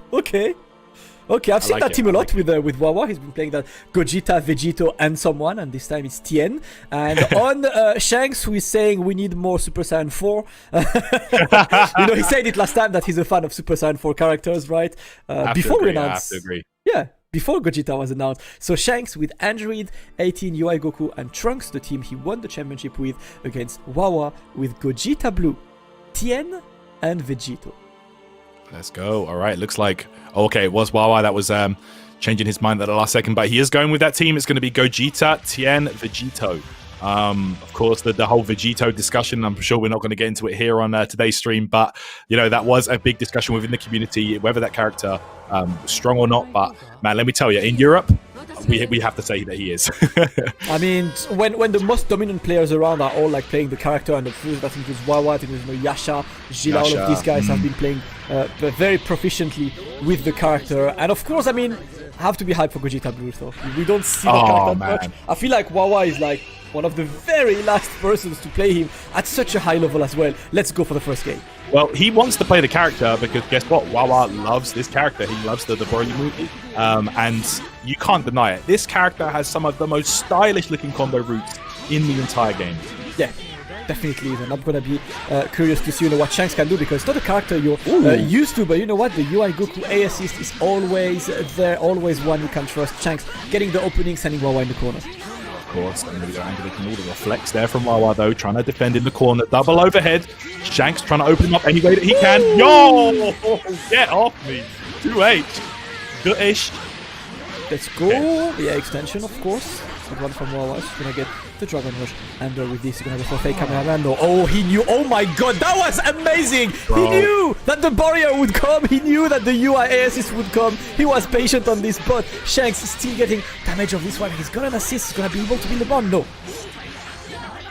Okay, I've seen that team a lot with Wawa. He's been playing that Gogeta, Vegito, and someone, and this time it's Tien. And on Shanks, who is saying we need more Super Saiyan 4. He said it last time that he's a fan of Super Saiyan 4 characters, right? Before we announced. I have to agree. Yeah, before Gogeta was announced. So Shanks with Android 18, UI Goku, and Trunks, the team he won the championship with, against Wawa with Gogeta Blue, Tien, and Vegito. Let's go. All right. Looks like, okay, it was Wawa that was changing his mind at the last second, but he is going with that team. It's going to be Gogeta, Tien, Vegito. Of course, the whole Vegito discussion, I'm sure we're not going to get into it here on today's stream, but, that was a big discussion within the community, whether that character was strong or not. But, man, let me tell you, in Europe, we have to say that he is. when the most dominant players around are all like playing the character, and the first, I think it was Wawa, I think it was Yasha, Gila, all of these guys have been playing very proficiently with the character. And of course, I have to be hyped for Gogeta Blue, though. We don't see that character much. I feel like Wawa is like one of the very last persons to play him at such a high level as well. Let's go for the first game. Well, he wants to play the character because guess what? Wawa loves this character. He loves the Broly movie. And you can't deny it. This character has some of the most stylish looking combo routes in the entire game. Yeah, definitely is. And I'm going to be curious to see what Shanks can do, because it's not a character you're used to, but you know what? The UI Goku A assist is always there, always one you can trust. Shanks getting the opening, sending Wawa in the corner. Of course, and there we go. Angelique and all the reflex there from Wawa, though, trying to defend in the corner. Double overhead. Shanks trying to open him up any way that he can. Yo! Get off me. 2H. Good-ish. Let's go. Yeah, extension, of course. Good one from Wawa. He's going to get the Dragon Rush. And with this, he's going to go for fake cameraman. Oh, he knew. Oh my god, that was amazing. Bro. He knew that the barrier would come. He knew that the UI assist would come. He was patient on this, but Shanks is still getting damage of this one. He's got an assist. He's going to be able to win the bond. No.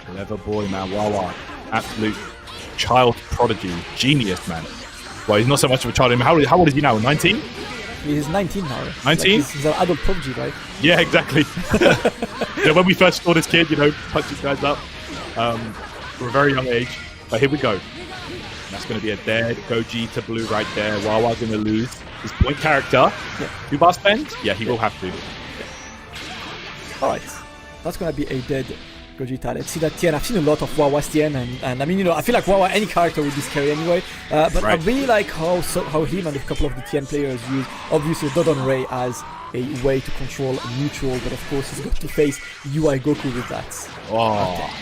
Clever boy, man. Wawa. Absolute child prodigy. Genius, man. Well, he's not so much of a child. How old is he now? 19? He's 19 now. 19? He's an adult prodigy, right? Yeah, exactly. When we first saw this kid, punch these guys up from a very young age. But here we go. That's going to be a dead Gogeta Blue right there. Wawa's going to lose his point character. Yeah. 2-bar spend? Yeah, he will have to. Yeah. Alright. That's going to be a dead Gogeta. Let's see that Tien. I've seen a lot of Wawa's Tien, and I feel like Wawa, any character would be scary anyway. But right. I really like how him and a couple of the Tien players use, obviously, Dodon Ray as a way to control neutral, but of course he's got to face UI Goku with that. Oh,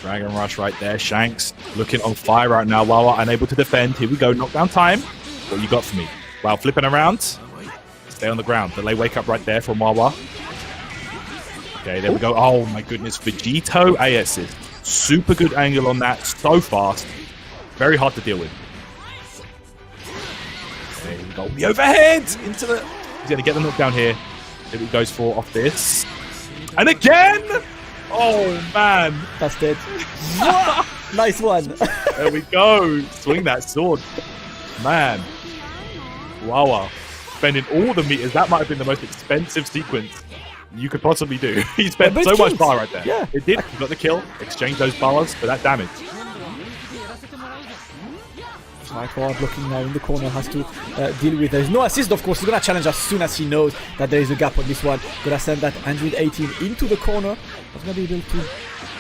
Dragon Rush right there. Shanks looking on fire right now. Wawa unable to defend. Here we go. Knockdown time. What you got for me? Wow, flipping around. Stay on the ground. Delay wake up right there from Wawa. Okay, there we go. Oh my goodness. Vegito A assist. Super good angle on that. So fast. Very hard to deal with. There we go. The overhead into the... He's going to get the knockdown here. Here he goes for off this. And again! Oh, man. That's dead. Nice one. There we go. Swing that sword. Man. Wawa. Spending all the meters. That might have been the most expensive sequence you could possibly do. He spent But so it's much killed. bar right there. Yeah. It did. He got the kill. Exchange those bars for that damage. Right, Wawa blocking now in the corner, has to deal with. There's no assist, of course. He's gonna challenge as soon as he knows that there is a gap on this one. Gonna send that 118 into the corner. He's gonna be able to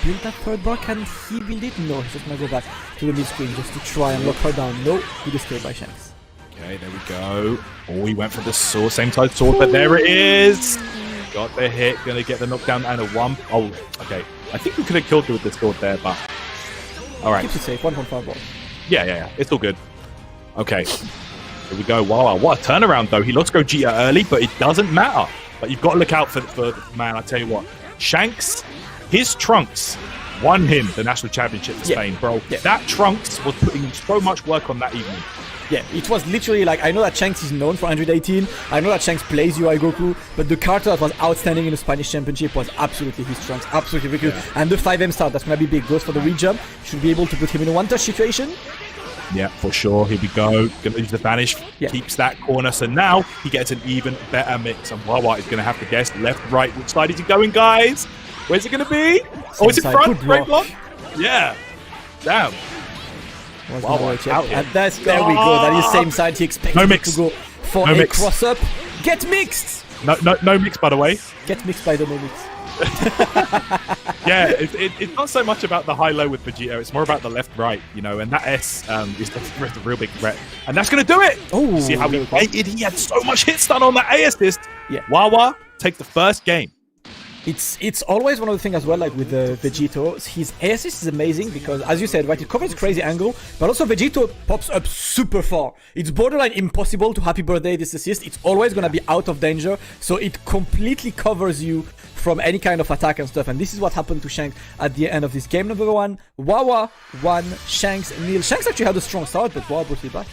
build that third bar. Can he build it? No, he's just gonna go back to the mid screen just to try and lock her down. No, good escape by Shanks. Okay, there we go. Oh, he went for the sword, same side sword, but there it is. Got the hit, gonna get the knockdown and a one. Oh, okay. I think we could have killed her with the sword there, but all right. Keeps it safe. 1.5 ball. Yeah. It's all good. Okay. Here we go. Wow, what a turnaround, though. He lost Gogeta early, but it doesn't matter. But you've got to look out for man, I tell you what. Shanks, his Trunks won him the national championship for Spain, bro. Yeah. That Trunks was putting so much work on that evening. Yeah, it was literally like, I know that Shanks is known for 118, I know that Shanks plays UI Goku, but the character that was outstanding in the Spanish Championship was absolutely his Trunks, absolutely ridiculous. And the 5M start, that's gonna be big, goes for the re-jump, should be able to put him in a one-touch situation. Yeah, for sure. Here we go. Gonna use the vanish, keeps that corner. So now he gets an even better mix. And Wawa is gonna have to guess left, right. Which side is he going, guys? Where's it gonna be? Oh, it's in front. Great block. Yeah. Damn. Wow, and that's, there we go. That is same side. He expected it to go for a cross up. Get mixed. No mix, by the way. Get mixed by the no mix. Yeah, it's not so much about the high-low with Vegeta. It's more about the left-right, you know, and that S is the real big threat. And that's going to do it. Oh, see how he waited? He had so much hit stun on that A assist. Yeah. Wawa take the first game. It's always one of the things as well, like with Vegito, his A assist is amazing because, as you said, right, it covers crazy angle, but also Vegito pops up super far. It's borderline impossible to happy birthday this assist. It's always going to be out of danger, so it completely covers you from any kind of attack and stuff. And this is what happened to Shanks at the end of this game. Number one, Wawa won, Shanks nil. Shanks actually had a strong start, but Wawa brought it back.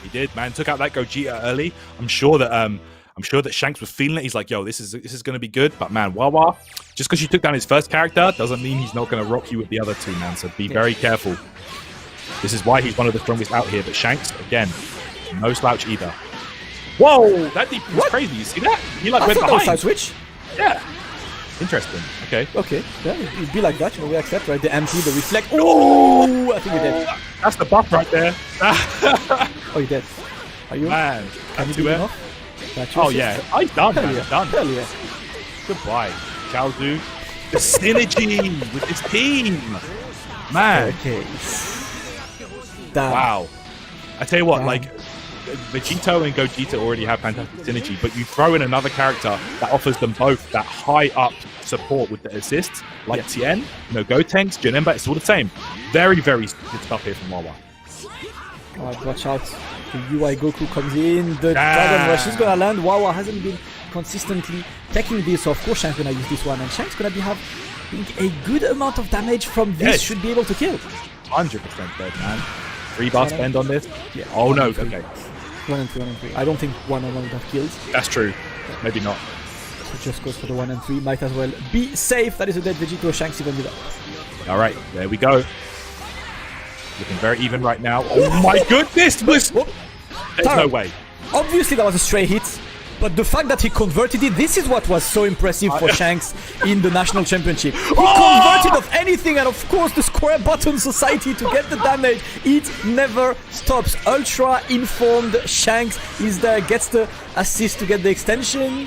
He did, man. Took out that Gogeta early. I'm sure that Shanks was feeling it. He's like, yo, this is going to be good. But, man, Wawa, just because you took down his first character doesn't mean he's not going to rock you with the other two, man. So be very careful. This is why he's one of the strongest out here. But Shanks, again, no slouch either. Whoa, that deep was crazy. You see that? He like went behind. Side switch? Yeah. Interesting. Okay. Okay. Yeah, it'd be like that. You know, we accept, right? The MP, the reflect. Oh, I think you're dead. That's the buff right there. Oh, you're dead. Are you? Man. Can you do it? Oh, yeah. I'm done, man. Yeah. Done. Hell yeah. Goodbye, Chaozu. The synergy with this team. Man. Okay. Damn. Wow. I tell you what, like, Vegito and Gogeta already have fantastic synergy, but you throw in another character that offers them both that high up support with the assists, like Tien, you know, Gotenks, Janemba, it's all the same. Very, very good stuff here from Wawa. Alright, watch out. The UI Goku comes in, the Dragon Rush is gonna land. Wawa hasn't been consistently taking this, so of course Shank's gonna use this one, and Shank's gonna be having a good amount of damage from this, should be able to kill. 100% dead, man. 3-bar spend on this? Yeah. Oh no, okay. 1 and 3. I don't think 1 and 1 would have killed. That's true. Maybe not. So just goes for the 1 and 3. Might as well be safe. That is a dead Vegito. Shanks even with up. Alright, there we go. Looking very even right now. Oh my goodness! There's no way. Obviously that was a stray hit, but the fact that he converted it, this is what was so impressive for Shanks in the national championship. He converted of anything, and of course the square button society to get the damage. It never stops. Ultra informed Shanks is there, gets the assist to get the extension,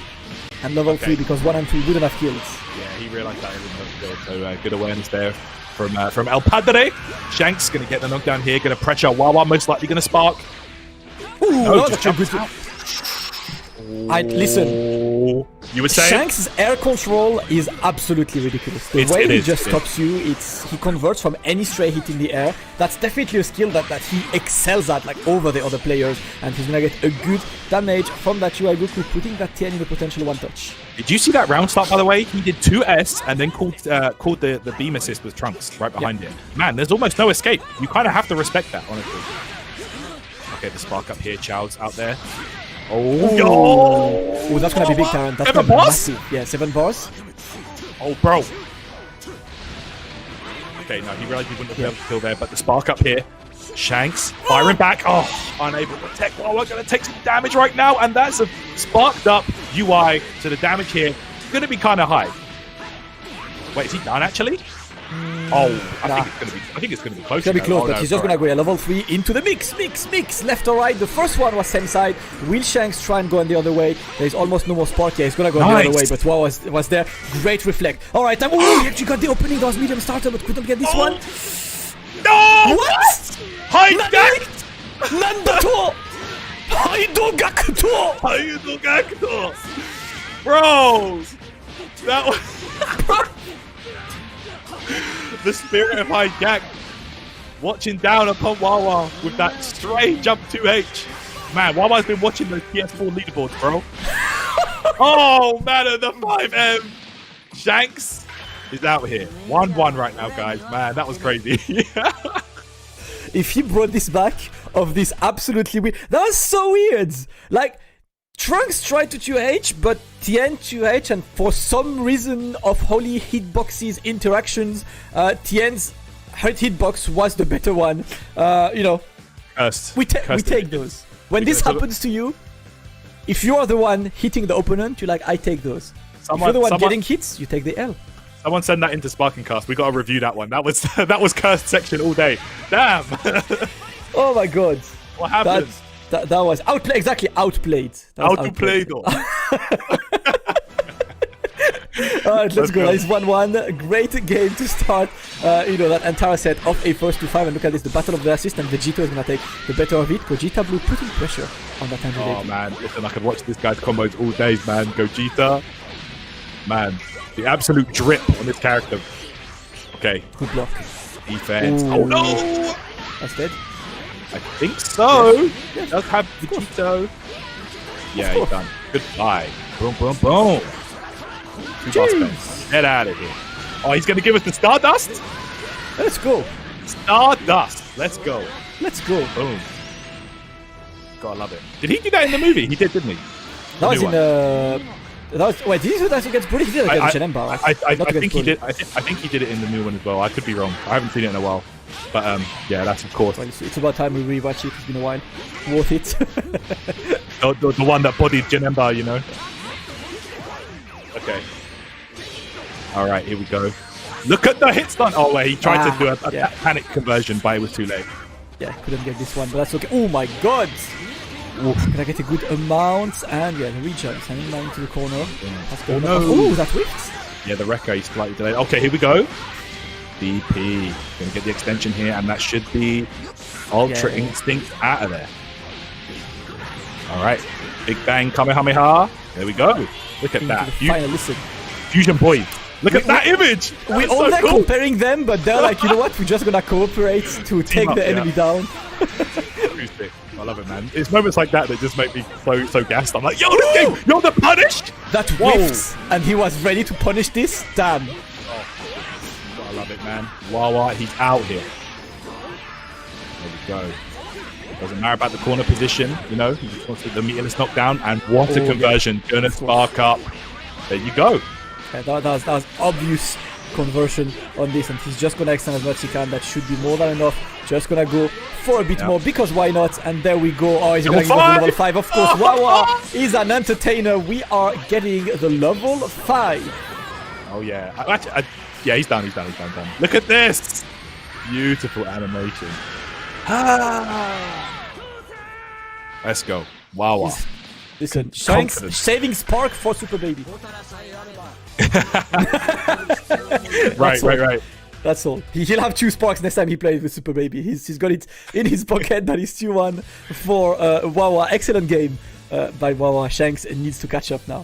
and level 3 because 1 and 3 wouldn't have killed. Yeah, he realized that it was not good. So good awareness there from El Padre. Shanks gonna get the knockdown here, gonna pressure Wawa, most likely gonna spark. Ooh, no, that's actually good. Listen, you were saying Shanks' air control is absolutely ridiculous. The way he just stops you, he converts from any stray hit in the air. That's definitely a skill that he excels at, like over the other players, and he's gonna get a good damage from that UI Goku, putting that Tien in the potential one touch. Did you see that round start, by the way? He did 2S and then called the beam assist with Trunks right behind it. Man, there's almost no escape. You kind of have to respect that, honestly. Okay, the spark up here. Chow's out there. Oh, that's gonna be big, Taran. That's 7 bars? massive. Yeah, 7 bars. Oh, bro. Okay, no, he realized he wouldn't have been able to kill there, but the spark up here. Shanks firing back. Oh, unable to protect. Oh, we're going to take some damage right now, and that's a sparked up UI. So the damage here going to be kind of high. Wait, is he done actually? Oh, I think it's gonna be close. It's gonna be close, Oh, but no, he's just sorry. gonna go level 3 into the mix, left or right. The first one was same side. Will Shanks try and go on the other way? There's almost no more spark. Yeah, he's gonna go on the other way, but wow was there. Great reflect. Alright, he actually got the opening. That was medium starter, but couldn't get this one. No! What? Hijacked! Nandato! Haidogakuto! Haidogakuto! Bro! That was... The spirit of Hijack watching down upon Wawa with that straight jump 2H. Man, Wawa's been watching those PS4 leaderboards, bro. Oh, man, at the 5M. Shanks is out here. 1-1 right now, guys. Man, that was crazy. If he brought this back of this absolutely weird... That was so weird. Like, Trunks tried to 2H, but Tien 2H, and for some reason of holy hitboxes interactions, Tien's hitbox was the better one. You know, Cursed. we take those. When this happens to you, if you are the one hitting the opponent, you're like, I take those. If you're the one getting hits, you take the L. Someone send that into Sparking Cast. We got to review that one. That was cursed section all day. Damn. Oh my god. What happened? That was outplayed. Exactly, outplayed. Outplayed. Alright, let's go. It's 1-1. Great game to start. You know, that entire set of a first to 5. And look at this, the battle of the assist, and Vegito is gonna take the better of it. Gogeta Blue putting pressure on that Andrew. Oh man, listen, I could watch this guy's combos all day, man. Gogeta, man, the absolute drip on this character. Okay, Good block. defense. Ooh. Oh no! That's dead. I think so. Yes. Does have Vegito. Yeah, he's done. Goodbye. Boom, boom, boom. Two boss bends. Get out of here. Oh, he's going to give us the Stardust? Let's go. Stardust. Let's go. Let's go. Boom. Gotta love it. Did he do that in the movie? He did, didn't he? That was in wait, did he do that against Brody? He did it against Chenemba. I think he did. I think he did it in the new one as well. I could be wrong. I haven't seen it in a while. But yeah, that's of course. Well, it's about time we rewatch it. It's been a while. Worth it. the one that bodied Janemba, you know. Okay. All right, here we go. Look at the hit stun. Oh wait, he tried to do a panic conversion, but it was too late. Yeah, couldn't get this one, but that's okay. Oh my god! Oof. Can I get a good amount? And yeah, the rejump, sending that into the corner. Oh no! Oh, that whiffed. Yeah, the Rekka is slightly delayed. Okay, here we go. DP. Gonna get the extension here, and that should be Ultra Instinct out of there. Alright. Big Bang Kamehameha. There we go. Look at that. Fusion Boy. Look at that image! We're all there comparing them, but they're like, you know what? We're just gonna cooperate to take the enemy down. I love it, man. It's moments like that that just make me so gassed. I'm like, yo, this game, you're the punished! That whiffs, and he was ready to punish this. Damn. I love it, man. Wawa, he's out here. There we go. Doesn't matter about the corner position, you know. He just wants the meterless knockdown, and what a conversion. Gonna spark up. There you go. Yeah, that was obvious conversion on this, and he's just gonna extend as much as he can. That should be more than enough. Just gonna go for a bit more, because why not? And there we go. Oh, he's gonna give us level 5. Of course, Wawa is an entertainer. We are getting the level 5. Oh yeah. Yeah, he's done. Look at this. Beautiful animation. Let's go. Wawa. Listen, Shanks saving Spark for Super Baby. Right. That's all. He'll have 2 Sparks next time he plays with Super Baby. He's got it in his pocket. That is 2-1 for Wawa. Excellent game by Wawa. Shanks needs to catch up now.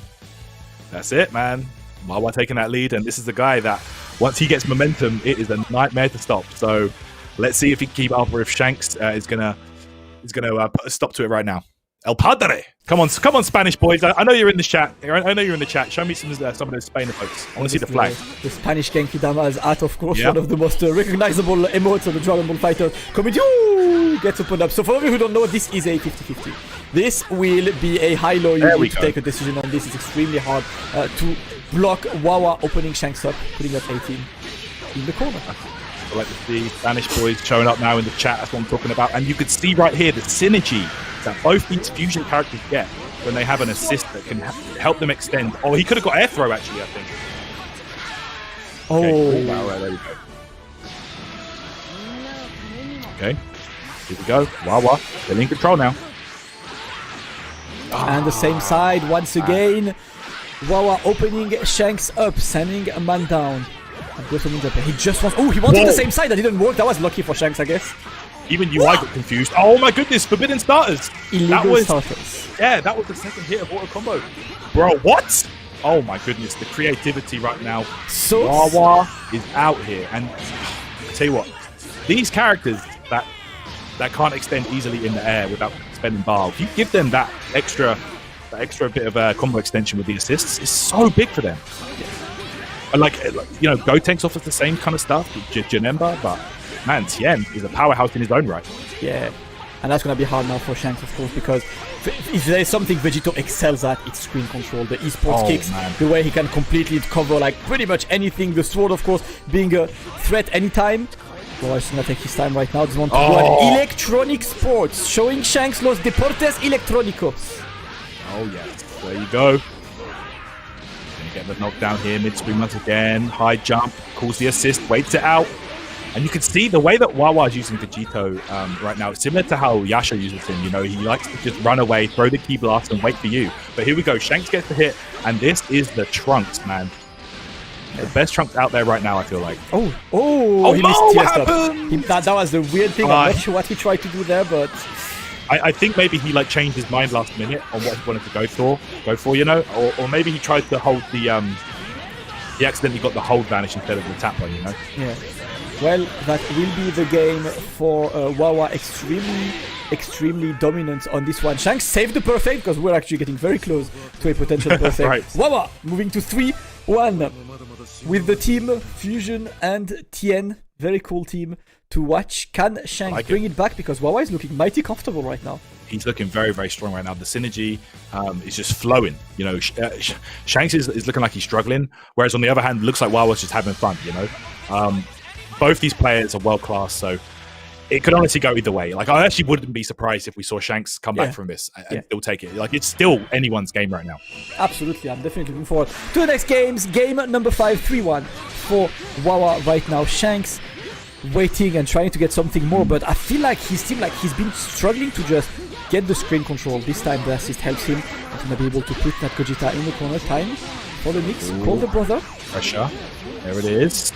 That's it, man. Wawa taking that lead, and this is the guy that once he gets momentum, it is a nightmare to stop. So let's see if he can keep up, or if Shanks is gonna put a stop to it right now. El Padre, come on, Spanish boys! I know you're in the chat. I know you're in the chat. Show me some of those Spanish folks. I want to see the flag. The Spanish Genki Dama is at, of course, one of the most recognizable emotes of the Dragon Ball Fighter community. Gets opened up. So for those who don't know, this is a 50-50. This will be a high-low. You need to take a decision on this. It's extremely hard to block Wawa opening Shanks up, putting up 18 in the corner. I like to see Spanish boys showing up now in the chat. That's what I'm talking about. And you could see right here the synergy that both these fusion characters get when they have an assist that can help them extend. Oh, he could have got air throw actually, I think. Okay. Wow, right, there we go. Okay, here we go. Wawa, they're in control now. And the same side once again. Wawa opening Shanks up, sending a man down. He just wants. Oh, he wanted the same side. That didn't work. That was lucky for Shanks, I guess. Even UI got confused. Oh my goodness, forbidden starters. Illegal starters. Yeah, that was the second hit of auto combo. Bro, what? Oh my goodness, the creativity right now. So Wawa is out here. And I tell you what, these characters that can't extend easily in the air without spending bar, if you give them that extra bit of combo extension with the assists, it's so big for them. Like you know, Gotenks offers the same kind of stuff, Janemba, but man, Tien is a powerhouse in his own right. Yeah, and that's gonna be hard now for Shanks, of course, because if there's something Vegito excels at, it's screen control. The esports kicks, the way he can completely cover like pretty much anything. The sword, of course, being a threat anytime. Well, he's gonna take his time right now. Doesn't want to do an electronic sports, showing Shanks los deportes electrónicos. Oh yes, there you go. Gonna get the knockdown here, mid-screen once again. High jump, calls the assist, waits it out. And you can see the way that Wawa is using Vegito right now. It's similar to how Yasha uses him. You know, he likes to just run away, throw the key blast, and wait for you. But here we go. Shanks gets the hit, and this is the Trunks, man. The best Trunks out there right now, I feel like. Oh, he no, missed what happened? That was the weird thing. I'm not sure what he tried to do there, but I think maybe he like changed his mind last minute on what he wanted to go for, you know, or maybe he tried to hold the he accidentally got the hold vanish instead of the tap one, you know. Yeah. Well, that will be the game for Wawa. Extremely dominant on this one. Shanks saved the perfect because we're actually getting very close to a potential perfect. Right. Wawa moving to 3-1 with the team Fusion and Tien. Very cool team to watch. Can Shanks bring it back? Because Wawa is looking mighty comfortable right now. He's looking very, very strong right now. The synergy is just flowing. You know, Shanks is looking like he's struggling, whereas on the other hand, it looks like Wawa's just having fun, you know. Both these players are world class, so it could honestly go either way. Like, I actually wouldn't be surprised if we saw Shanks come back from this and still take it. Like, it's still anyone's game right now. Absolutely, I'm definitely looking forward to the next games. Game number 5, 3-1 for Wawa right now. Shanks waiting and trying to get something more, but I feel like he's been struggling to just get the screen control. This time the assist helps him. He's gonna be able to put that Gogeta in the corner. Time for the mix. Call the brother. Pressure. There it is.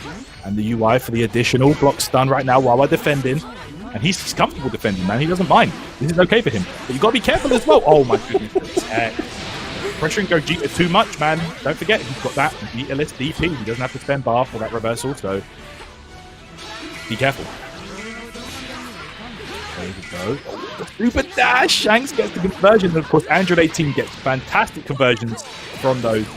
And the UI for the additional block stun right now while we're defending. And he's comfortable defending, man. He doesn't mind. This is okay for him. But you got to be careful as well. Oh, my goodness. Pressuring Gogeta too much, man. Don't forget, he's got that Vegeta-less DP. He doesn't have to spend bar for that reversal, so be careful. There we go. The super dash. Shanks gets the conversion. And, of course, Android 18 gets fantastic conversions from those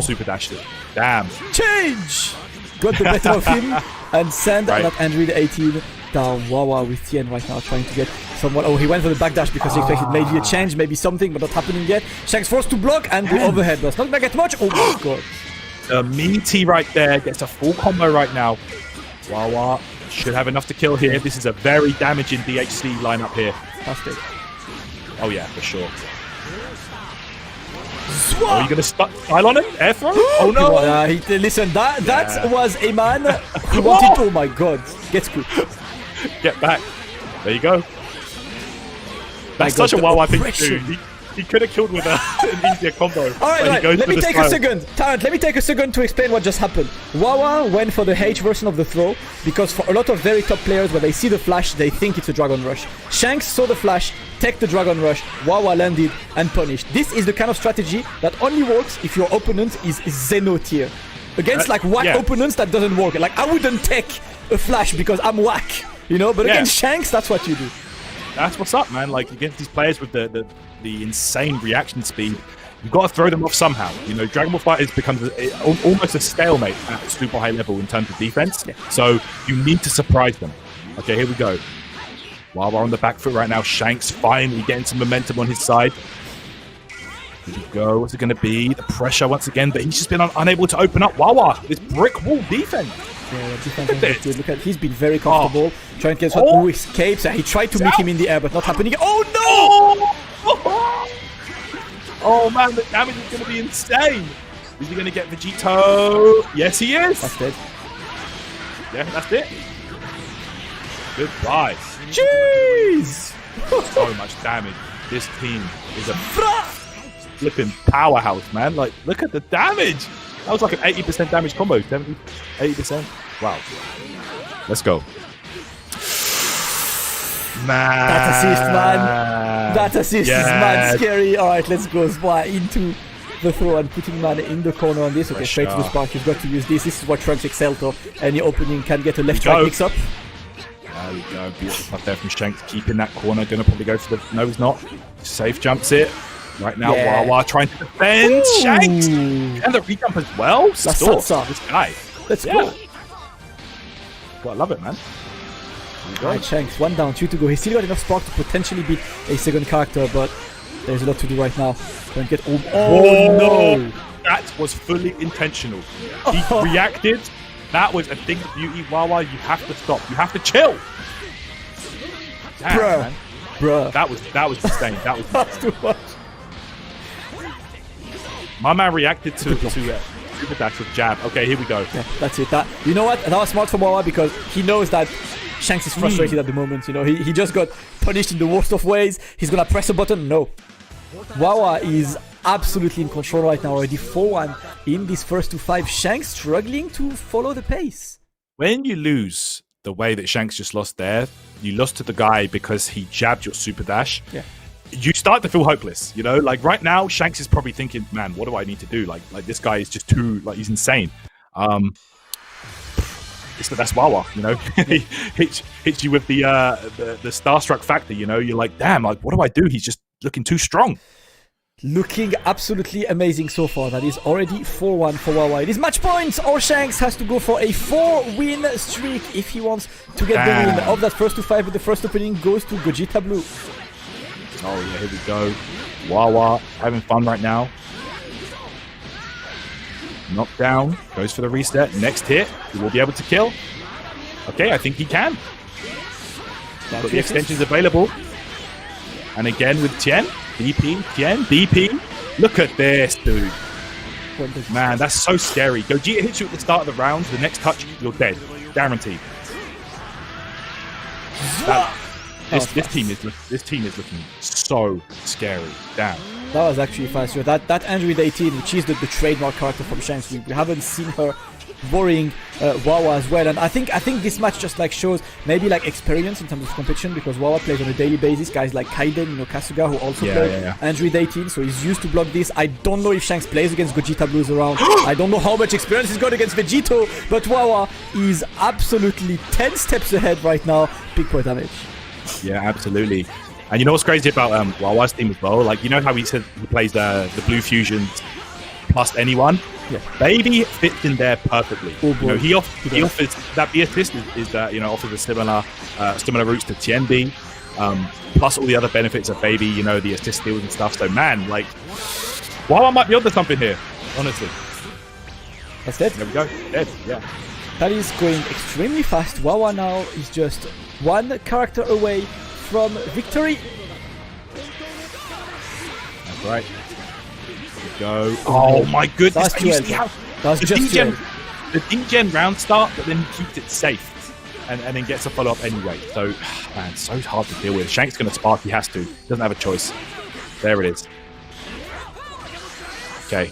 super dashes. Damn. Change! Got the better of him and send that Android 18 down. Wawa with Tien right now trying to get someone. Oh, he went for the backdash because he expected maybe a change, maybe something, but not happening yet. Shanks forced to block and the overhead was not gonna get much. Oh my god. Meaty right there gets a full combo right now. Wawa should have enough to kill here. This is a very damaging DHC lineup here. Fantastic. Oh yeah, for sure. Are you going to style on him? Air throw? Oh no! Listen, that was a man who wanted to. Oh my god. Get scooped. Get back. There you go. That's such a Wawa thing to do. He could have killed with an easier combo. Alright, let me take a second. Tarrant, let me take a second to explain what just happened. Wawa went for the H version of the throw because for a lot of very top players, when they see the flash, they think it's a Dragon Rush. Shanks saw the flash, take the Dragon Rush, Wawa landed and punished. This is the kind of strategy that only works if your opponent is Zeno tier. Against like whack opponents, that doesn't work. Like, I wouldn't take a flash because I'm whack, you know? But against Shanks, that's what you do. That's what's up, man. Like, against these players with the insane reaction speed, you've got to throw them off somehow. You know, Dragon Ball FighterZ becomes almost a stalemate at a super high level in terms of defense. So you need to surprise them. Okay, here we go. While we're on the back foot right now, Shanks finally getting some momentum on his side. Here we go. What's it going to be? The pressure once again, but he's just been unable to open up. Wawa, this brick wall defense. Yeah, the defense was good. Look at, he's been very comfortable. Trying to get shot. Oh, escapes. He tried to meet him in the air, but not happening. Oh no! Oh man, the damage is going to be insane. Is he going to get Vegito? Yes, he is. That's dead. Yeah, that's it. Goodbye. Jeez! So much damage. This team is a flipping powerhouse, man. Like, look at the damage. That was like an 80% damage combo. 70, 80%. Wow. Let's go. Man. That assist, man. That assist is mad scary. Alright, let's go into the throw and putting man in the corner on this. Okay, straight to the spark. You've got to use this. This is what Trunks excel to. Any opening can get a left right mix up. There we go. Beautiful stuff there from Shanks. Keeping that corner. Going to probably go for the... No, he's not. Safe jumps it. Right now, Wawa trying to defend. Ooh. Shanks. And the re-jump as well. This guy. Let's go. Well, I love it, man. Alright, Shanks. 1 down, 2 to go. He's still got enough spark to potentially beat a second character, but there's a lot to do right now. Don't get... Oh, no. That was fully intentional. He reacted. That was a thing of beauty. Wawa, you have to stop. You have to chill. Damn, man. Bruh. That was insane. That was That's too much. My man reacted to super dash with jab. Okay, here we go. Yeah, that's it. You know what? That was smart from Wawa because he knows that Shanks is frustrated at the moment. You know, he just got punished in the worst of ways. He's gonna press a button. No. Wawa is absolutely in control right now. Already 4-1 in this first to 5. Shanks struggling to follow the pace. When you lose the way that Shanks just lost there, you lost to the guy because he jabbed your super dash. Yeah. You start to feel hopeless, you know? Like right now, Shanks is probably thinking, man, what do I need to do? Like this guy is just too, like he's insane. That's Wawa, you know? He hits you with the starstruck factor, you know? You're like, damn, like what do I do? He's just looking too strong. Looking absolutely amazing so far. That is already 4-1 for Wawa. It is match points, or Shanks has to go for a 4-win streak if he wants to get the win of that first to 5. But the first opening goes to Gogeta Blue. Oh yeah, here we go. Wawa having fun right now. Knockdown, goes for the reset. Next hit, he will be able to kill. Okay, I think he can. Got the extensions available. And again with Tien. DP, Tien, DP. Look at this, dude. Man, that's so scary. Gogeta hits you at the start of the round. The next touch, you're dead. Guaranteed. This team is looking so scary. Damn. That was actually fast. That Android 18, which is the trademark character from Shanks, we haven't seen her worrying Wawa as well. And I think this match just like shows maybe like experience in terms of competition, because Wawa plays on a daily basis. Guys like Kaiden, you know, Kasuga, who also play Android 18, so he's used to block this. I don't know if Shanks plays against Gogeta Blues around. I don't know how much experience he's got against Vegito, but Wawa is absolutely 10 steps ahead right now. Big point damage. Yeah, absolutely. And you know what's crazy about Wawa's team as well? Like, you know how he said he plays the Blue Fusions plus anyone? Yeah. Baby fits in there perfectly. You know, he offers that B assist is that, you know, offers a similar routes to Tien B, plus all the other benefits of Baby, you know, the assist steals and stuff. So man, like, Wawa might be onto something here, honestly. That's dead. There we go. Dead, yeah. That is going extremely fast. Wawa now is just one character away from victory. That's right. Here we go. Oh my goodness. That's just the D-Gen round start, but then he keeps it safe and then gets a follow-up anyway. So, man, so hard to deal with. Shank's going to spark. He has to. He doesn't have a choice. There it is. Okay.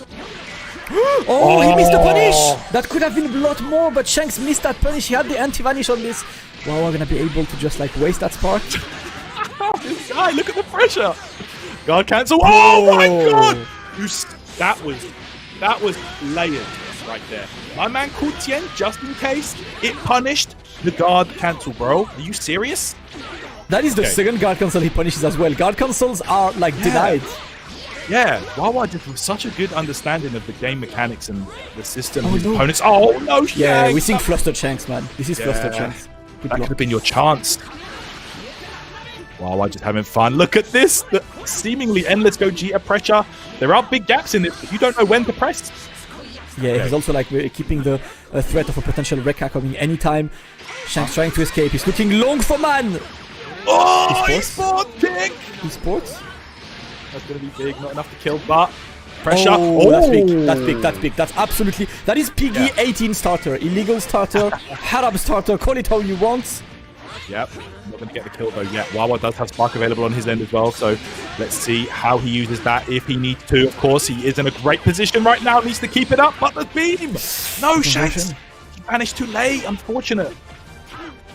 Oh, he missed the punish! That could have been a lot more, but Shanks missed that punish. He had the anti-vanish on this. Wow, we're gonna be able to just like waste that spark. This guy, look at the pressure! Guard cancel. Oh my god! That was layered right there. My man called Tien just in case it punished the guard cancel, bro. Are you serious? That is the second guard cancel he punishes as well. Guard cancels are like denied. Yeah, Wawa did with such a good understanding of the game mechanics and the system. His opponents. Oh no! Yeah, we think flustered Shanks, man. This is flustered Shanks. That could have been your chance. Wawa just having fun. Look at this! The seemingly endless Gogeta pressure. There are big gaps in it, but you don't know when to press. Yeah, he's also like keeping the threat of a potential Rekka coming anytime. Shanks trying to escape. He's looking long for man. Oh, Esports kick! Esports? That's going to be big. Not enough to kill, but pressure. Oh, that's big. That's big. That's big. That's absolutely... That is Piggy 18 starter. Illegal starter. Haram starter. Call it how you want. Yep. Not going to get the kill, though, yet. Wawa does have Spark available on his end as well, so let's see how he uses that if he needs to. Of course, he is in a great position right now. Needs to keep it up, but the beam! No, Shanks! He vanished too late. Unfortunate.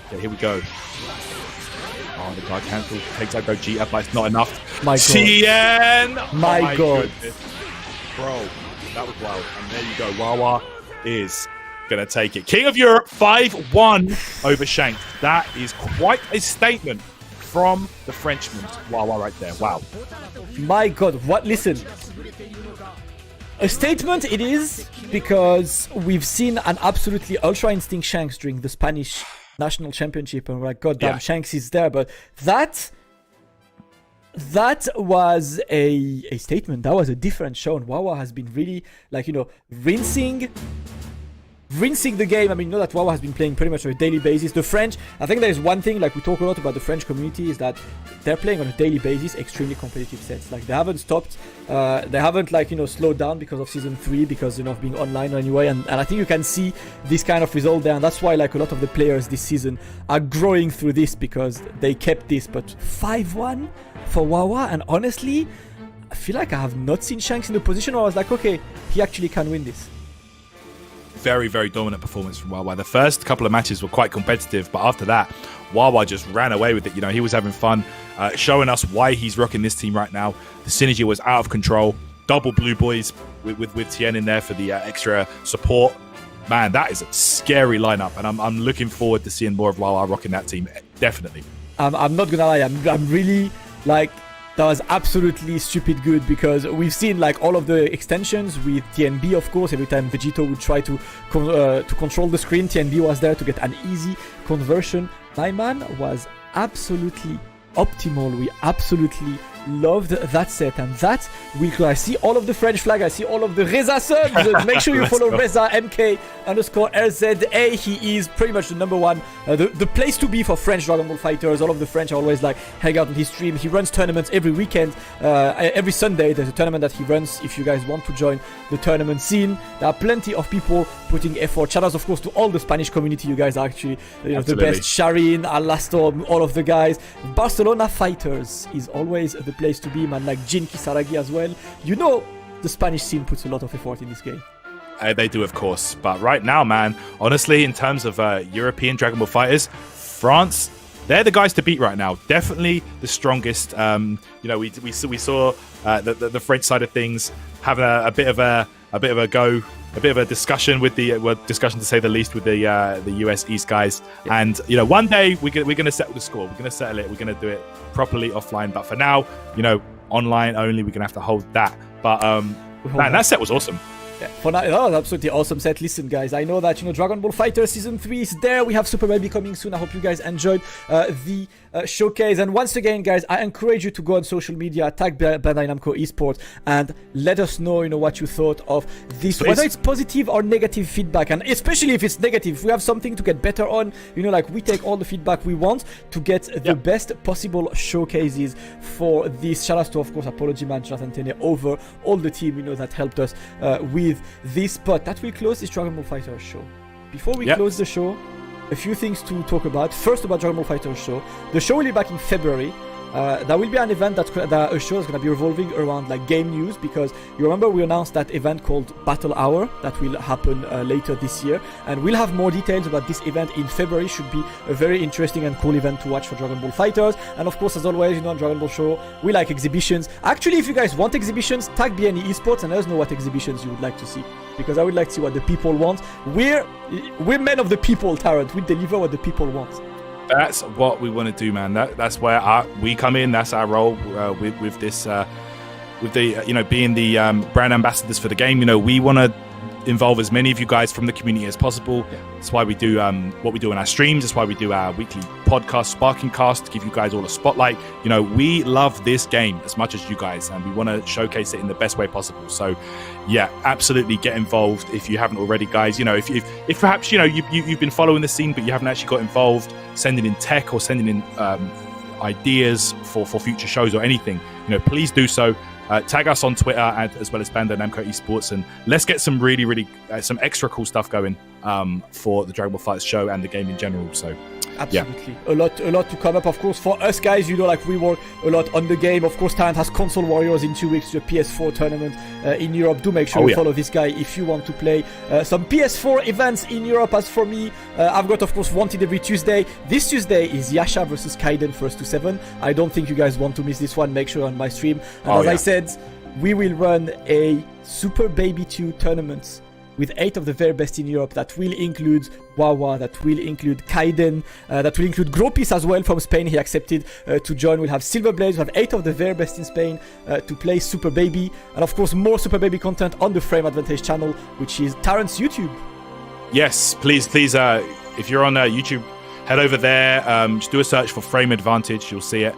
Okay, here we go. Oh, the guard cancel. Takes out Gogeta, but it's not enough. My God. Tien! My God. Goodness. Bro, that was wild. And there you go. Wawa is going to take it. King of Europe, 5-1 over Shanks. That is quite a statement from the Frenchman. Wawa right there. Wow. My God. What? Listen. A statement it is, because we've seen an absolutely Ultra Instinct Shanks during the Spanish National Championship, and we're like, God damn, Yeah. Shanks is there. But that was a statement. That was a different show. And Wawa has been really, like, you know, rinsing the game. I mean, you know that Wawa has been playing pretty much on a daily basis. The French, I think there's one thing, like, we talk a lot about the French community, is that they're playing on a daily basis extremely competitive sets. Like, they haven't stopped, they haven't, like, you know, slowed down because of season 3, because, you know, of being online anyway. And I think you can see this kind of result there, and that's why, like, a lot of the players this season are growing through this, because they kept this. But 5-1 for Wawa, and honestly, I feel like I have not seen Shanks in a position where I was like, okay, he actually can win this. Very, very dominant performance from Wawa. The first couple of matches were quite competitive, but after that, Wawa just ran away with it. You know, he was having fun, showing us why he's rocking this team right now. The synergy was out of control. Double blue boys with Tien in there for the extra support. Man, that is a scary lineup, and I'm looking forward to seeing more of Wawa rocking that team. Definitely. I'm not gonna lie, I'm really, like, that was absolutely stupid good, because we've seen, like, all of the extensions with TNB, of course. Every time Vegito would try to control the screen, TNB was there to get an easy conversion. My man was absolutely optimal. We absolutely loved that set, and that I see all of the French flag, I see all of the Reza subs. Make sure you follow Reza MK_RZA. He is pretty much the number one, the place to be for French Dragon Ball fighters. All of the French are always like hang out on his stream. He runs tournaments every weekend. Every Sunday there's a tournament that he runs. If you guys want to join the tournament scene, there are plenty of people putting effort. Shout out, of course, to all the Spanish community. You guys are actually, you know, the best. Sharin, Alastor, all of the guys. Barcelona Fighters is always the place to be, man. Like Jin Kisaragi as well. You know, the Spanish scene puts a lot of effort in this game. They do, of course. But right now, man, honestly, in terms of European Dragon Ball fighters, France, they're the guys to beat right now. Definitely the strongest. You know, we saw the French side of things having a bit of a go. A bit of a discussion with discussion to say the least with the US East guys, and you know, one day we're gonna settle the score. We're gonna settle it. We're gonna do it properly offline. But for now, you know, online only. We're gonna have to hold that. But man, that set was awesome. Yeah, for now, that was absolutely awesome set. Listen, guys, I know that, you know, Dragon Ball FighterZ Season 3 is there. We have Super Baby coming soon. I hope you guys enjoyed the showcase. And once again, guys, I encourage you to go on social media, tag Bandai Namco Esports, and let us know, you know, what you thought of this, whether it's positive or negative feedback. And especially if it's negative, if we have something to get better on, you know, like, we take all the feedback we want to get the best possible showcases for this. Shout out to, of course, Apology Man, Jonathan Tene, over all the team, you know, that helped us with this. But that will close this Dragon Ball FighterZ show. Before we close the show, a few things to talk about. First, about Dragon Ball FighterZ show. The show will be back in February. There will be an event that a show is going to be revolving around, like, game news, because you remember we announced that event called Battle Hour that will happen later this year, and we'll have more details about this event in February. Should be a very interesting and cool event to watch for Dragon Ball FighterZ. And of course, as always, you know, on Dragon Ball show, we like exhibitions. Actually, if you guys want exhibitions, tag BNE Esports and let us know what exhibitions you would like to see, because I would like to see what the people want. We're men of the people, Tarrant. We deliver what the people want. That's what we want to do, man. That's where we come in. That's our role with this, with the, you know, being the brand ambassadors for the game. You know, we want to involve as many of you guys from the community as possible. That's why we do what we do in our streams. That's why we do our weekly podcast, Sparking Cast, to give you guys all a spotlight. You know, we love this game as much as you guys, and we want to showcase it in the best way possible. So, yeah, absolutely get involved if you haven't already, guys. You know, if perhaps, you know, you've been following the scene, but you haven't actually got involved, sending in tech or sending in ideas for future shows or anything, you know, please do so. Tag us on Twitter as well as Bandai Namco Esports, and let's get some really some extra cool stuff going for the Dragon Ball FighterZ show and the game in general. So absolutely, a lot to come up. Of course, for us guys, you know, like we work a lot on the game. Of course, Tarrant has Console Warriors in 2 weeks, the PS4 tournament in Europe. Do make sure you follow this guy if you want to play some PS4 events in Europe. As for me, I've got, of course, Wanted every Tuesday. This Tuesday is Yasha versus Kaiden 1st to 7. I don't think you guys want to miss this one. Make sure on my stream. And as I said, we will run a Super Baby 2 tournament with 8 of the very best in Europe. That will include Wawa, that will include Kaiden, that will include Gropis as well from Spain. He accepted to join. We'll have Silver Blaze, we'll have 8 of the very best in Spain to play Super Baby. And of course, more Super Baby content on the Frame Advantage channel, which is Tarrant's YouTube. Yes, please, if you're on YouTube, head over there. Just do a search for Frame Advantage. You'll see it.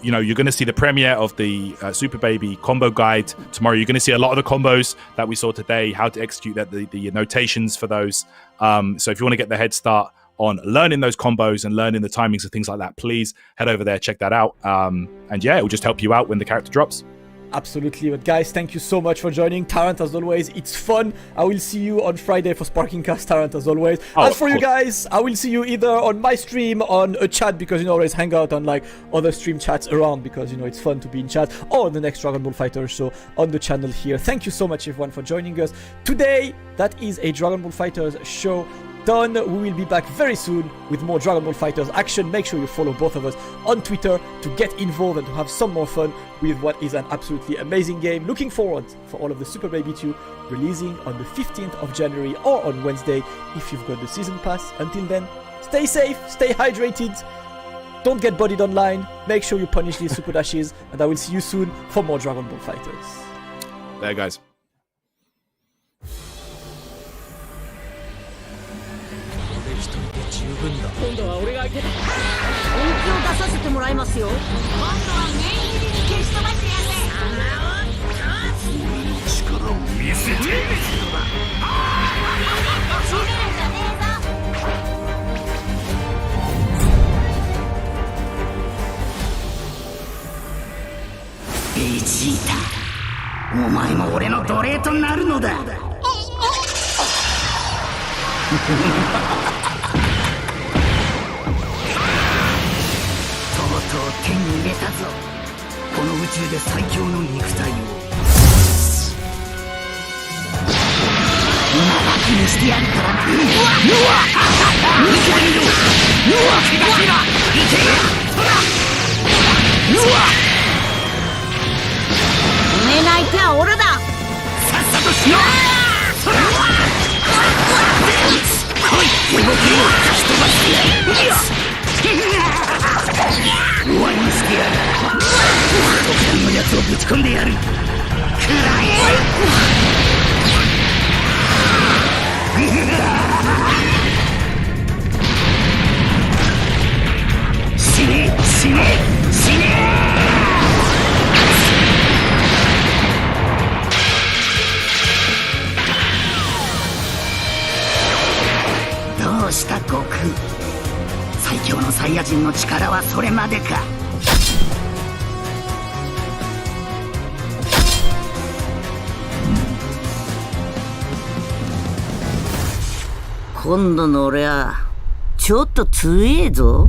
You know, you're going to see the premiere of the Super Baby combo guide tomorrow. You're going to see a lot of the combos that we saw today, how to execute that, the notations for those. So if you want to get the head start on learning those combos and learning the timings and things like that, please head over there, check that out. And yeah, it will just help you out when the character drops. Absolutely. But guys, thank you so much for joining. Tarrant, as always, it's fun. I will see you on Friday for Sparking Cast, Tarrant, as always. As for you guys, I will see you either on my stream, on a chat, because, you know, always hang out on like other stream chats around, because, you know, it's fun to be in chat, or the next Dragon Ball FighterZ show on the channel here. Thank you so much, everyone, for joining us today. That is a Dragon Ball FighterZ show done. We will be back very soon with more Dragon Ball FighterZ action. Make sure you follow both of us on Twitter to get involved and to have some more fun with what is an absolutely amazing game. Looking forward for all of the Super Baby 2 releasing on the 15th of January or on Wednesday if you've got the season pass. Until then, stay safe, stay hydrated, don't get bodied online, make sure you punish these super dashes, and I will see you soon for more Dragon Ball FighterZ. There, guys. 今度は俺が相手だ。本気を出させてもらいますよ。今度は念入りに消し飛ばしてやる。力を見せてみるだ。死ぬんじゃねえぞ。ベジータ、お前も俺の奴隷となるのだ。とう手に入れたぞ、この宇宙で最強の肉体を。長きにしてやるからな。うわっ見てみろ。うわっ手だけだ。いけそら。うわっおめえの相手はオラだ。さっさとしろ。そら来い、動きを吹き飛ばしてやる。終わりにしてやる。特段のやつをぶち込んでやる。食らえ。死ね死ね死ね。どうした悟空、最強のサイヤ人の力はそれまでか。今度の俺はちょっと強えぞ。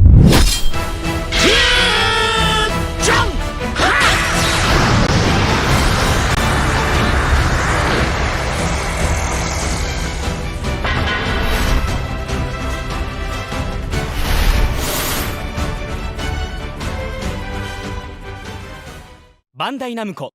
バンダイナムコ